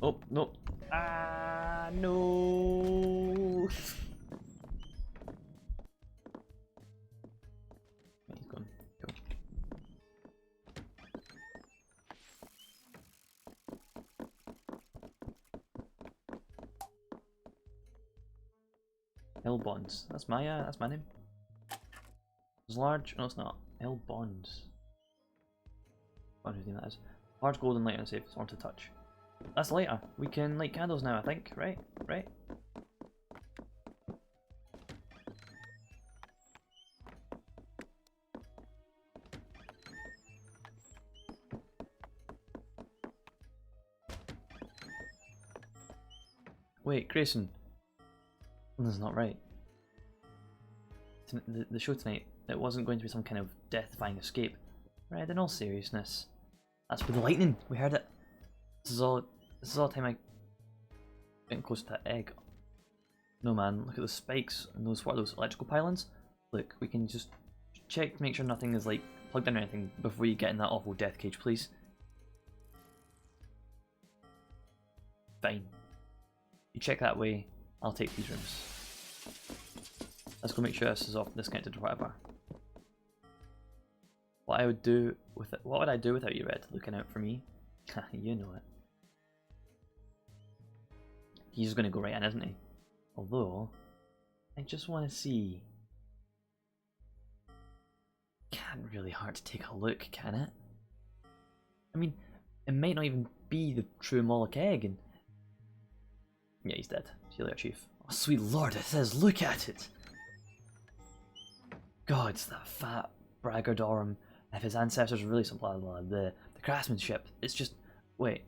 Oh, no. Ah, no. He's gone. Go. Hill Bonds. That's my name. It's large. No, it's not. Hill Bonds. I don't know whose name that is. Large golden light on safe. It's hard to touch. That's lighter. We can light candles now, I think. Right? Right? Wait, Grayson. This is not right. The show tonight, it wasn't going to be some kind of death-defying escape. Right, in all seriousness. That's for the lightning. We heard it. This is all the time I getting close to that egg. No man, look at those spikes and those, what are those, electrical pylons? Look, we can just check to make sure nothing is like plugged in or anything before you get in that awful death cage, please. Fine. You check that way, I'll take these rooms. Let's go make sure this is off disconnected or whatever. What I would do with it, what would I do without you, Red, looking out for me? You know it. He's just gonna go right in, isn't he? Although, I just want to see. Can't really hard to take a look, can it? I mean, it might not even be the true Moloch egg, and yeah, he's dead. See you later, Chief. Oh, sweet lord, it says, look at it! God, it's that fat braggardorum. If his ancestors are really some blah blah, the craftsmanship, it's just... Wait.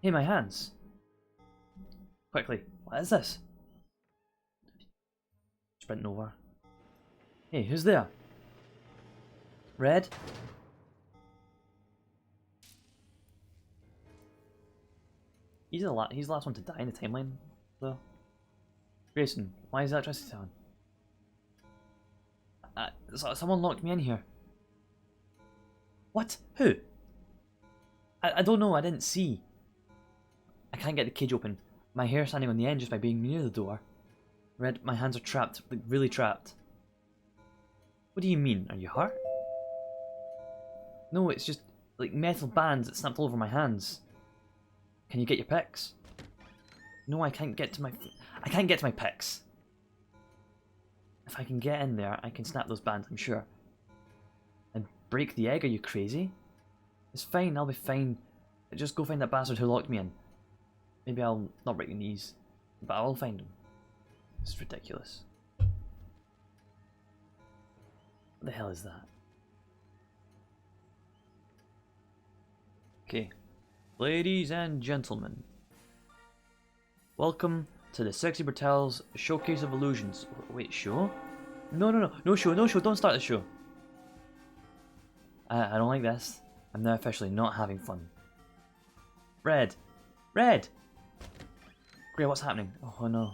Hey, my hands! Quickly, what is this? Sprinting over. Hey, who's there? Red? He's the last one to die in the timeline, though. Grayson, why is that electricity on? Someone locked me in here. What? Who? I don't know, I didn't see. I can't get the cage open. My hair standing on the end just by being near the door. Red, my hands are trapped, like really trapped. What do you mean? Are you hurt? No, it's just like metal bands that snapped all over my hands. Can you get your picks? No, I can't get to my picks. If I can get in there, I can snap those bands, I'm sure. And break the egg? Are you crazy? It's fine, I'll be fine. Just go find that bastard who locked me in. Maybe I'll not break the knees, but I'll find him. It's ridiculous. What the hell is that? Okay. Ladies and gentlemen, welcome to the Sexy Brutale's Showcase of Illusions. Wait, show? No show, don't start the show. I don't like this. I'm now officially not having fun. Red! Grey, what's happening? Oh no.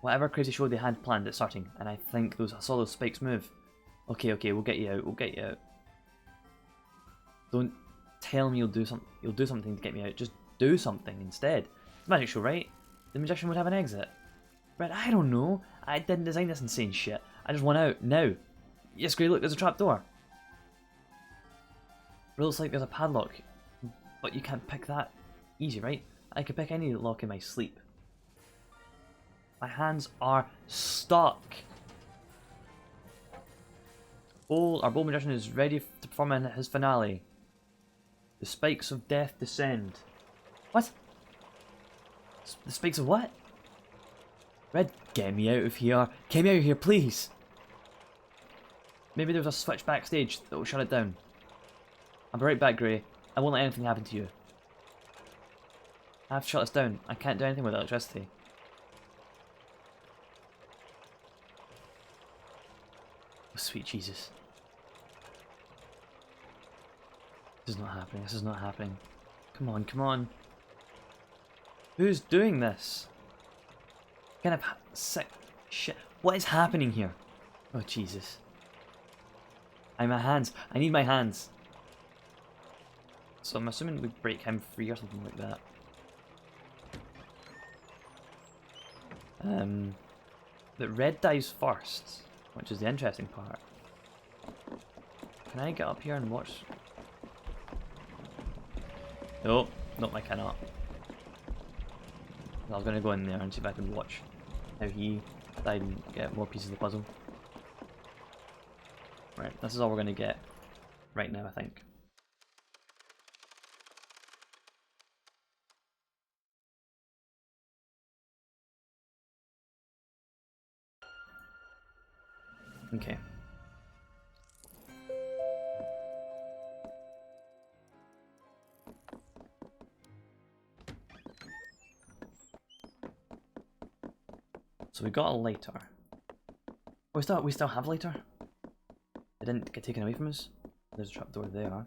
Whatever crazy show they had planned at starting, and I think I saw those spikes move. Okay, we'll get you out, Don't tell me you'll do something to get me out, just do something instead. It's a magic show, right? The magician would have an exit. Red, I don't know. I didn't design this insane shit. I just want out, now. Yes, Grey, look, there's a trapdoor. It looks like there's a padlock, but you can't pick that easy, right? I could pick any lock in my sleep. My hands are stuck. Our bold magician is ready to perform his finale. The spikes of death descend. What? The spikes of what? Red, get me out of here. Get me out of here, please. Maybe there's a switch backstage that will shut it down. I'll be right back, Grey. I won't let anything happen to you. I have to shut this down. I can't do anything with electricity. Oh, sweet Jesus. This is not happening. This is not happening. Come on, come on. Who's doing this? Kind of sick shit. What is happening here? Oh, Jesus. My hands. I need my hands. So I'm assuming we break him free or something like that. But Red dies first, which is the interesting part. Can I get up here and watch? No, nope, I cannot. I was gonna go in there and see if I can watch how he died and get more pieces of the puzzle. Right, this is all we're gonna get right now, I think. Okay. So we got a lighter. Oh, we still have a lighter? It didn't get taken away from us? There's a trapdoor there.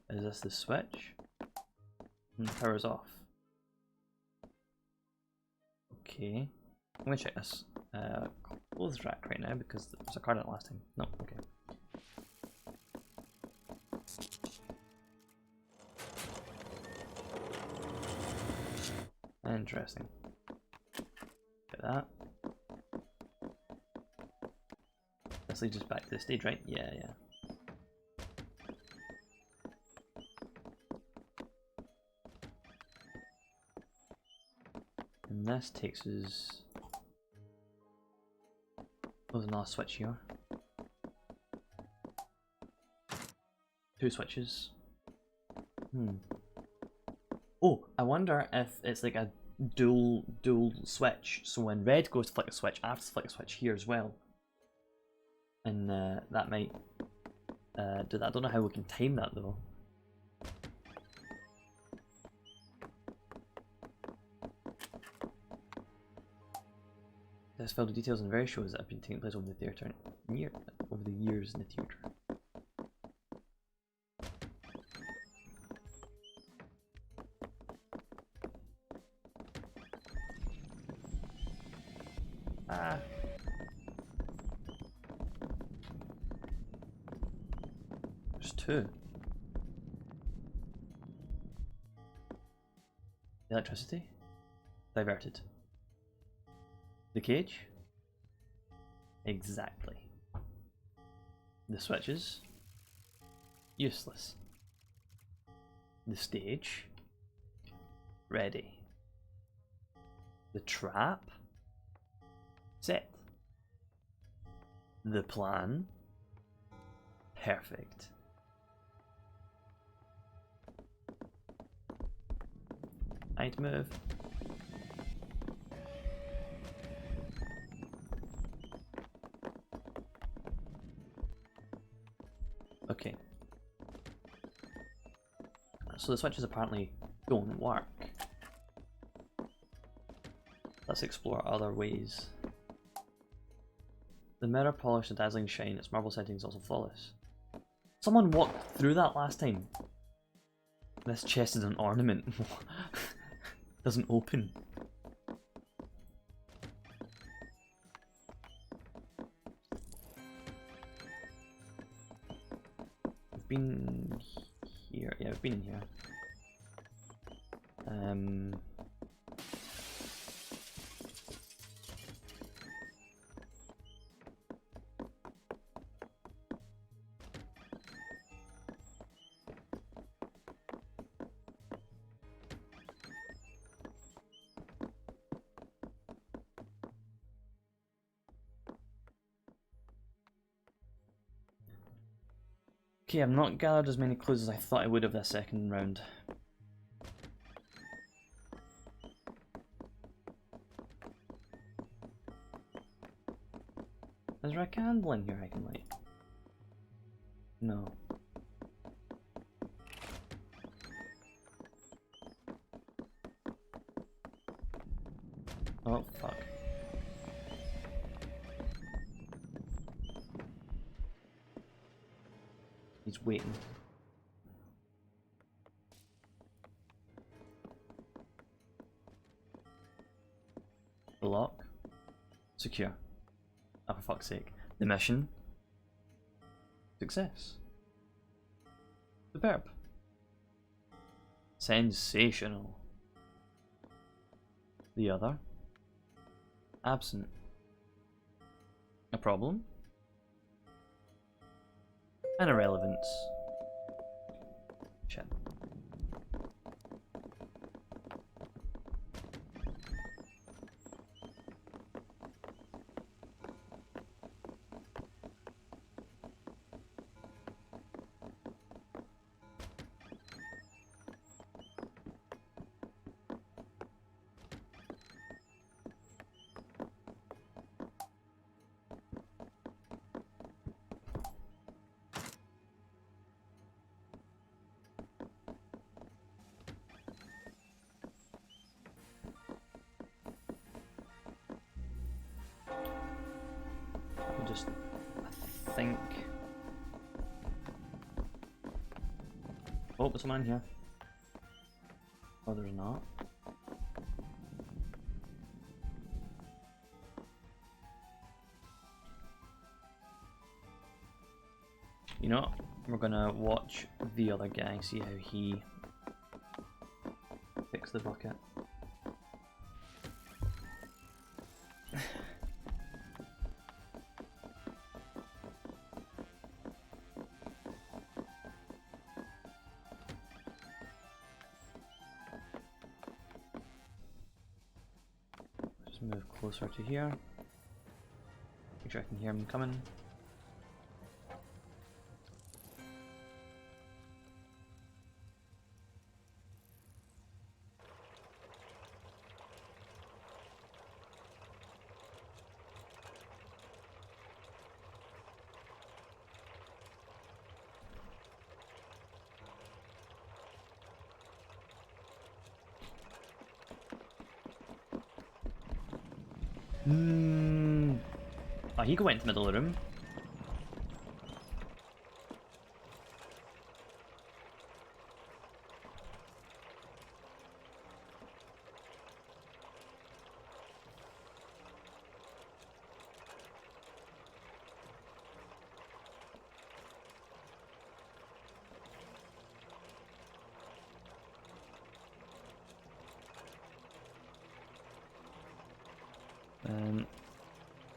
Is this the switch? And the power's off. Okay. I'm gonna check this clothes rack right now because there's a card in it last time. No, okay. Interesting. Get that. This leads us back to the stage, right? Yeah, yeah. And this takes us... There's another switch here. 2 switches. Oh, I wonder if it's like a dual switch. So when Red goes to flick a switch, I have to flick a switch here as well. And that might do that. I don't know how we can time that though. This filled with details and various shows that have been taking place over the theatre over the years in the theatre. There's 2. The electricity? Diverted. The cage? Exactly. The switches? Useless. The stage? Ready. The trap? Set. The plan? Perfect. I'd move. Okay. So the switches apparently don't work. Let's explore other ways. The mirror polished a dazzling shine, its marble setting is also flawless. Someone walked through that last time. This chest is an ornament. Doesn't open. We've been here. Yeah, we've been in here. Okay, I've not gathered as many clues as I thought I would have this second round. Is there a candle in here I can light? No. Oh, fuck. He's waiting. The lock. Secure. Oh, for fuck's sake. The mission. Success. Superb. Sensational. The other. Absent. A problem. An irrelevance. Shit. I think. Oh, there's a man here. Oh, there's not. You know what? We're gonna watch the other guy, see how he fixes the bucket. Move closer to here. Make sure I can hear him coming. Oh, he went into the middle of the room.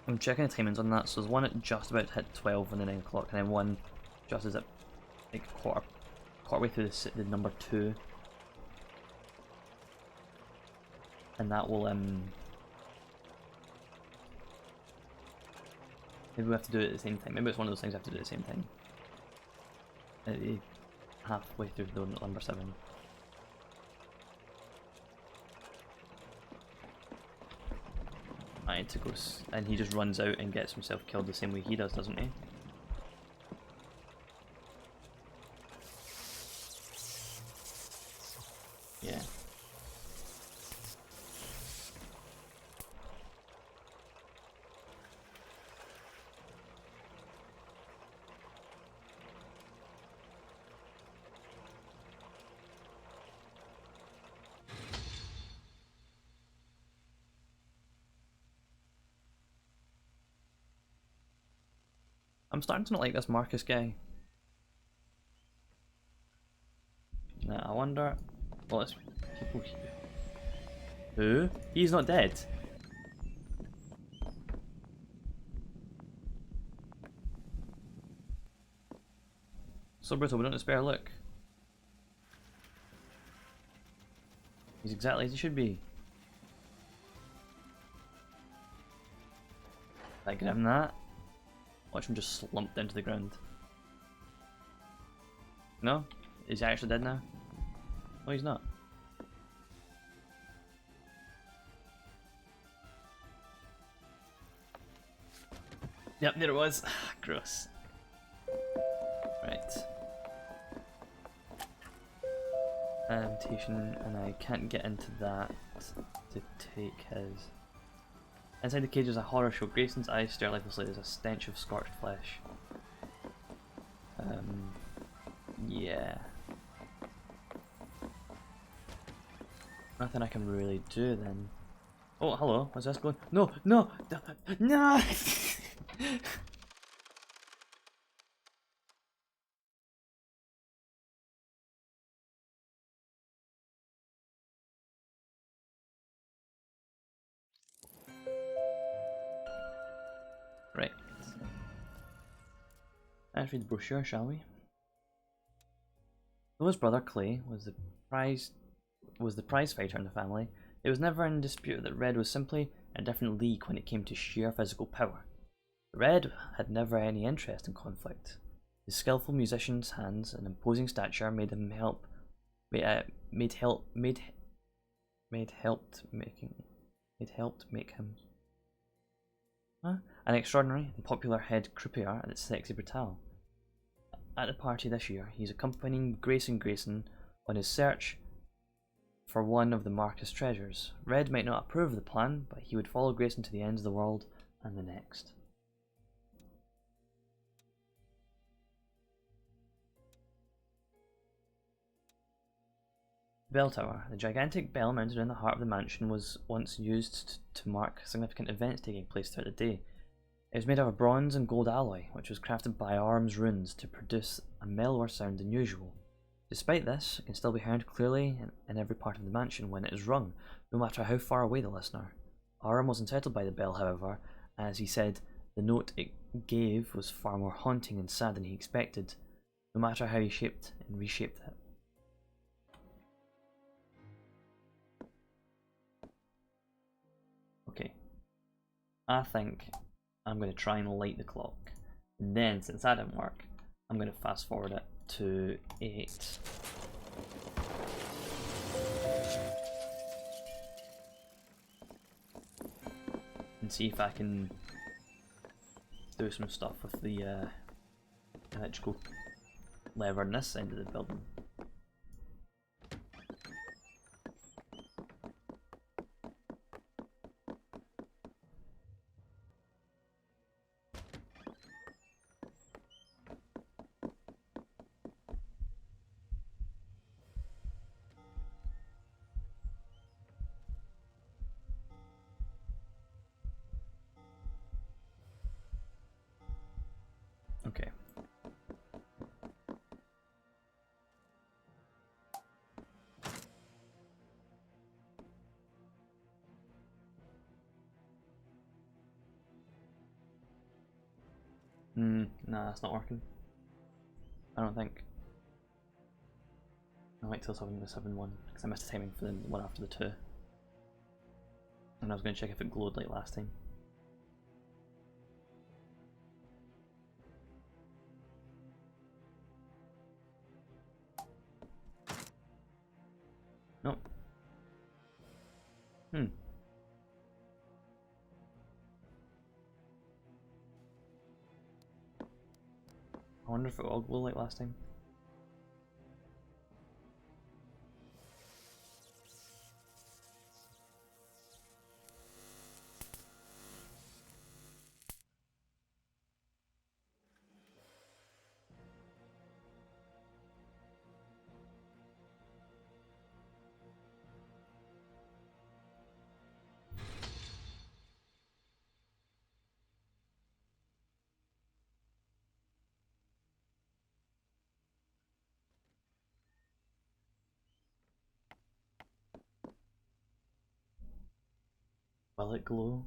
I'm checking the timings on that, so there's one at just about to hit 12 on the 9 o'clock, and then one just as at like quarter way through the number 2. And that will maybe we have to do it at the same time. Maybe it's one of those things I have to do at the same time. At the halfway through the number 7. I need to go, and he just runs out and gets himself killed the same way he does, doesn't he? Yeah. I'm starting to not like this Marcus guy. Now, I wonder what's people here. Who? He's not dead. So brutal, we don't have to spare a look. He's exactly as he should be. I can have that. Watch him just slump down to the ground. No? Is he actually dead now? No, he's not. Yep, there it was. Gross. Right. Adaptation, and I can't get into that to take his. Inside the cage is a horror show. Grayson's eyes stare lifelessly. There's a stench of scorched flesh. Yeah. Nothing I can really do then. Oh, hello. What's this going? No, no, no! Right. Let's read the brochure, shall we? Though his brother Clay was the prize fighter in the family, it was never in dispute that Red was simply a different league when it came to sheer physical power. Red had never any interest in conflict. His skillful musician's hands and imposing stature made helped make him an extraordinary and popular head croupier at Sexy Brutale. At the party this year, he's accompanying Grayson on his search for one of the Marcus treasures. Red might not approve of the plan, but he would follow Grayson to the ends of the world and the next. Bell Tower. The gigantic bell mounted in the heart of the mansion was once used to mark significant events taking place throughout the day. It was made of a bronze and gold alloy, which was crafted by Aram's runes to produce a mellower sound than usual. Despite this, it can still be heard clearly in every part of the mansion when it is rung, no matter how far away the listener. Aram was unsettled by the bell, however, as he said the note it gave was far more haunting and sad than he expected, no matter how he shaped and reshaped it. Okay, I think I'm going to try and light the clock. And then, since that didn't work, I'm going to fast forward it to 8. And see if I can do some stuff with the electrical lever on this end of the building. Okay. Nah, that's not working. I don't think. I'll wait till 7-1 because I missed the timing for the one after the 2. And I was going to check if it glowed like last time. Nope. I wonder if it will glow like last time. Will it glow?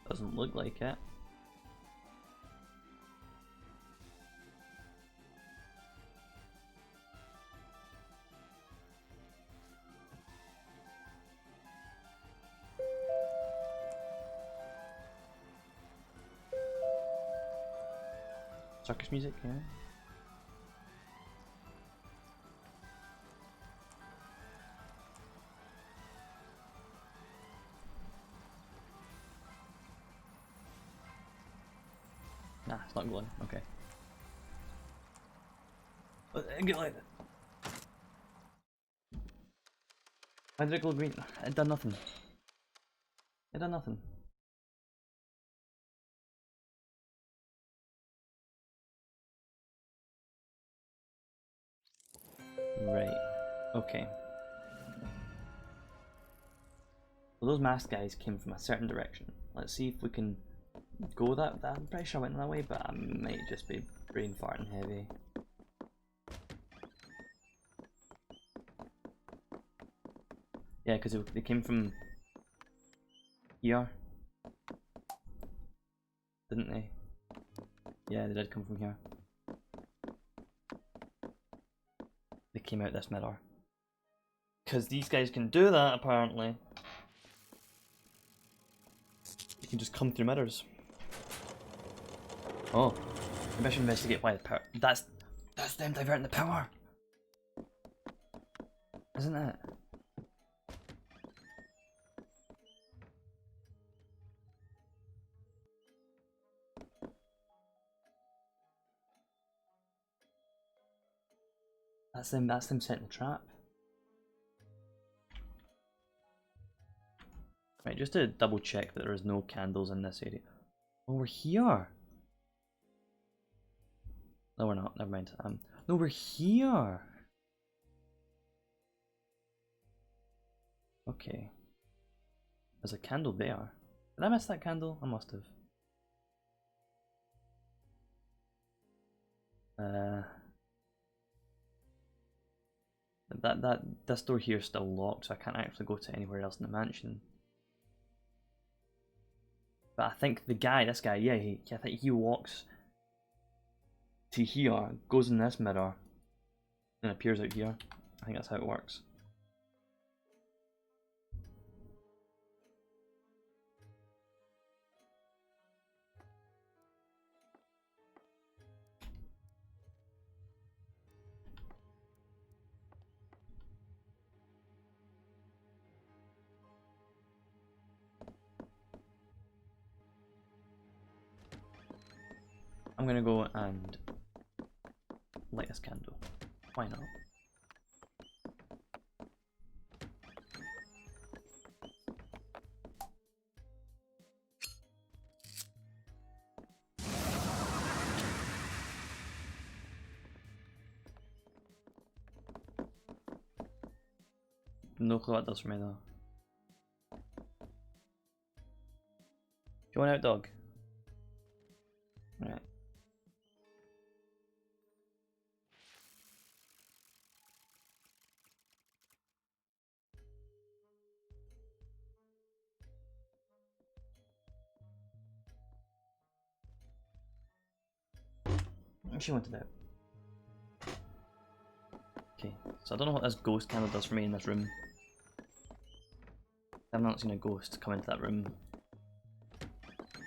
Doesn't look like it. Circus music, yeah. Nah, it's not glowing. Okay. Get like that. Why did it glow green? It done nothing. It done nothing. Right. Okay. Well, those masked guys came from a certain direction. Let's see if we can go that. I'm pretty sure I went that way, but I might just be brain farting heavy. Yeah, because they came from here, didn't they? Yeah, they did come from here. They came out this mirror. Because these guys can do that, apparently. You can just come through mirrors. Oh, maybe I should investigate why the power. That's them diverting the power, isn't it? That's them. That's them setting the trap. Right, just to double check that there is no candles in this area. Oh, we're here. No, we're not. Never mind. No, we're here. Okay. There's a candle there. Did I miss that candle? I must have. This door here is still locked, so I can't actually go to anywhere else in the mansion. But I think the guy, this guy, yeah, I think he walks to here, goes in this mirror, and appears out here. I think that's how it works. I'm gonna go and light this candle. Why not? No clue what it does for me though. Going out, dog. Right. She wanted out. Okay, so I don't know what this ghost candle does for me in this room. I've not seen a ghost come into that room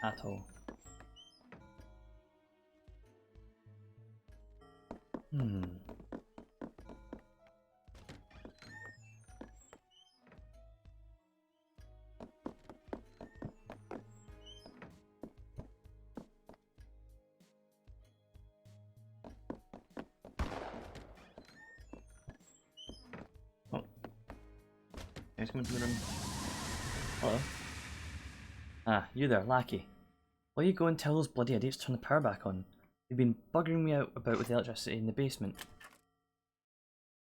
at all. Oh. He's coming to the room. Hello. Ah, you there, lackey. Why you go and tell those bloody idiots to turn the power back on? They've been buggering me out about with the electricity in the basement.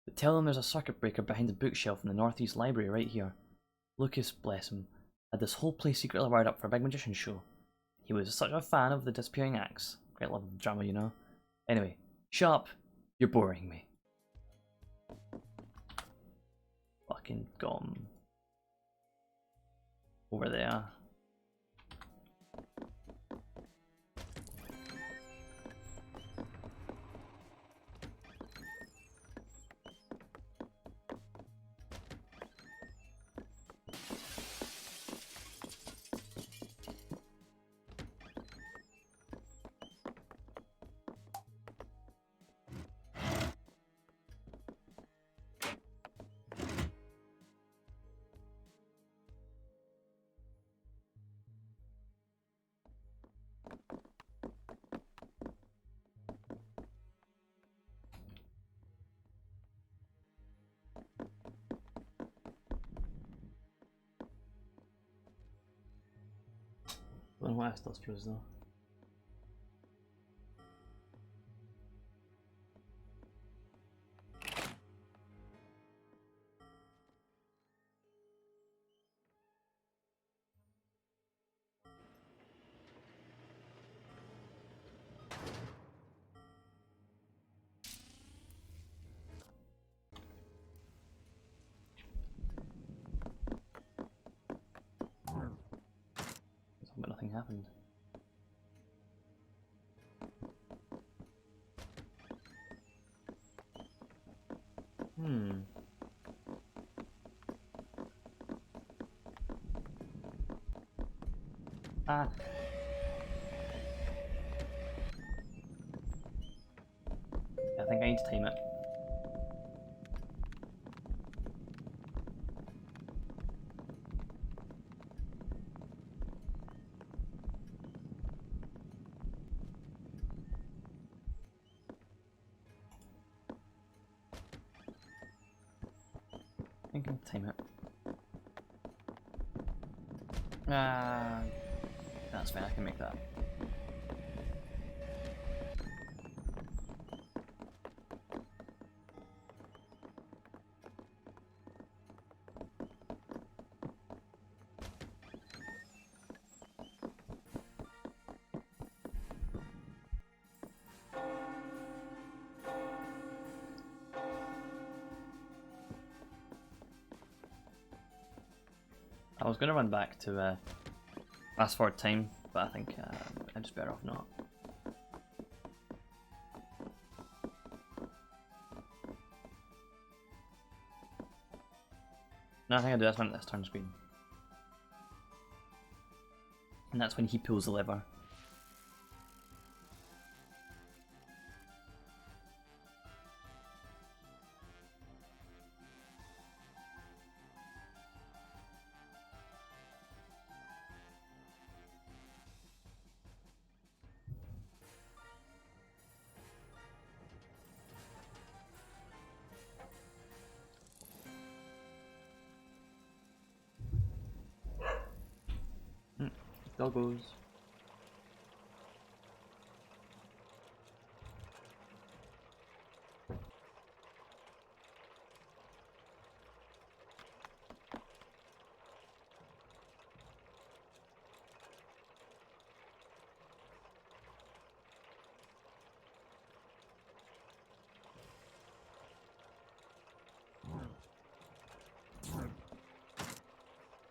But tell them there's a circuit breaker behind the bookshelf in the northeast library right here. Lucas, bless him, had this whole place secretly wired up for a big magician show. He was such a fan of the disappearing acts. Great love of drama, you know. Anyway, shut up. You're boring me. Fucking gone. Over there. Don't know what Estos throws though. But nothing happened. Ah. I think I need to time it. I can time it. That's fine, I can make that. I was going to run back to fast forward time, but I think I'm just better off not. No, I think I do this one at this turn screen. And that's when he pulls the lever. Doggos.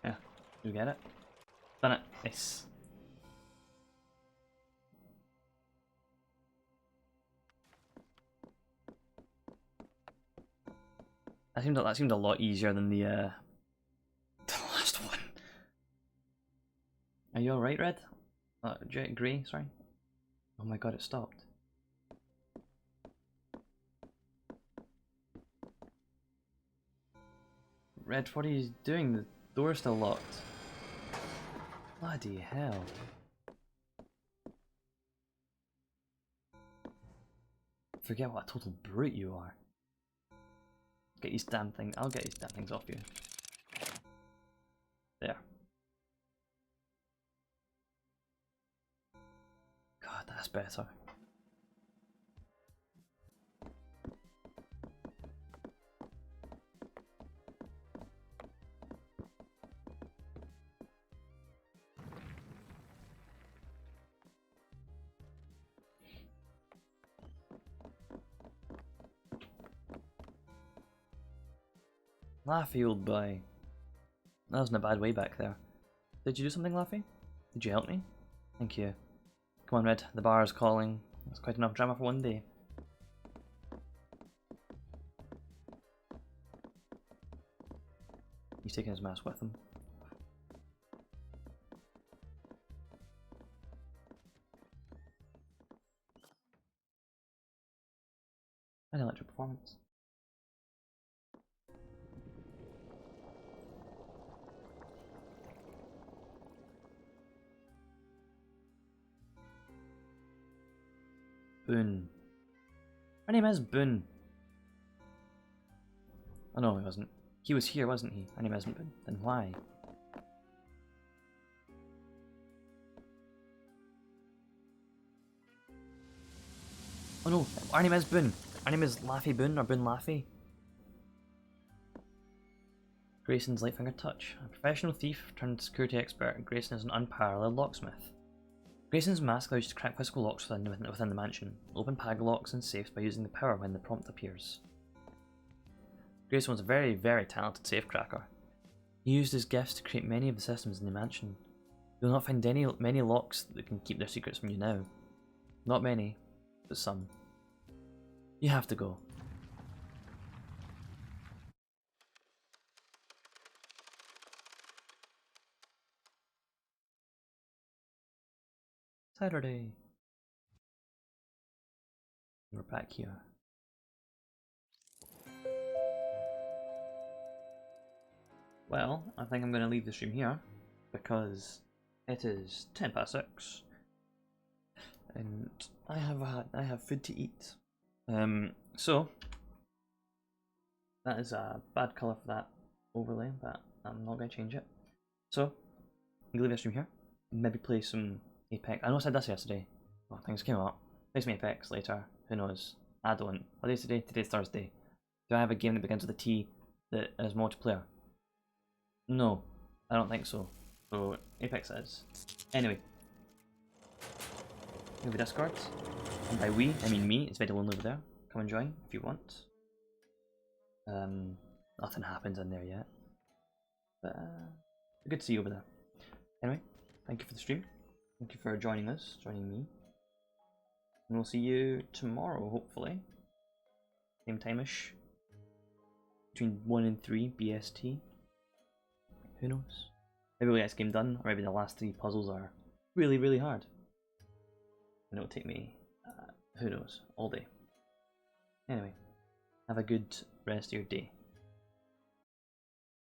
Yeah, you get it? Done it. Nice. That seemed a lot easier than the last one. Are you alright, Red? Grey, sorry. Oh my god, it stopped. Red, what are you doing? The door's still locked. Bloody hell. Forget what a total brute you are. Get these damn things. I'll get these damn things off you. There. God, that's better. Laffy, old boy. That wasn't a bad way back there. Did you do something, Laffy? Did you help me? Thank you. Come on, Red. The bar is calling. That's quite enough drama for one day. He's taking his mask with him. I didn't like your performance. Boone. Her name is Boone. Oh no, he wasn't. He was here, wasn't he? Her name isn't Boone. Then why? Oh no, our name is Boone. Our name is Laffy Boone, or Boone Laffy. Grayson's light finger touch. A professional thief turned security expert, Grayson is an unparalleled locksmith. Grayson's mask allows you to crack physical locks within the mansion. Open padlocks and safes by using the power when the prompt appears. Grayson was a very, very talented safe cracker. He used his gifts to create many of the systems in the mansion. You will not find many locks that can keep their secrets from you now. Not many, but some. You have to go. Saturday. We're back here. Well, I think I'm going to leave the stream here because it is 6:10 and I have food to eat. So that is a bad color for that overlay, but I'm not going to change it. So I'm going to leave the stream here. Maybe play some Apex. I know I said this yesterday. Well, things came up. Play some Apex later. Who knows? I don't. What day is today? Today's Thursday. Do I have a game that begins with a T that is multiplayer? No, I don't think so. So Apex is. Anyway, we have a Discord. And by we, I mean me. It's very lonely over there. Come and join if you want. Nothing happens in there yet. But good to see you over there. Anyway, thank you for the stream. Thank you for joining us, joining me. And we'll see you tomorrow, hopefully. Same time-ish. Between 1 and 3 BST. Who knows? Maybe we'll get this game done, or maybe the last 3 puzzles are really, really hard. And it'll take me, who knows, all day. Anyway, have a good rest of your day.